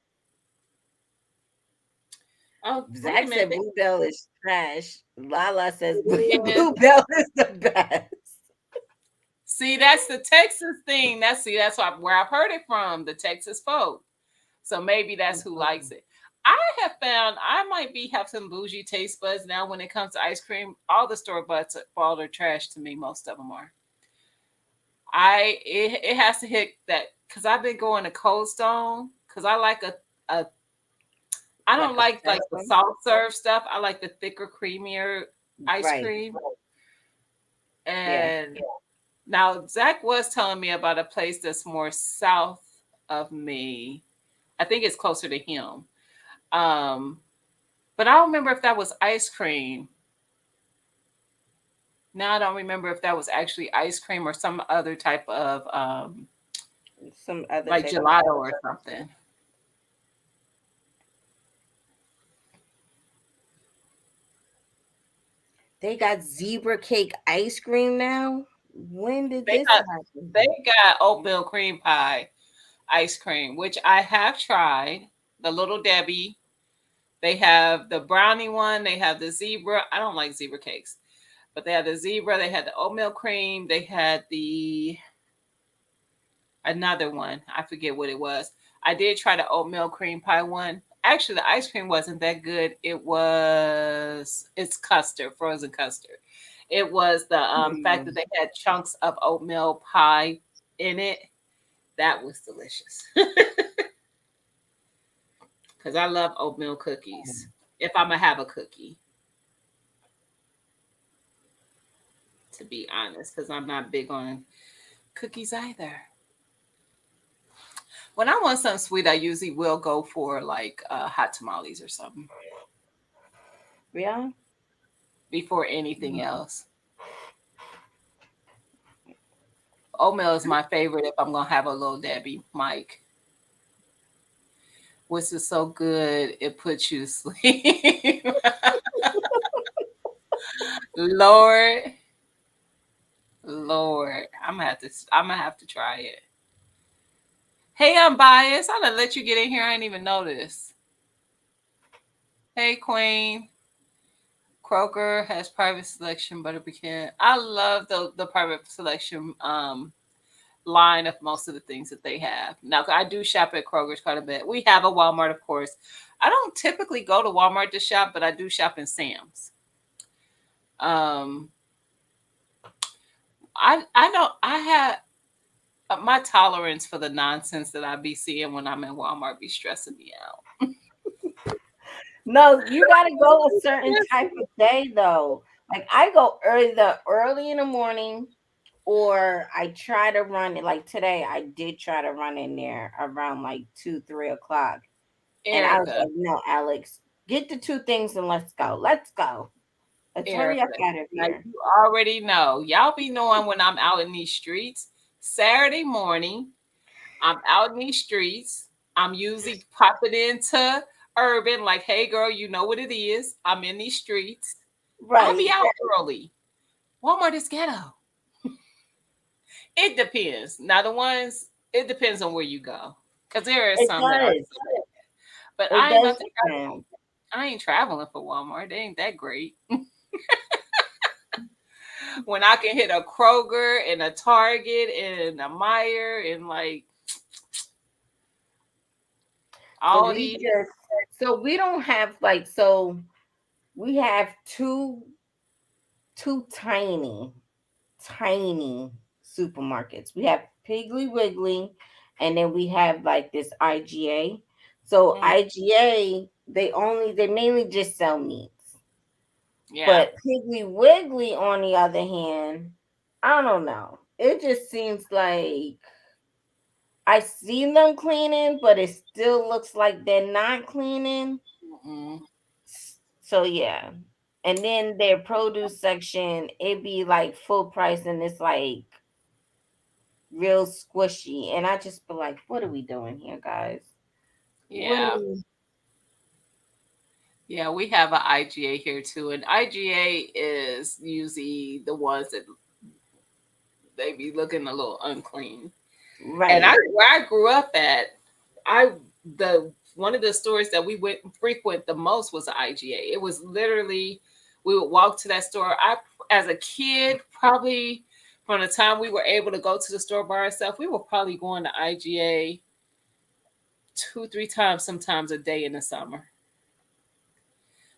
Oh, Zach wait a said minute. Bluebell is trash. Lala says It is. Bluebell is the best. See, that's the Texas thing. That's where I've heard it from, the Texas folk. So maybe that's who likes it. I have found I might be have some bougie taste buds now when it comes to ice cream. All the store butts all are trash to me. Most of them are. It has to hit that because I've been going to Cold Stone because I like a I Like don't a like fast the one. soft serve stuff. I like the thicker, creamier ice Right. cream. Yeah. And now Zach was telling me about a place that's more south of me. I think it's closer to him. Um, but I don't remember if that was ice cream. Now I don't remember if that was actually ice cream or some other type of Some other like type of. gelato or something. They got zebra cake ice cream now. When did They this got happen? they got oatmeal cream pie ice cream, which I have tried. The Little Debbie. They have the brownie one. They have the zebra. I don't like zebra cakes, but they had the zebra. They had the oatmeal cream. They had the another one. I forget what it was. I did try the oatmeal cream pie one. Actually, the ice cream wasn't that good. It's custard, frozen custard. It was the fact that Hmm. they had chunks of oatmeal pie in it. That was delicious. Because I love oatmeal cookies. If I'm gonna have a cookie, to be honest, because I'm not big on cookies either. When I want something sweet, I usually will go for like hot tamales or something Yeah. before anything Mm. else. Oatmeal is my favorite if I'm gonna have a little Debbie, Mike, which is so good it puts you to sleep. Lord, Lord, I'm gonna have to try it. Hey, I'm biased. I done let you get in here. I didn't even notice. Hey, Queen. Kroger has private selection butter pecan. I love the private selection line of most of the things that they have. Now I do shop at Kroger's quite a bit. We have a Walmart, of course. I don't typically go to Walmart to shop, but I do shop in Sam's. Um, I don't I have my tolerance for the nonsense that I be seeing when I'm in Walmart be stressing me out. No, you gotta go a certain type of day though. Like I go early in the morning, or I try to run it. Like today, I did try to run in there around like 2, 3 o'clock, and I was Erica, like, "No, Alex, get the two things and let's go. Let's go." Hurry up Erica, out of now here. you already know. Y'all be knowing when I'm out in these streets. Saturday morning, I'm out in these streets. I'm usually popping into urban, like, hey girl, you know what it is. I'm in these streets. I'll be Right. out early. Walmart is ghetto. It depends. Now the ones, it depends on where you go. Cause there are It some that are, does. but It I ain't does about to depend. travel. I ain't traveling for Walmart. They ain't that great. When I can hit a Kroger and a Target and a Meyer and like So all we these. just so we don't have like so we have two tiny supermarkets. We have Piggly Wiggly, and then we have like this IGA. So Mm, IGA, they mainly just sell meats. yeah, But Piggly Wiggly, on the other hand, I don't know. It just seems like I see them cleaning, but it still looks like they're not cleaning. mm, So yeah. And then their produce section, it be like full price and it's like real squishy. And I just be like, what are we doing here, guys? What are yeah, we yeah. We have an IGA here too, and IGA is usually the ones that they be looking a little unclean. And I, right. where I grew up at, I the one of the stores that we went frequent the most was the IGA. It was literally we would walk to that store. I as a kid, probably from the time we were able to go to the store by ourselves, we were probably going to IGA two, three times, sometimes a day in the summer.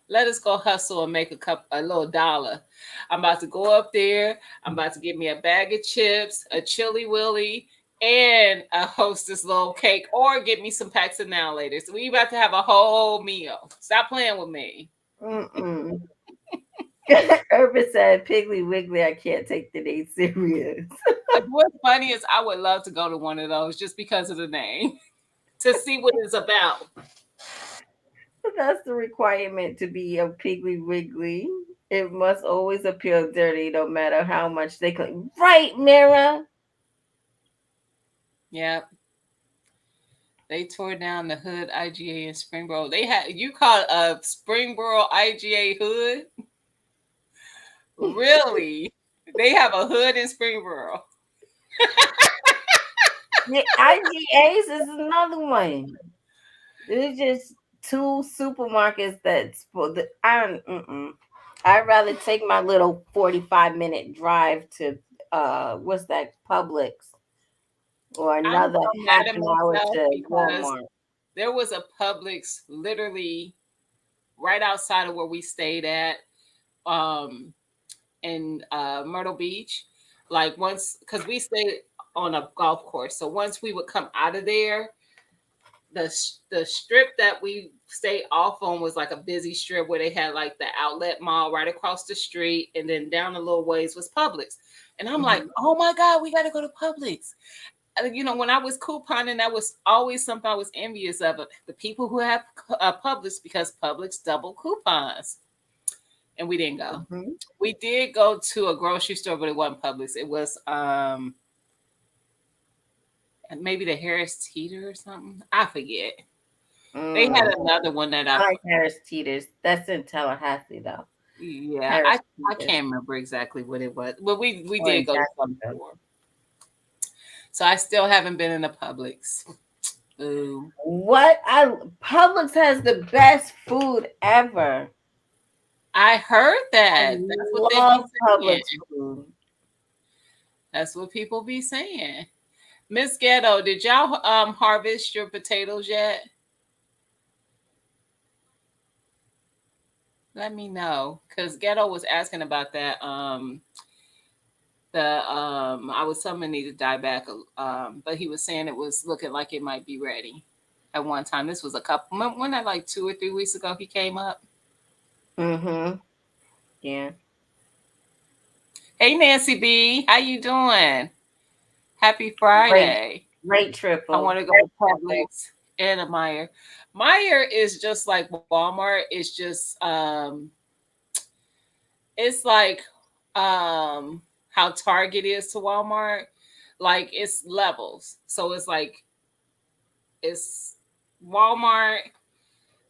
Let us go hustle and make a little dollar. I'm about to go up there. I'm about to get me a bag of chips, a chili willy, and a hostess little cake, or get me some packs of now later. So we about to have a whole meal. Stop playing with me. Mm-mm. Urban said, Piggly Wiggly, I can't take the name serious. What's funny is I would love to go to one of those just because of the name to see what it's about. But that's the requirement to be a Piggly Wiggly. It must always appear dirty, no matter how much they clean. Right, Mira? Yeah, they tore down the hood IGA in Springboro. They had you call a Springboro IGA hood? Really? They have a hood in Springboro. Yeah, IGA's is another one. There's just two supermarkets that's for the. I'd rather take my little 45-minute drive to what's that, Publix, or I'm another so half mad at an hour myself to because Walmart. there was a Publix literally right outside of where we stayed at um, in Myrtle Beach. Like once, because we stayed on a golf course. So once we would come out of there, the strip that we stayed off on was like a busy strip where they had like the outlet mall right across the street, and then down a little ways was Publix. And I'm like, Mhm. oh my God, we got to go to Publix. When I was couponing, that was always something I was envious of the people who have Publix because Publix double coupons. And we didn't go. Mhm. We did go to a grocery store, but it wasn't Publix. It was maybe the Harris Teeter or something. I forget. They had Mm. another one that I like Harris Teeters. That's in Tallahassee, though. yeah, Harris I Teeters. can't remember exactly what it was, but we Or did in go to some Jacksonville. store. So I still haven't been in a Publix. Ooh. What I Publix has the best food ever. I heard I that. That's what they be love saying. Publix food. That's what people be saying. Miss Ghetto, did y'all harvest your potatoes yet? Let me know. Cause Ghetto was asking about that. The I was telling him I need to die back. But he was saying it was looking like it might be ready at one time. This was a couple when that like 2 or 3 weeks ago he came up. Mm-hmm. Yeah. Hey Nancy B, how you doing? Happy Great, Friday. great I triple. want to go Great to triple. Publix and a Meyer. Meyer is just like Walmart. It's just it's like how Target is to Walmart. Like it's levels. So it's like it's Walmart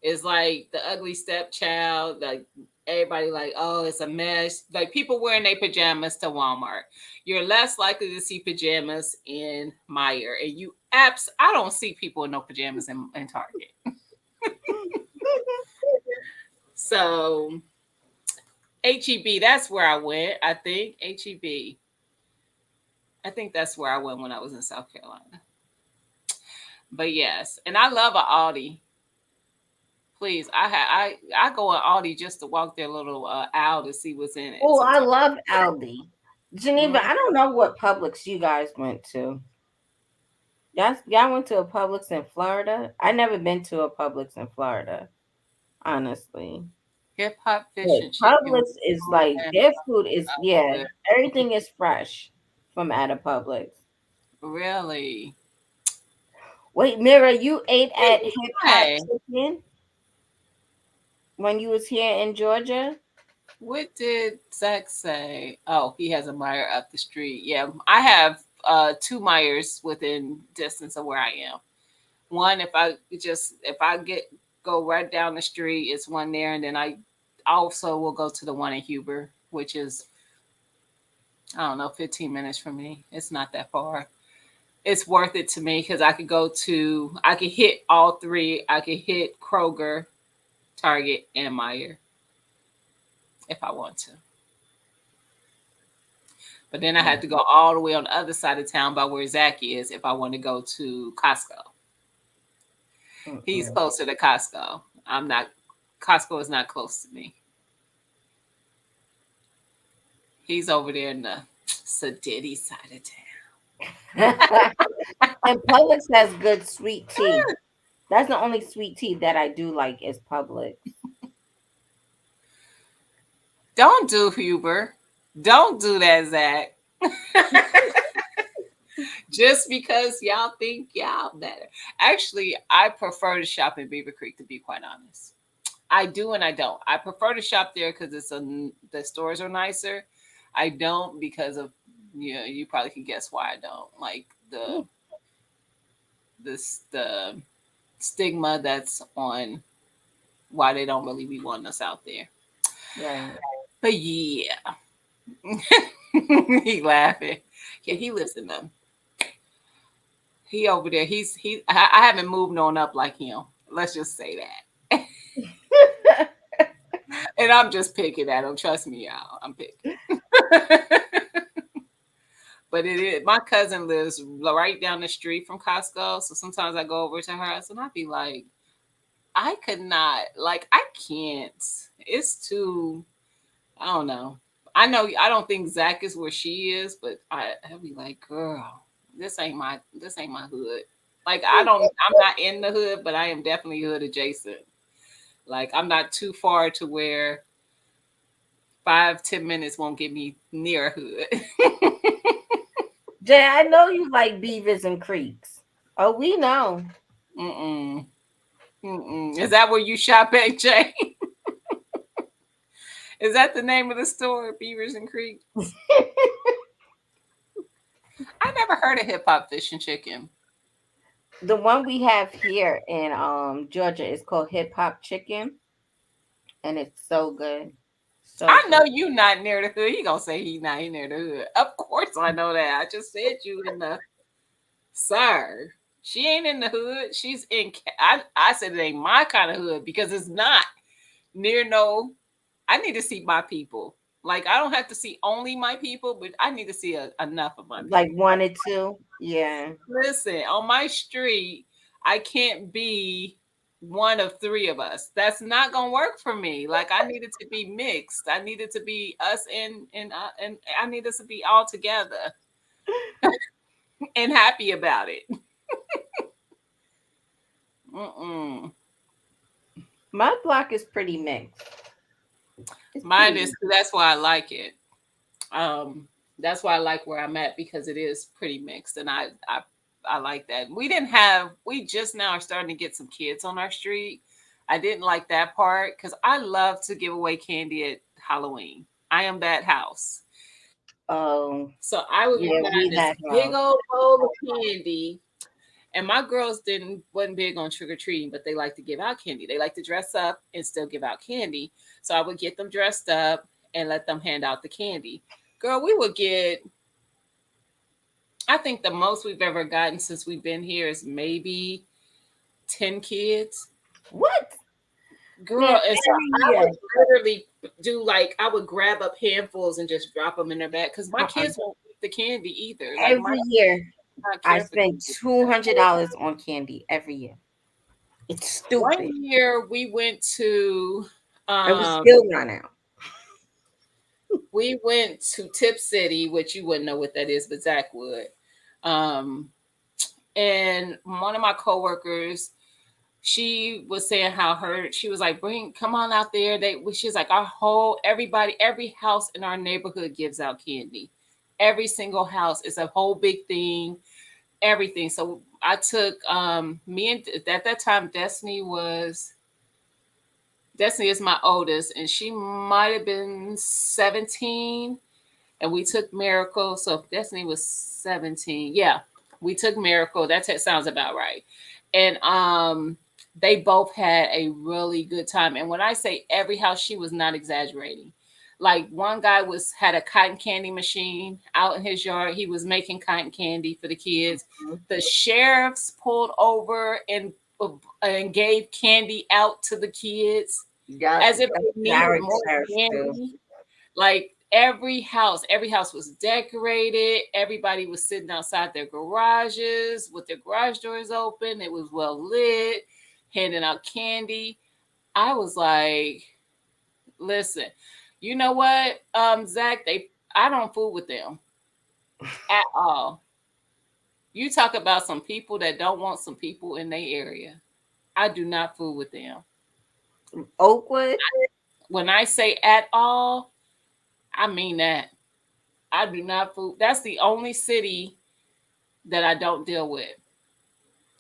is like the ugly stepchild. Like everybody like, oh, it's a mess. Like people wearing their pajamas to Walmart. You're less likely to see pajamas in Meyer. And I don't see people in no pajamas in Target. So HEB, that's where I went. I think HEB. I think that's where I went when I was in South Carolina. But yes, and I love a Aldi. Please, I go in Aldi just to walk their little aisle to see what's in it. Oh, I Sometimes. love Aldi. Geneva, Mhm. I don't know what Publix you guys went to. Y'all went to a Publix in Florida? I never been to a Publix in Florida, honestly. Hip hop fish But and chicken. Publix is Oh, like man, their food is, yeah, good. everything is fresh from at a Publix. Really? Wait, Mira, you ate Hey, at Hip Hop hi. Chicken when you was here in Georgia? What did Zach say? Oh, he has a Meyer up the street. Yeah, I have two Myers within distance of where I am. One, if I get go right down the street, it's one there, and then I also will go to the one in Huber, which is I don't know, 15 minutes from me. It's not that far. It's worth it to me because I could hit all three. I could hit Kroger, Target, and Meyer if I want to. But then I had to go all the way on the other side of town by where Zach is if I want to go to Costco. He's Mm-mm. closer to Costco. I'm not. Costco is not close to me. He's over there in the Sedity side of And Publix has good sweet tea. That's the only sweet tea that I do like is Publix. Don't do Huber. Don't do that, Zach. Just because y'all think y'all better. Actually, I prefer to shop in Beaver Creek, to be quite honest. I do and I don't. I prefer to shop there because the stores are nicer. I don't because of you probably can guess why I don't like the stigma that's on why they don't really be wanting us out there. Right. But yeah, he laughing. Yeah, he lives in them. He over there. I haven't moved on up like him. Let's just say that. And I'm just picking at him. Trust me, y'all. I'm picking. But it is my cousin lives right down the street from Costco. So sometimes I go over to her house and I'd be like, I could not, like, I can't. It's too, I don't know. I don't think Zach is where she is, but I'd be like, girl, this ain't my hood. Like I'm not in the hood, but I am definitely hood adjacent. Like I'm not too far to where 5-10 minutes won't get me near a hood. Jay, I know you like beavers and creeks. Oh, we know. Mm-mm. Mm-mm. Is that where you shop at, Jay? Is that the name of the store, Beavers and Creek? I never heard of Hip Hop Fish and Chicken. The one we have here in Georgia is called Hip Hop Chicken, and it's so good. So I good. know you not near the hood. He gonna say he not near the hood. Of course I know that. I just said you in the sir. She ain't in the hood. She's in. I said it ain't my kind of hood because it's not near no. I need to see my people. Like I don't have to see only my people, but I need to see enough of my Like people. one or two. Yeah. Listen, on my street, I can't be one of three of us. That's not gonna work for me. Like I needed to be mixed. I needed to be us and I needed to be all together and happy about it. Mm-mm. My block is pretty mixed. It's Mine pretty is. mixed. That's why I like it. Um, that's why I like where I'm at because it is pretty mixed, and I like that. We just now are starting to get some kids on our street. I didn't like that part because I love to give away candy at Halloween. I am that house. Oh, So I would be yeah, we buying this that big house. old bowl of candy. And my girls wasn't big on trick or treating, but they like to give out candy. They like to dress up and still give out candy. So I would get them dressed up and let them hand out the candy. Girl, we would get, I think the most we've ever gotten since we've been here is maybe 10 kids. What? Girl, Man, and so every I year. would literally do like, I would grab up handfuls and just drop them in their bag because my Uh-uh. kids won't eat the candy either. Like, my Every year not I care for spend candy. $200 on candy every year. It's stupid. One year we went to, And we um, still run out. we went to Tip City, which you wouldn't know what that is, but Zach would. Um, and one of my coworkers, she was saying how she was like, come on out there. She's like, everybody, every house in our neighborhood gives out candy. Every single house is a whole big thing, everything. So I took, me and at that time, Destiny is my oldest, and she might have been 17, and we took Miracle. So if Destiny was 17, yeah, we took Miracle. Sounds about right. And they both had a really good time. And when I say every house, she was not exaggerating. Like one guy had a cotton candy machine out in his yard. He was making cotton candy for the kids. The sheriffs pulled over and gave candy out to the kids Yeah, as if that's they what our needed more church do. candy. Like every house was decorated. Everybody was sitting outside their garages with their garage doors open. It was well lit, handing out candy. I was like, listen, you know what, Zach, I don't fool with them at all. You talk about some people that don't want some people in their area. I do not fool with them. Oakwood? When I say at all, I mean that. I do not fool. That's the only city that I don't deal with.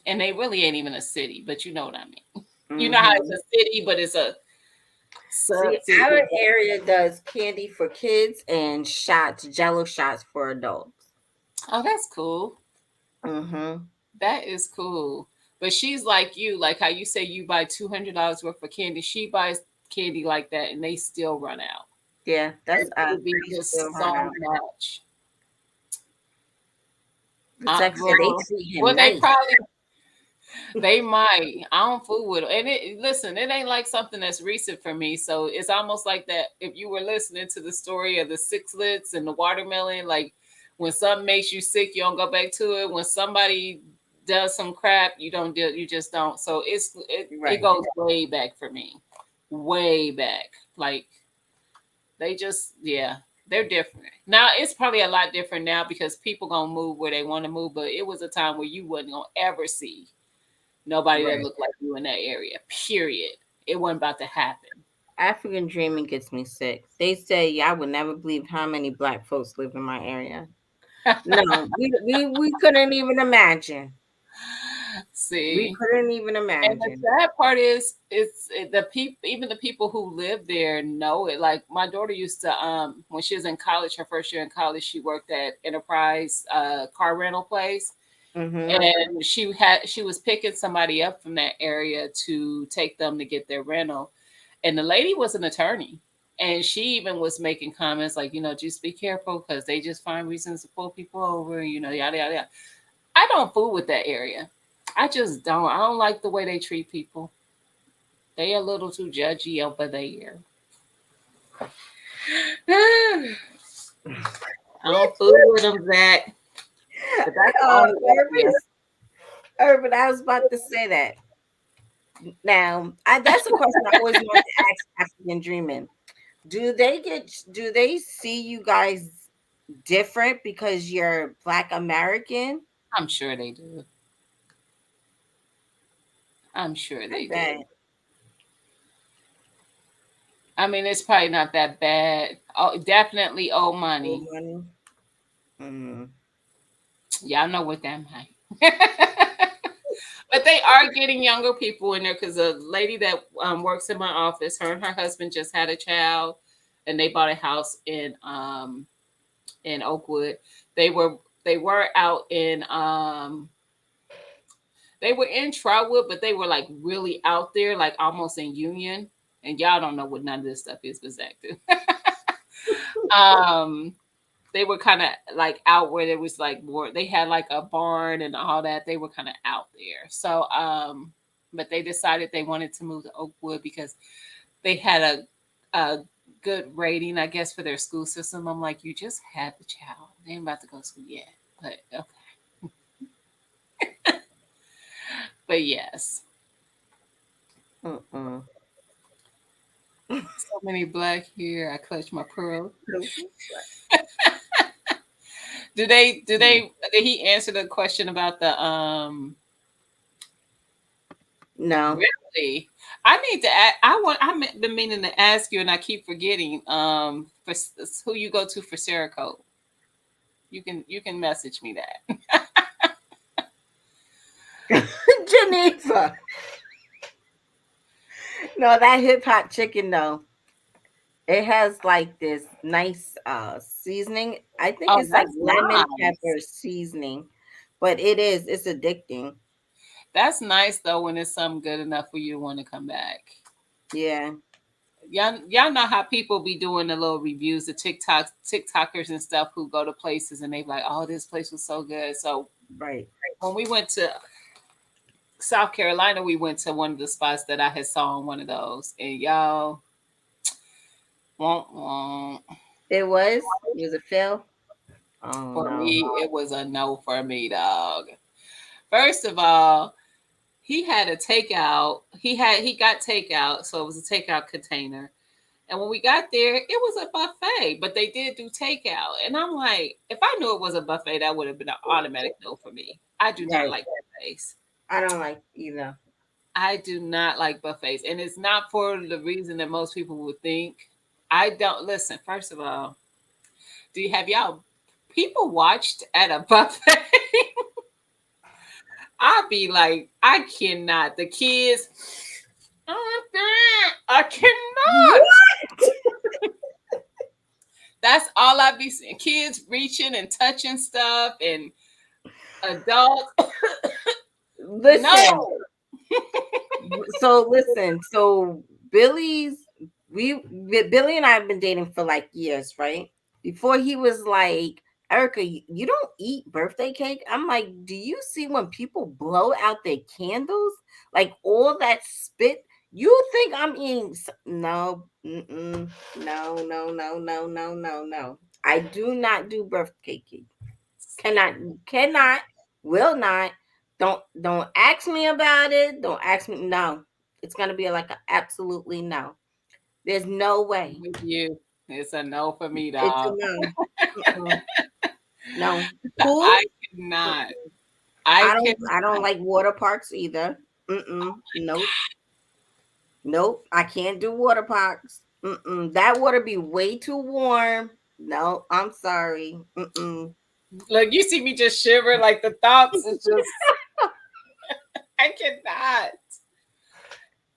And they really ain't even a city, but you know what I mean. You know how it's Mm-hmm. a city, but it's a See, sub city. our area does candy for kids and shots, jello shots for adults. Oh, that's cool. Mm-hmm. That is cool. But she's like you, like how you say you buy $200 worth of candy. She buys candy like that, and they still run out. Yeah, that's It us. would be We still just run so out. much. Zach said they Well, treat him well, they nice. probably They might. I don't fool with them. And listen, it ain't like something that's recent for me. So it's almost like that. If you were listening to the story of the sixlets and the watermelon, like when something makes you sick, you don't go back to it. When somebody does some crap, you don't do. You just don't. So it Right. goes way back for me, way back. Like they just they're different. Now it's probably a lot different now because people gonna move where they want to move. But it was a time where you wasn't gonna ever see nobody that Right. looked like you in that area. Period. It wasn't about to happen. African dreaming gets me sick. They say, yeah, I would never believe how many black folks live in my area. No, we couldn't even imagine. We See, couldn't even and the imagine. sad part is, the people, even the people who live there know it. Like my daughter used to, when she was in college, her first year in college, she worked at Enterprise car rental place, Mm-hmm. and she was picking somebody up from that area to take them to get their rental, and the lady was an attorney. And she even was making comments like, just be careful because they just find reasons to pull people over, yada, yada, yada. I don't fool with that area. I just don't. I don't like the way they treat people. They a little too judgy over there. I don't fool with them, Zach. But that's the only Urban, area. Urban, I was about to say that. Now, that's a question I always want to ask African dreaming. Do they see you guys different because you're Black American? I'm sure they do. I'm sure I they bet. do. I mean, it's probably not that bad. Oh, definitely old Old money. money. Mm. Y'all know what that meant. But they are getting younger people in there because a lady that works in my office, her and her husband just had a child. and they bought a house in Oakwood. They were they were out in they were in Trotwood, but they were like really out there, like almost in Union. And y'all don't know what none of this stuff is, but Zach do. um, they were kind of like out where there was like more. They had like a barn and all that. They were kind of out there. So, but they decided they wanted to move to Oakwood because they had a good rating, I guess, for their school system. I'm like, you just had the child. They ain't about to go to school yet, but okay. But yes, Mm-mm. so many black here. I clutch my pearl. Did he answer the question about the No. really? I need to been meaning to ask you and I keep forgetting who you go to for Sarah Code. You can message me that. Geneva. No, that hip hop chicken though. It has like this nice seasoning. I think Oh, it's like that's lemon nice. pepper seasoning. But it's addicting. That's nice though when it's something good enough for you to want to come back. Yeah. Y'all know how people be doing the little reviews, the TikTokers and stuff who go to places and they be like, oh, this place was so good. So Right. when we went to South Carolina, we went to one of the spots that I had saw on one of those, and y'all, won't won't. It was a fail. Oh For no. me, it was a no for me, dog. First of all, he had a takeout. He got takeout, so it was a takeout container. And when we got there, it was a buffet, but they did do takeout. And I'm like, if I knew it was a buffet, that would have been an automatic no for me. I do not Right. like buffets. I don't like either. I do not like buffets. And it's not for the reason that most people would think. I don't listen. First of all, do you have y'all people watched at a buffet? I'd be like, I cannot. The kids, I cannot. That's all I be seeing. Kids reaching and touching stuff and adults. Listen. No. Listen. So Billy and I have been dating for like years, right? Before he was like, Erica, you don't eat birthday cake. I'm like, do you see when people blow out their candles? Like all that spit. You think I'm eating? No, no, no, no, no, no, no, no. I do not do birthday cake. Cannot, will not. Don't ask me about it. Don't ask me. No, it's gonna be like an absolutely no. There's no way. With you. It's a no for me, It's a dog. no. Mm-mm. No. Pool. I cannot. I can I don't like water parks either. Nope. Nope. I can't do water parks. That water be way too warm. No, I'm sorry. look, you see me just shiver like the thoughts is just I cannot.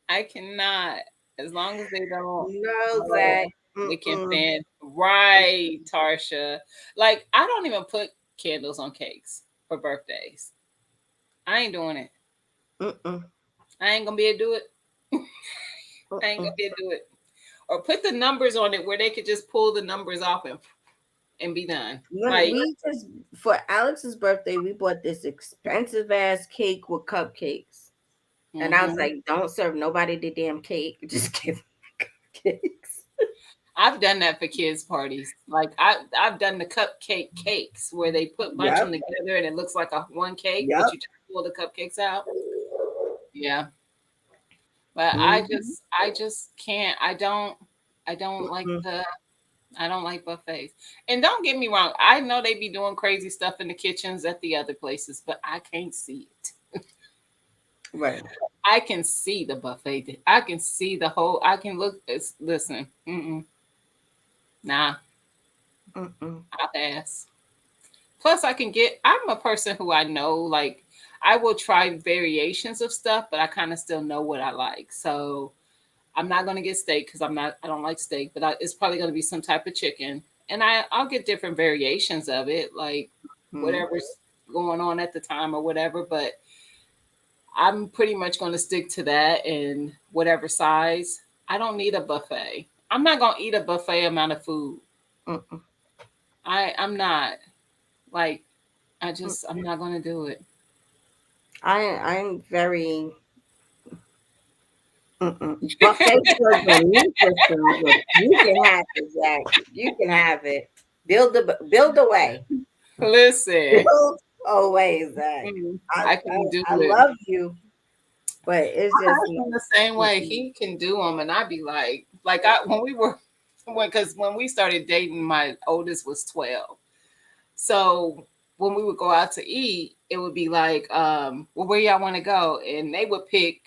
I cannot. As long as they don't No, Zach. they can fan right, Tarsha. Like I don't even put candles on cakes for birthdays. I ain't doing it. Mm-mm. I ain't gonna be able to do it. I ain't gonna be able to do it. Or put the numbers on it where they could just pull the numbers off and be done. Like We just for Alex's birthday, we bought this expensive ass cake with cupcakes. And I was like, don't serve nobody the damn cake. Just give cupcakes. I've done that for kids' parties. Like I've done the cupcake cakes where they put bunch them together and it looks like a one cake, but you just pull the cupcakes out. Yeah. But I just can't. I don't like buffets. And don't get me wrong, I know they be doing crazy stuff in the kitchens at the other places, but I can't see it. Right. I can see the buffet. I can see the whole. I can look. Listen. Nah, I'll pass. Plus, I can get. I'm a person who I know. Like, I will try variations of stuff, but I kind of still know what I like. So, I'm not gonna get steak because I don't like steak, but it's probably gonna be some type of chicken, and I'll get different variations of it, like Mm. whatever's going on at the time or whatever. But I'm pretty much gonna stick to that and whatever size. I don't need a buffet. I'm not gonna eat a buffet amount of food. Mm-mm. I'm not like Mm. I'm not gonna do it. I'm very buffet was on me for some, but you can have it, Zach. You can have it. Build away. Listen, Build away, Zach. I, I can do I it. love you, but it's My just husband the same way. mm-mm. He can do them, and I'd be like I when we were because when we started dating, my oldest was 12. So when we would go out to eat, it would be like, well, where y'all want to go? And they would pick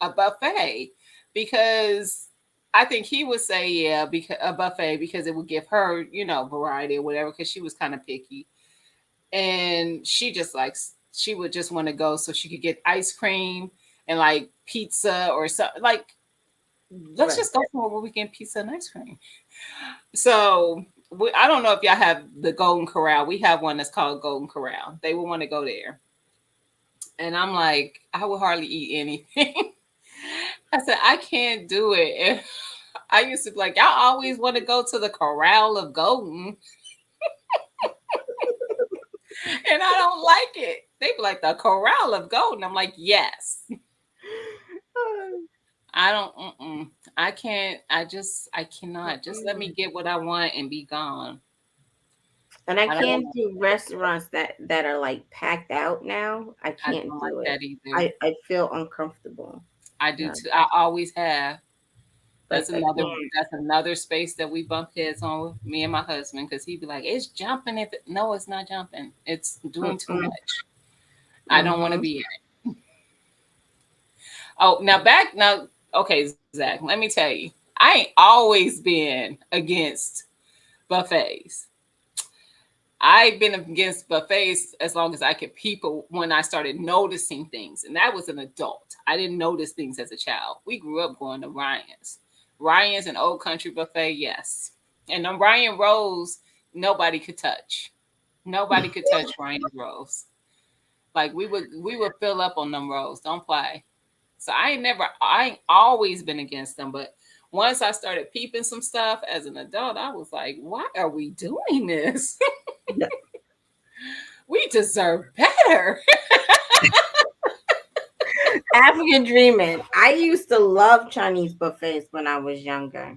a buffet because I think he would say, yeah, because a buffet because it would give her, variety or whatever, because she was kind of picky. And she would just want to go so she could get ice cream and like pizza or something. Like, let's Right. just go somewhere where we get pizza and ice cream. So I don't know if y'all have the Golden Corral. We have one that's called Golden Corral. They would want to go there. And I'm like, I would hardly eat anything. I said, I can't do it. And I used to be like, y'all always want to go to the Corral of Golden, and I don't like it. They be like, the Corral of Golden. I'm like, yes. I don't, I can't, I cannot. Just let me get what I want and be gone. And I I don't, can't do restaurants that are like packed out now. I I can't don't like do it. that either. I feel uncomfortable. I do No, too. I always have. like I can't. That's another space that we bump heads on with me and my husband because he'd be like, "It's jumping." No, it's not jumping. It's doing too Mm-mm. much. I don't want to Mm-hmm. be in it. Oh, now. Okay, Zach. Let me tell you, I ain't always been against buffets. I've been against buffets as long as I could people when I started noticing things. And that was an adult. I didn't notice things as a child. We grew up going to Ryan's. Ryan's and Old Country Buffet, yes. And the Ryan Rose, nobody could touch. Nobody could touch Ryan's Rose. Like we would fill up on them rolls. Don't play. So I ain't always been against them, but once I started peeping some stuff as an adult, I was like, why are we doing this? We deserve better. African dreaming. I used to love Chinese buffets when I was younger.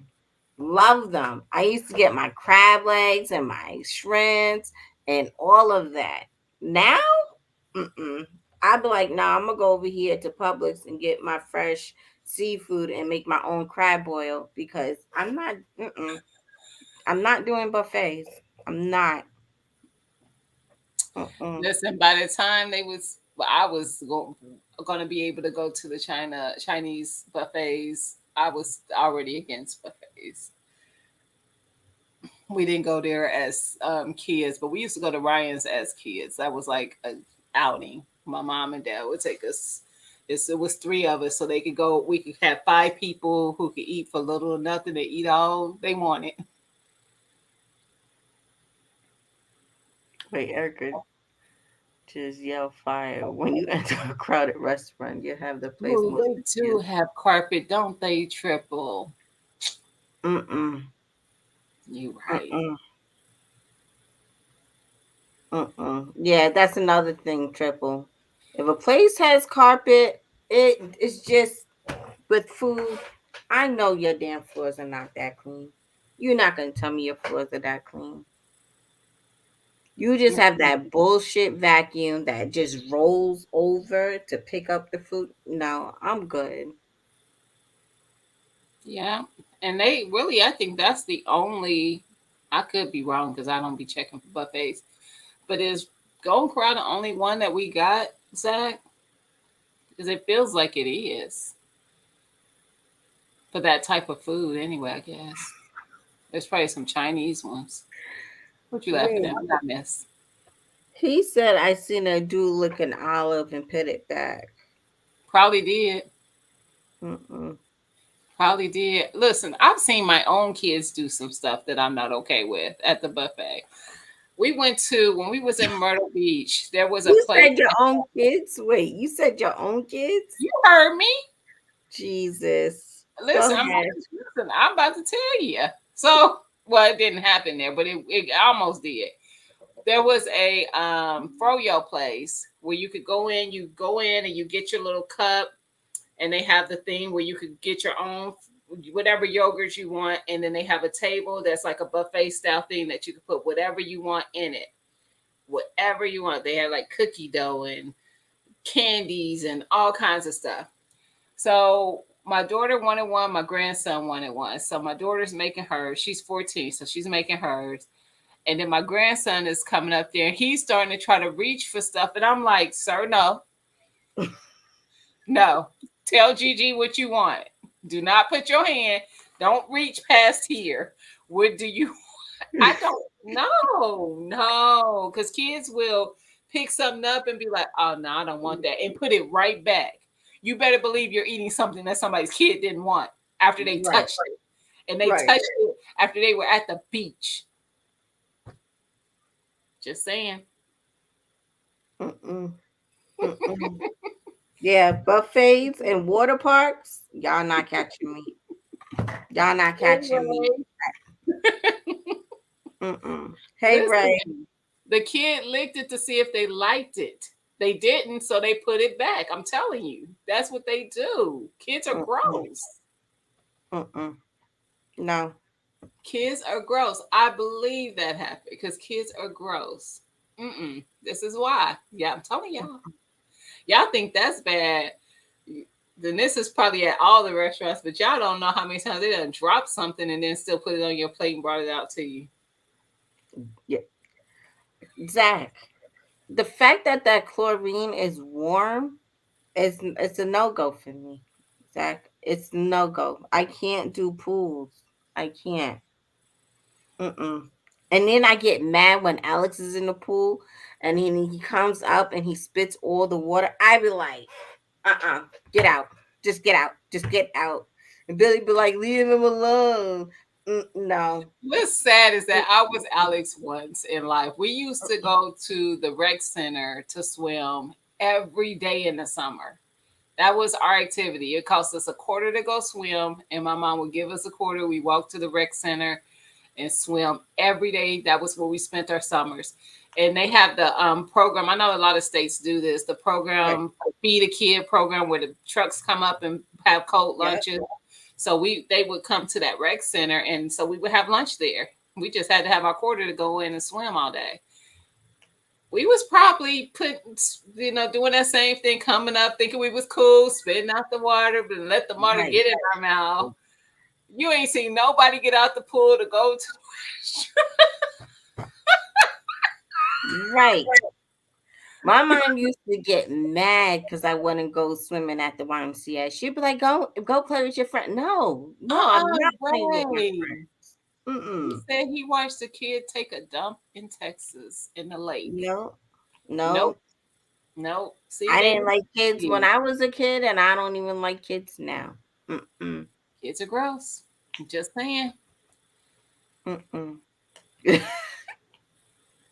Love them. I used to get my crab legs and my shrimps and all of that. Now, I'd be like, nah, I'm gonna go over here to Publix and get my fresh seafood and make my own crab boil because I'm not doing buffets. I'm not. Mm-mm. Listen, by the time I was going to be able to go to the Chinese buffets, I was already against buffets. We didn't go there as kids, but we used to go to Ryan's as kids. That was like a outing. My mom and dad would take us. It was three of us, so they could go. We could have five people who could eat for little or nothing. They eat all they wanted. Wait, Erica just yell fire when you enter a crowded restaurant. You have the place Oh, most. they do have carpet, don't they? Triple. Mm-mm. You right. Mm-mm. Mm-mm. Yeah, that's another thing, Triple. If a place has carpet, it's just with food. I know your damn floors are not that clean. You're not gonna tell me your floors are that clean. You just have that bullshit vacuum that just rolls over to pick up the food. No, I'm good. Yeah. And they really, I think that's the only, I could be wrong because I don't be checking for buffets, but is Golden Corral the only one that we got, Zach? Because it feels like it is for that type of food anyway, I guess. There's probably some Chinese ones. What you laughing Wait. at? What I miss? He said I seen a dude lick an olive and put it back. Probably did. Mm-mm. Probably did. Listen, I've seen my own kids do some stuff that I'm not okay with at the buffet. We went to when we was in Myrtle Beach. There was a You place. said your own kids? Wait, you said your own kids? You heard me. Jesus. Go Listen, ahead. I'm about to tell you. So, well, it didn't happen there, but it almost did. There was a froyo place where you could go in. You go in and you get your little cup, and they have the thing where you could get your own whatever yogurt you want, and then they have a table that's like a buffet style thing that you can put whatever you want in it, whatever you want. They have like cookie dough and candies and all kinds of stuff. So my daughter wanted one, my grandson wanted one. So my daughter's making hers. She's 14, so she's making hers. And then my grandson is coming up there and he's starting to try to reach for stuff. And I'm like, sir, no, no. Tell Gigi what you want. Do not put your hand. Don't reach past here. What do you I don't know. No. Because kids will pick something up and be like, oh no, I don't want that. And put it right back. You better believe you're eating something that somebody's kid didn't want after they Right. touched it. And they Right. touched it after they were at the beach. Just saying. Mm-mm. Mm-mm. Yeah, buffets and water parks. Y'all not catching me. Y'all not catching me. Mm-mm. Hey, Listen, Ray. the kid licked it to see if they liked it. They didn't, so they put it back. I'm telling you, that's what they do. Kids are Mm-mm. gross. Mm-mm. No. Kids are gross. I believe that happened because kids are gross. This is why. Yeah, I'm telling y'all. Y'all think that's bad. Then this is probably at all the restaurants, but y'all don't know how many times they done drop something and then still put it on your plate and brought it out to you. Yeah. Zach, the fact that that chlorine is warm is it's a no-go for me. Zach, it's no-go. I can't do pools. I can't. Mm-mm. And then I get mad when Alex is in the pool and he comes up and he spits all the water. I be like, get out. Just get out. Just get out. And Billy be like, leave him alone. No. What's sad is that I was Alex once in life. We used to go to the rec center to swim every day in the summer. That was our activity. It cost us a quarter to go swim, and my mom would give us a quarter. We walked to the rec center and swim every day. That was where we spent our summers. And they have the program. I know a lot of states do this. The program, Feed a Kid program, where the trucks come up and have cold lunches. So they would come to that rec center, and so we would have lunch there. We just had to have our quarter to go in and swim all day. We was probably doing that same thing, coming up, thinking we was cool, spitting out the water, but let the water get in our mouth. You ain't seen nobody get out the pool to go to the restaurant. Right. My mom used to get mad because I wouldn't go swimming at the YMCA. She'd be like, "Go play with your friend." No, I'm not playing with my friends. He said he watched a kid take a dump in Texas in the lake. No. See, I didn't like kids when I was a kid, and I don't even like kids now. Kids are gross. I'm just saying.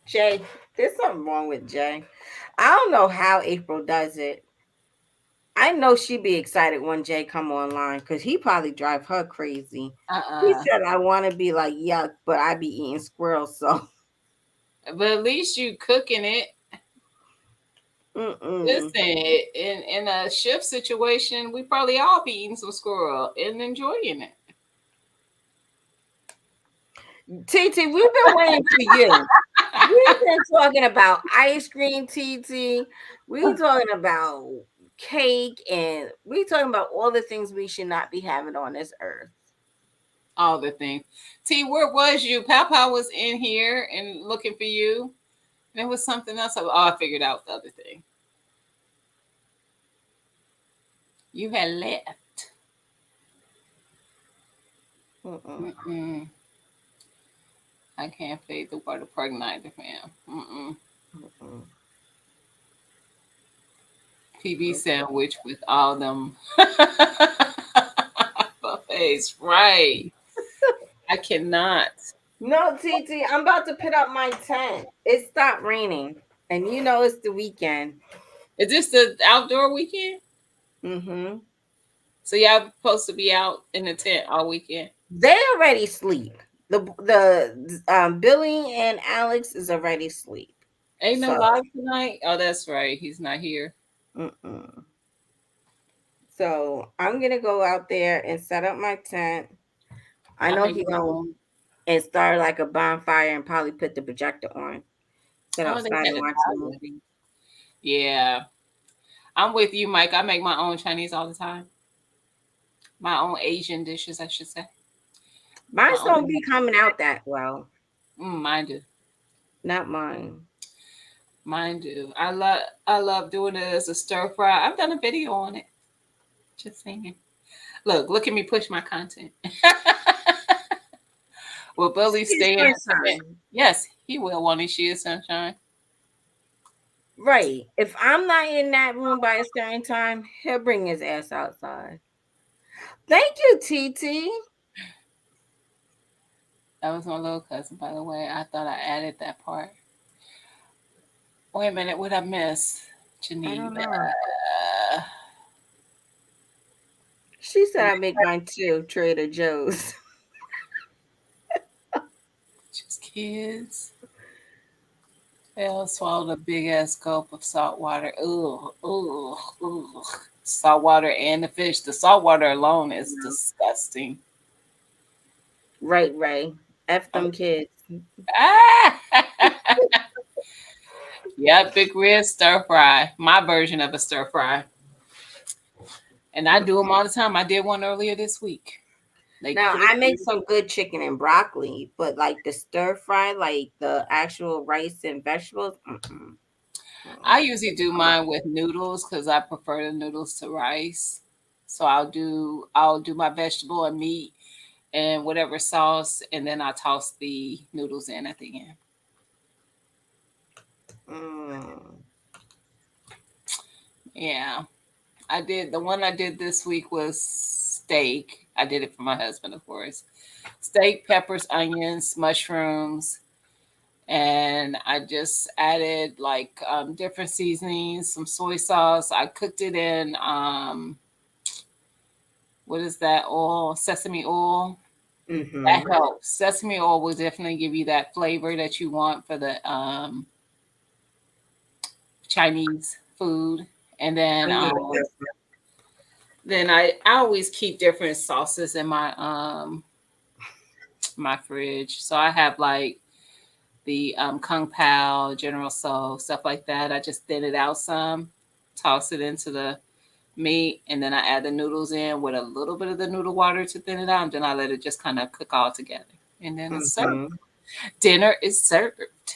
Jay, there's something wrong with Jay. I don't know how April does it. I know she'd be excited when Jay come online because he probably drive her crazy. He said, "I want to be like yuck, but I be eating squirrels." So, but at least you cooking it. Listen, in a shift situation, we probably all be eating some squirrel and enjoying it. TT, we've been waiting for you. We've been talking about ice cream, TT. We're talking about cake, and we're talking about all the things we should not be having on this earth. All the things. T, where was you? Papa was in here and looking for you. There was something else. I figured out the other thing. You had left. I can't fade the water park neither, fam. PB sandwich with all them buffet Yes, right. I cannot. No, TT, I'm about to put up my tent. It stopped raining, and you know it's the weekend. Is this the outdoor weekend? Mm-hmm. So y'all supposed to be out in the tent all weekend? They already sleep. The Billy and Alex is already asleep. Ain't no So, live tonight? Oh, that's right. He's not here. mm-mm. So I'm gonna go out there and set up my tent. I I know make he my gonna own. and start like a bonfire and probably put the projector on. Sit Oh, they outside had and a watch a tie. movie. Yeah. I'm with you, Mike. I make my own Chinese all the time. My own Asian dishes, I should say. My Mine's don't own. be coming out that well. Mine do. Not mine. Mine do. I love doing it as a stir fry. I've done a video on it. Just saying. Look at me push my content. Will Billy See, it's stay in the tent? sunshine. Yes, he will want his sheer sunshine. Right. If I'm not in that room by a certain time, he'll bring his ass outside. Thank you, TT. That was my little cousin, by the way. I thought I added that part. Wait a minute, what I miss? I don't Geneva. know. She said I make mine too, Trader Joe's. Just kids. They'll swallow a big ass gulp of salt water. Ooh, ooh, ooh. Salt water and the fish. The salt water alone is disgusting. Right, Ray. F them kids. Ah! Yep, big red stir fry. My version of a stir fry. And I do them all the time. I did one earlier this week. They Now put it I make some good chicken and broccoli, but like the stir fry, like the actual rice and vegetables. Mm-mm. I usually do mine with noodles because I prefer the noodles to rice. So I'll do my vegetable and meat and whatever sauce, and then I toss the noodles in at the end. Mm. Yeah, I did. The one I did this week was steak. I did it for my husband, of course. Steak, peppers, onions, mushrooms, and I just added like different seasonings, some soy sauce. I cooked it in what is that oil? Sesame oil. That Mm-hmm. helps. Sesame oil will definitely give you that flavor that you want for the Chinese food. And then I know I always keep different sauces in my fridge. So I have like the Kung Pao, General Tso, stuff like that. I just thin it out some, toss it into the meat, and then I add the noodles in with a little bit of the noodle water to thin it out, and then I let it just kind of cook all together. And then it's served. Mm-hmm. Dinner is served.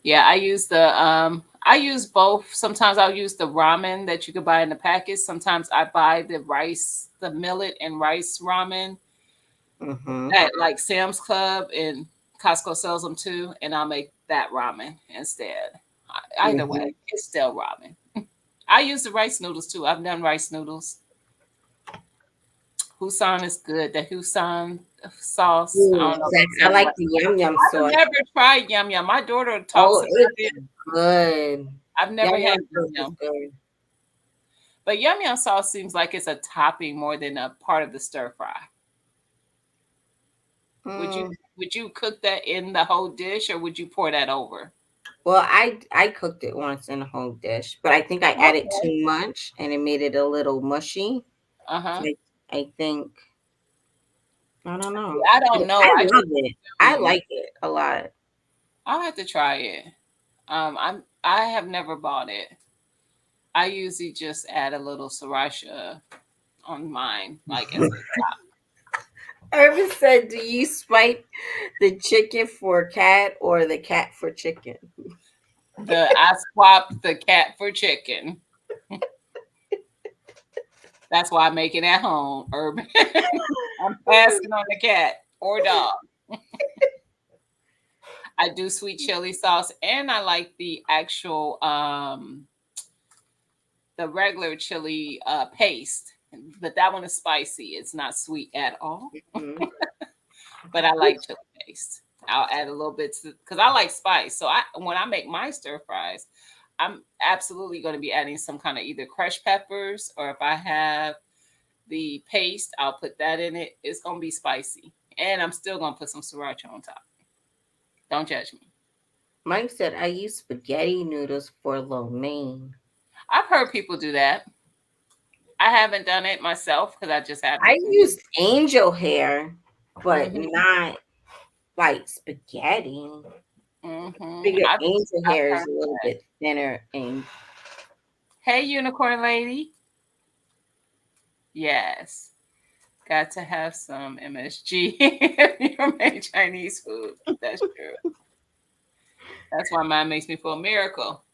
Yeah, I use both. Sometimes I'll use the ramen that you could buy in the package. Sometimes I buy the rice, the millet and rice ramen Mm-hmm. at like Sam's Club, and Costco sells them too, and I'll make that ramen instead. Either Mm-hmm. way, it's still ramen. I use the rice noodles too. I've done rice noodles. Husan is good. The Husan sauce. I Ooh, don't know if I it's like the yum yum I've sauce. never tried yum yum. My daughter talks Oh, about it. it's good. I've never Yum had yum yum sauce is yum. good. But yum yum sauce seems like it's a topping more than a part of the stir fry. Would you Mm. would you cook that in the whole dish or would you pour that over? Well, I cooked it once in a whole dish, but I think I added Okay. too much and it made it a little mushy. So Uh-huh. I think I don't know. I But don't know. I I just love it. I assume. like it a lot. I'll have to try it. I have never bought it. I usually just add a little sriracha on mine, like as Irvin said, "Do you swipe the chicken for cat or the cat for chicken?" I swapped the cat for chicken. That's why I make it at home, Urban. I'm passing on the cat or dog. I do sweet chili sauce and I like the actual the regular chili paste. but that one is spicy. It's not sweet at all. Mhm. But I like chili paste. I'll add a little bit because I like spice. So when I make my stir fries, I'm absolutely going to be adding some kind of either crushed peppers, or if I have the paste, I'll put that in it. It's going to be spicy. And I'm still going to put some sriracha on top. Don't judge me. Mike said I use spaghetti noodles for lo mein. I've heard people do that. I haven't done it myself because I just I haven't. use angel hair, but Mhm. not like spaghetti. Mhm. Figure I've angel hair is heard a little that. bit thinner and Hey, unicorn lady. Yes. Got to have some MSG if you made Chinese food. That's true. That's why mine makes me feel a miracle.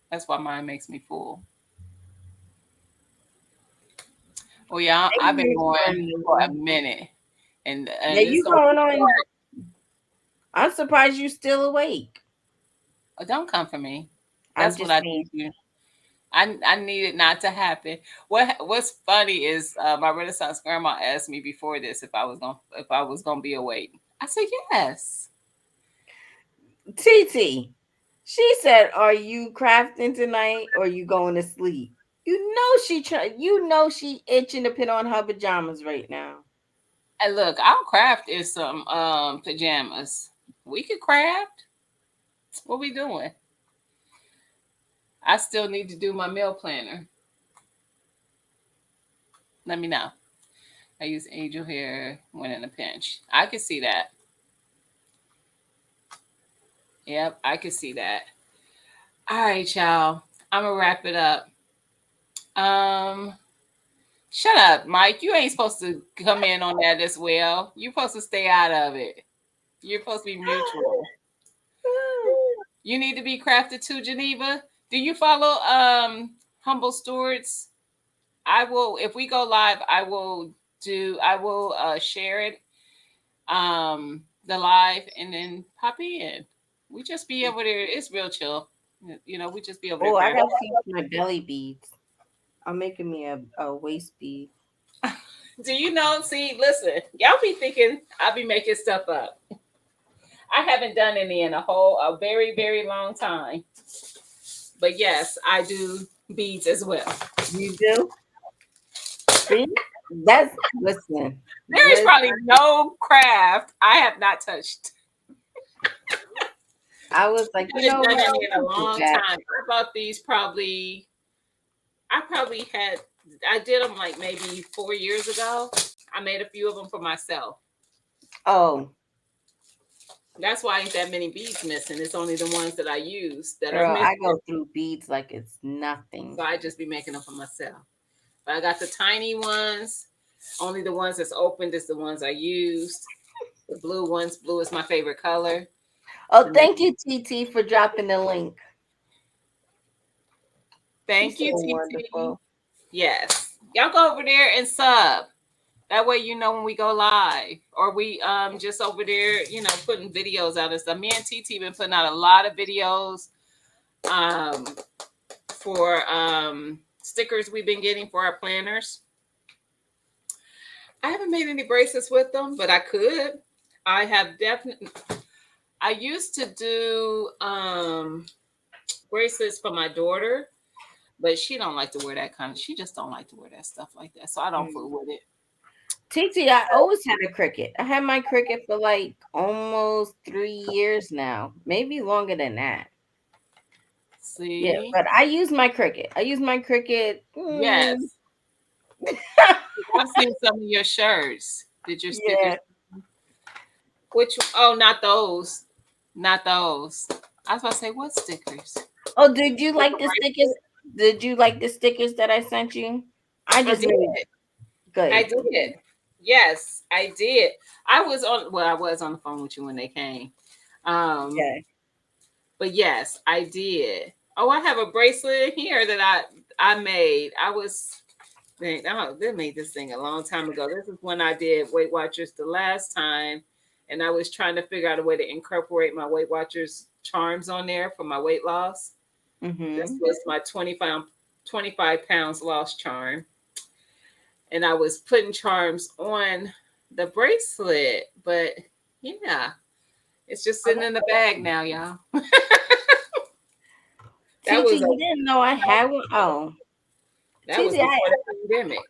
That's why mine makes me full. Well, yeah, I've been going for a minute, yeah, and it's you gonna going be on. short. I'm surprised you still awake. Oh, don't come for me. I'm That's what just I saying. do. I need it not to happen. What's funny is my Renaissance grandma asked me before this if I was gonna be awake. I said yes. TT, she said, "Are you crafting tonight, or you going to sleep?" You know she try. You know she itching to put on her pajamas right now. And look, I'll craft in some pajamas. We could craft. What we doing? I still need to do my meal planner. Let me know. I use angel hair when in a pinch. I can see that. Yep, I can see that. All right, y'all. I'm gonna wrap it up. Um, Shut up, Mike. You ain't supposed to come in on that as well. You're supposed to stay out of it. You're supposed to be mutual. You need to be crafted too, Geneva. Do you follow Humble Stewards? I will, if we go live, I will share it, the live, and then pop in. We just be over there. It's real chill. We just be over there Oh, I crafting. gotta fix my belly beads. I'm making me a waist bead. Do you know? See, listen, y'all be thinking I be making stuff up. I haven't done any in a very, very long time. But yes, I do beads as well. You do? See? That's listen. There is probably no craft I have not touched. I was like, I you know haven't done what? any in a I'll do long that. time. I bought these I did them like maybe 4 years ago. I made a few of them for myself. Oh, That's why ain't that many beads missing. It's only the ones that I use that are girl, I missing. go through beads like it's nothing. So I just be making them for myself. But I got the tiny ones. Only the ones that's opened is the ones I used. The blue ones. Blue is my favorite color. Oh, thank you, TT, for dropping the link. She's Thank so you, TT. wonderful. Yes. Y'all go over there and sub. That way you know when we go live. Or we just over there, putting videos out and stuff. Me and TT been putting out a lot of videos um for stickers we've been getting for our planners. I haven't made any bracelets with them, but I could. I have definitely. I used to do bracelets for my daughter, but she don't like to wear that kind of. She just don't like to wear that stuff like that, so I don't fool with it. TT, I always had a cricket. I had my cricket for like almost 3 years now, maybe longer than that. Yeah, See, but I use my cricket. I use my cricket. yes, I've seen some of your shirts. Did your stickers? Yeah. Which? Oh, not those, not those. I was about to say what stickers? Oh, did you like the stickers? Did you like the stickers that I sent you? I I just did. made I good. did. Yes, I did. I was on the phone with you when they came. Yeah. But yes, I did. Oh, I have a bracelet here that I made. They made this thing a long time ago. This is when I did Weight Watchers the last time, and I was trying to figure out a way to incorporate my Weight Watchers charms on there for my weight loss. This Mm-hmm. was my 25 pounds lost charm. and I was putting charms on the bracelet, but yeah, it's just sitting in the bag now, y'all. That TT, was you didn't know I had one? Oh, that was TT, before the pandemic. I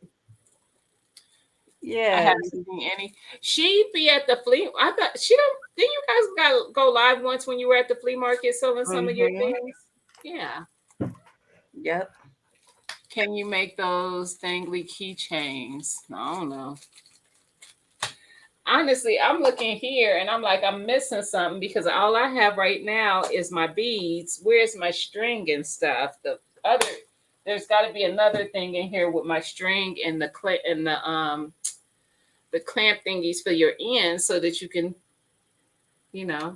yeah. haven't seen any. She be at the flea. I thought she don't. Didn't you guys got go live once when you were at the flea market selling some of your Mm-hmm. things? Yeah. Yep. Can you make those dangly keychains? I don't know. Honestly, I'm looking here and I'm like, I'm missing something because all I have right now is my beads. Where's my string and stuff? The other, there's got to be another thing in here with my string and the clamp thingies for your ends so that you can,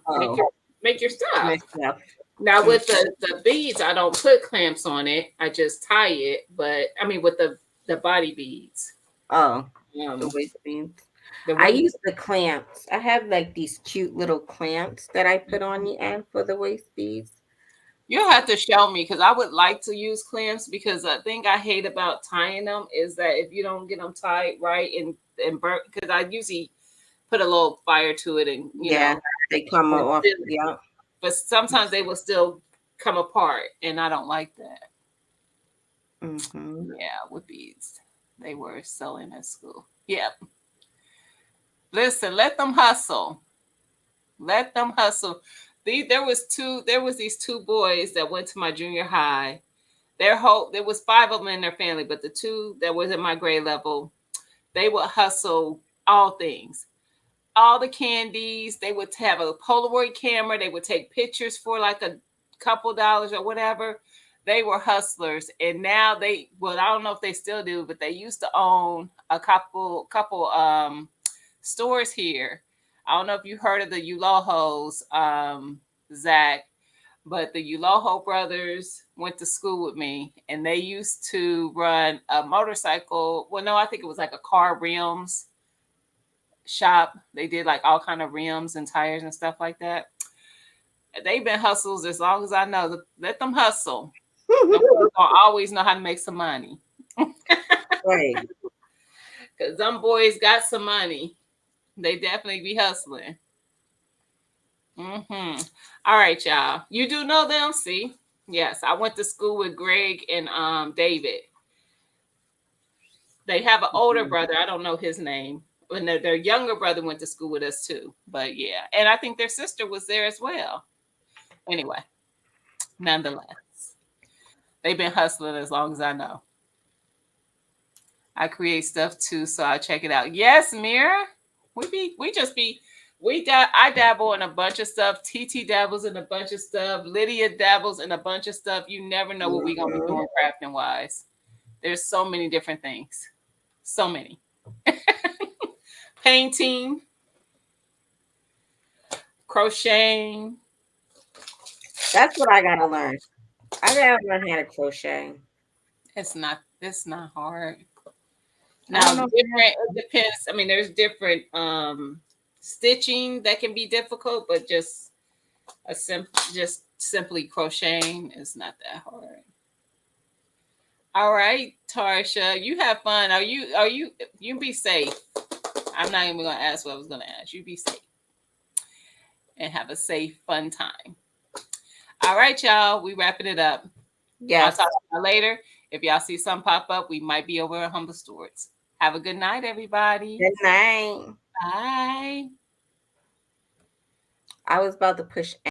Oh, make your stuff. messed up. Now with the beads, I don't put clamps on it. I just tie it. But I mean with the body beads. Oh, the Um, waist beads. the I waist. use the clamps. I have like these cute little clamps that I put on the end for the waist beads. You'll have to show me because I would like to use clamps because the thing I hate about tying them is that if you don't get them tied right and burn, because I usually put a little fire to it and Yeah, they come and off. seal it. Yeah. But sometimes they will still come apart, and I don't like that. Mm-hmm. Yeah, with beads, they were selling at school. Yep. Listen, let them hustle. Let them hustle. There was these two boys that went to my junior high. There was five of them in their family, but the two that was at my grade level, they would hustle all things, all the candies. They would have a Polaroid camera. They would take pictures for like a couple dollars or whatever. They were hustlers, and now well, I don't know if they still do, but they used to own a couple stores here. I don't know if you heard of the Ulojos, Zach, but the Uloho brothers went to school with me, and they used to run a motorcycle. Well, no, I think it was like a car rims shop. They did like all kind of rims and tires and stuff like that. They've been hustles as long as I know. Let them hustle. Them boys gonna always know how to make some money. Right. Cause them boys got some money. They definitely be hustling. All right, y'all. You do know them, see? Yes, I went to school with Greg and David. They have an older brother. I don't know his name. And their younger brother went to school with us too. But yeah, and I think their sister was there as well. Anyway, nonetheless, they've been hustling as long as I know. I create stuff too, so I check it out. Yes, Mira, I dabble in a bunch of stuff. TT dabbles in a bunch of stuff. Lydia dabbles in a bunch of stuff. You never know what we're gonna be doing crafting wise. There's so many different things. So many. Painting, crocheting. That's what I gotta learn. I gotta learn how to crochet. It's not hard. I don't Now, know. different it depends. I mean, there's different stitching that can be difficult, but just simply crocheting is not that hard. All right, Tarsha, you have fun. You be safe. I'm not even gonna ask what I was gonna ask. You be safe and have a safe, fun time. All right, y'all. We wrapping it up. I'll Yes. talk to y'all later. If y'all see something pop up, we might be over at Humble Stewards. Have a good night, everybody. Good night. Bye. I was about to push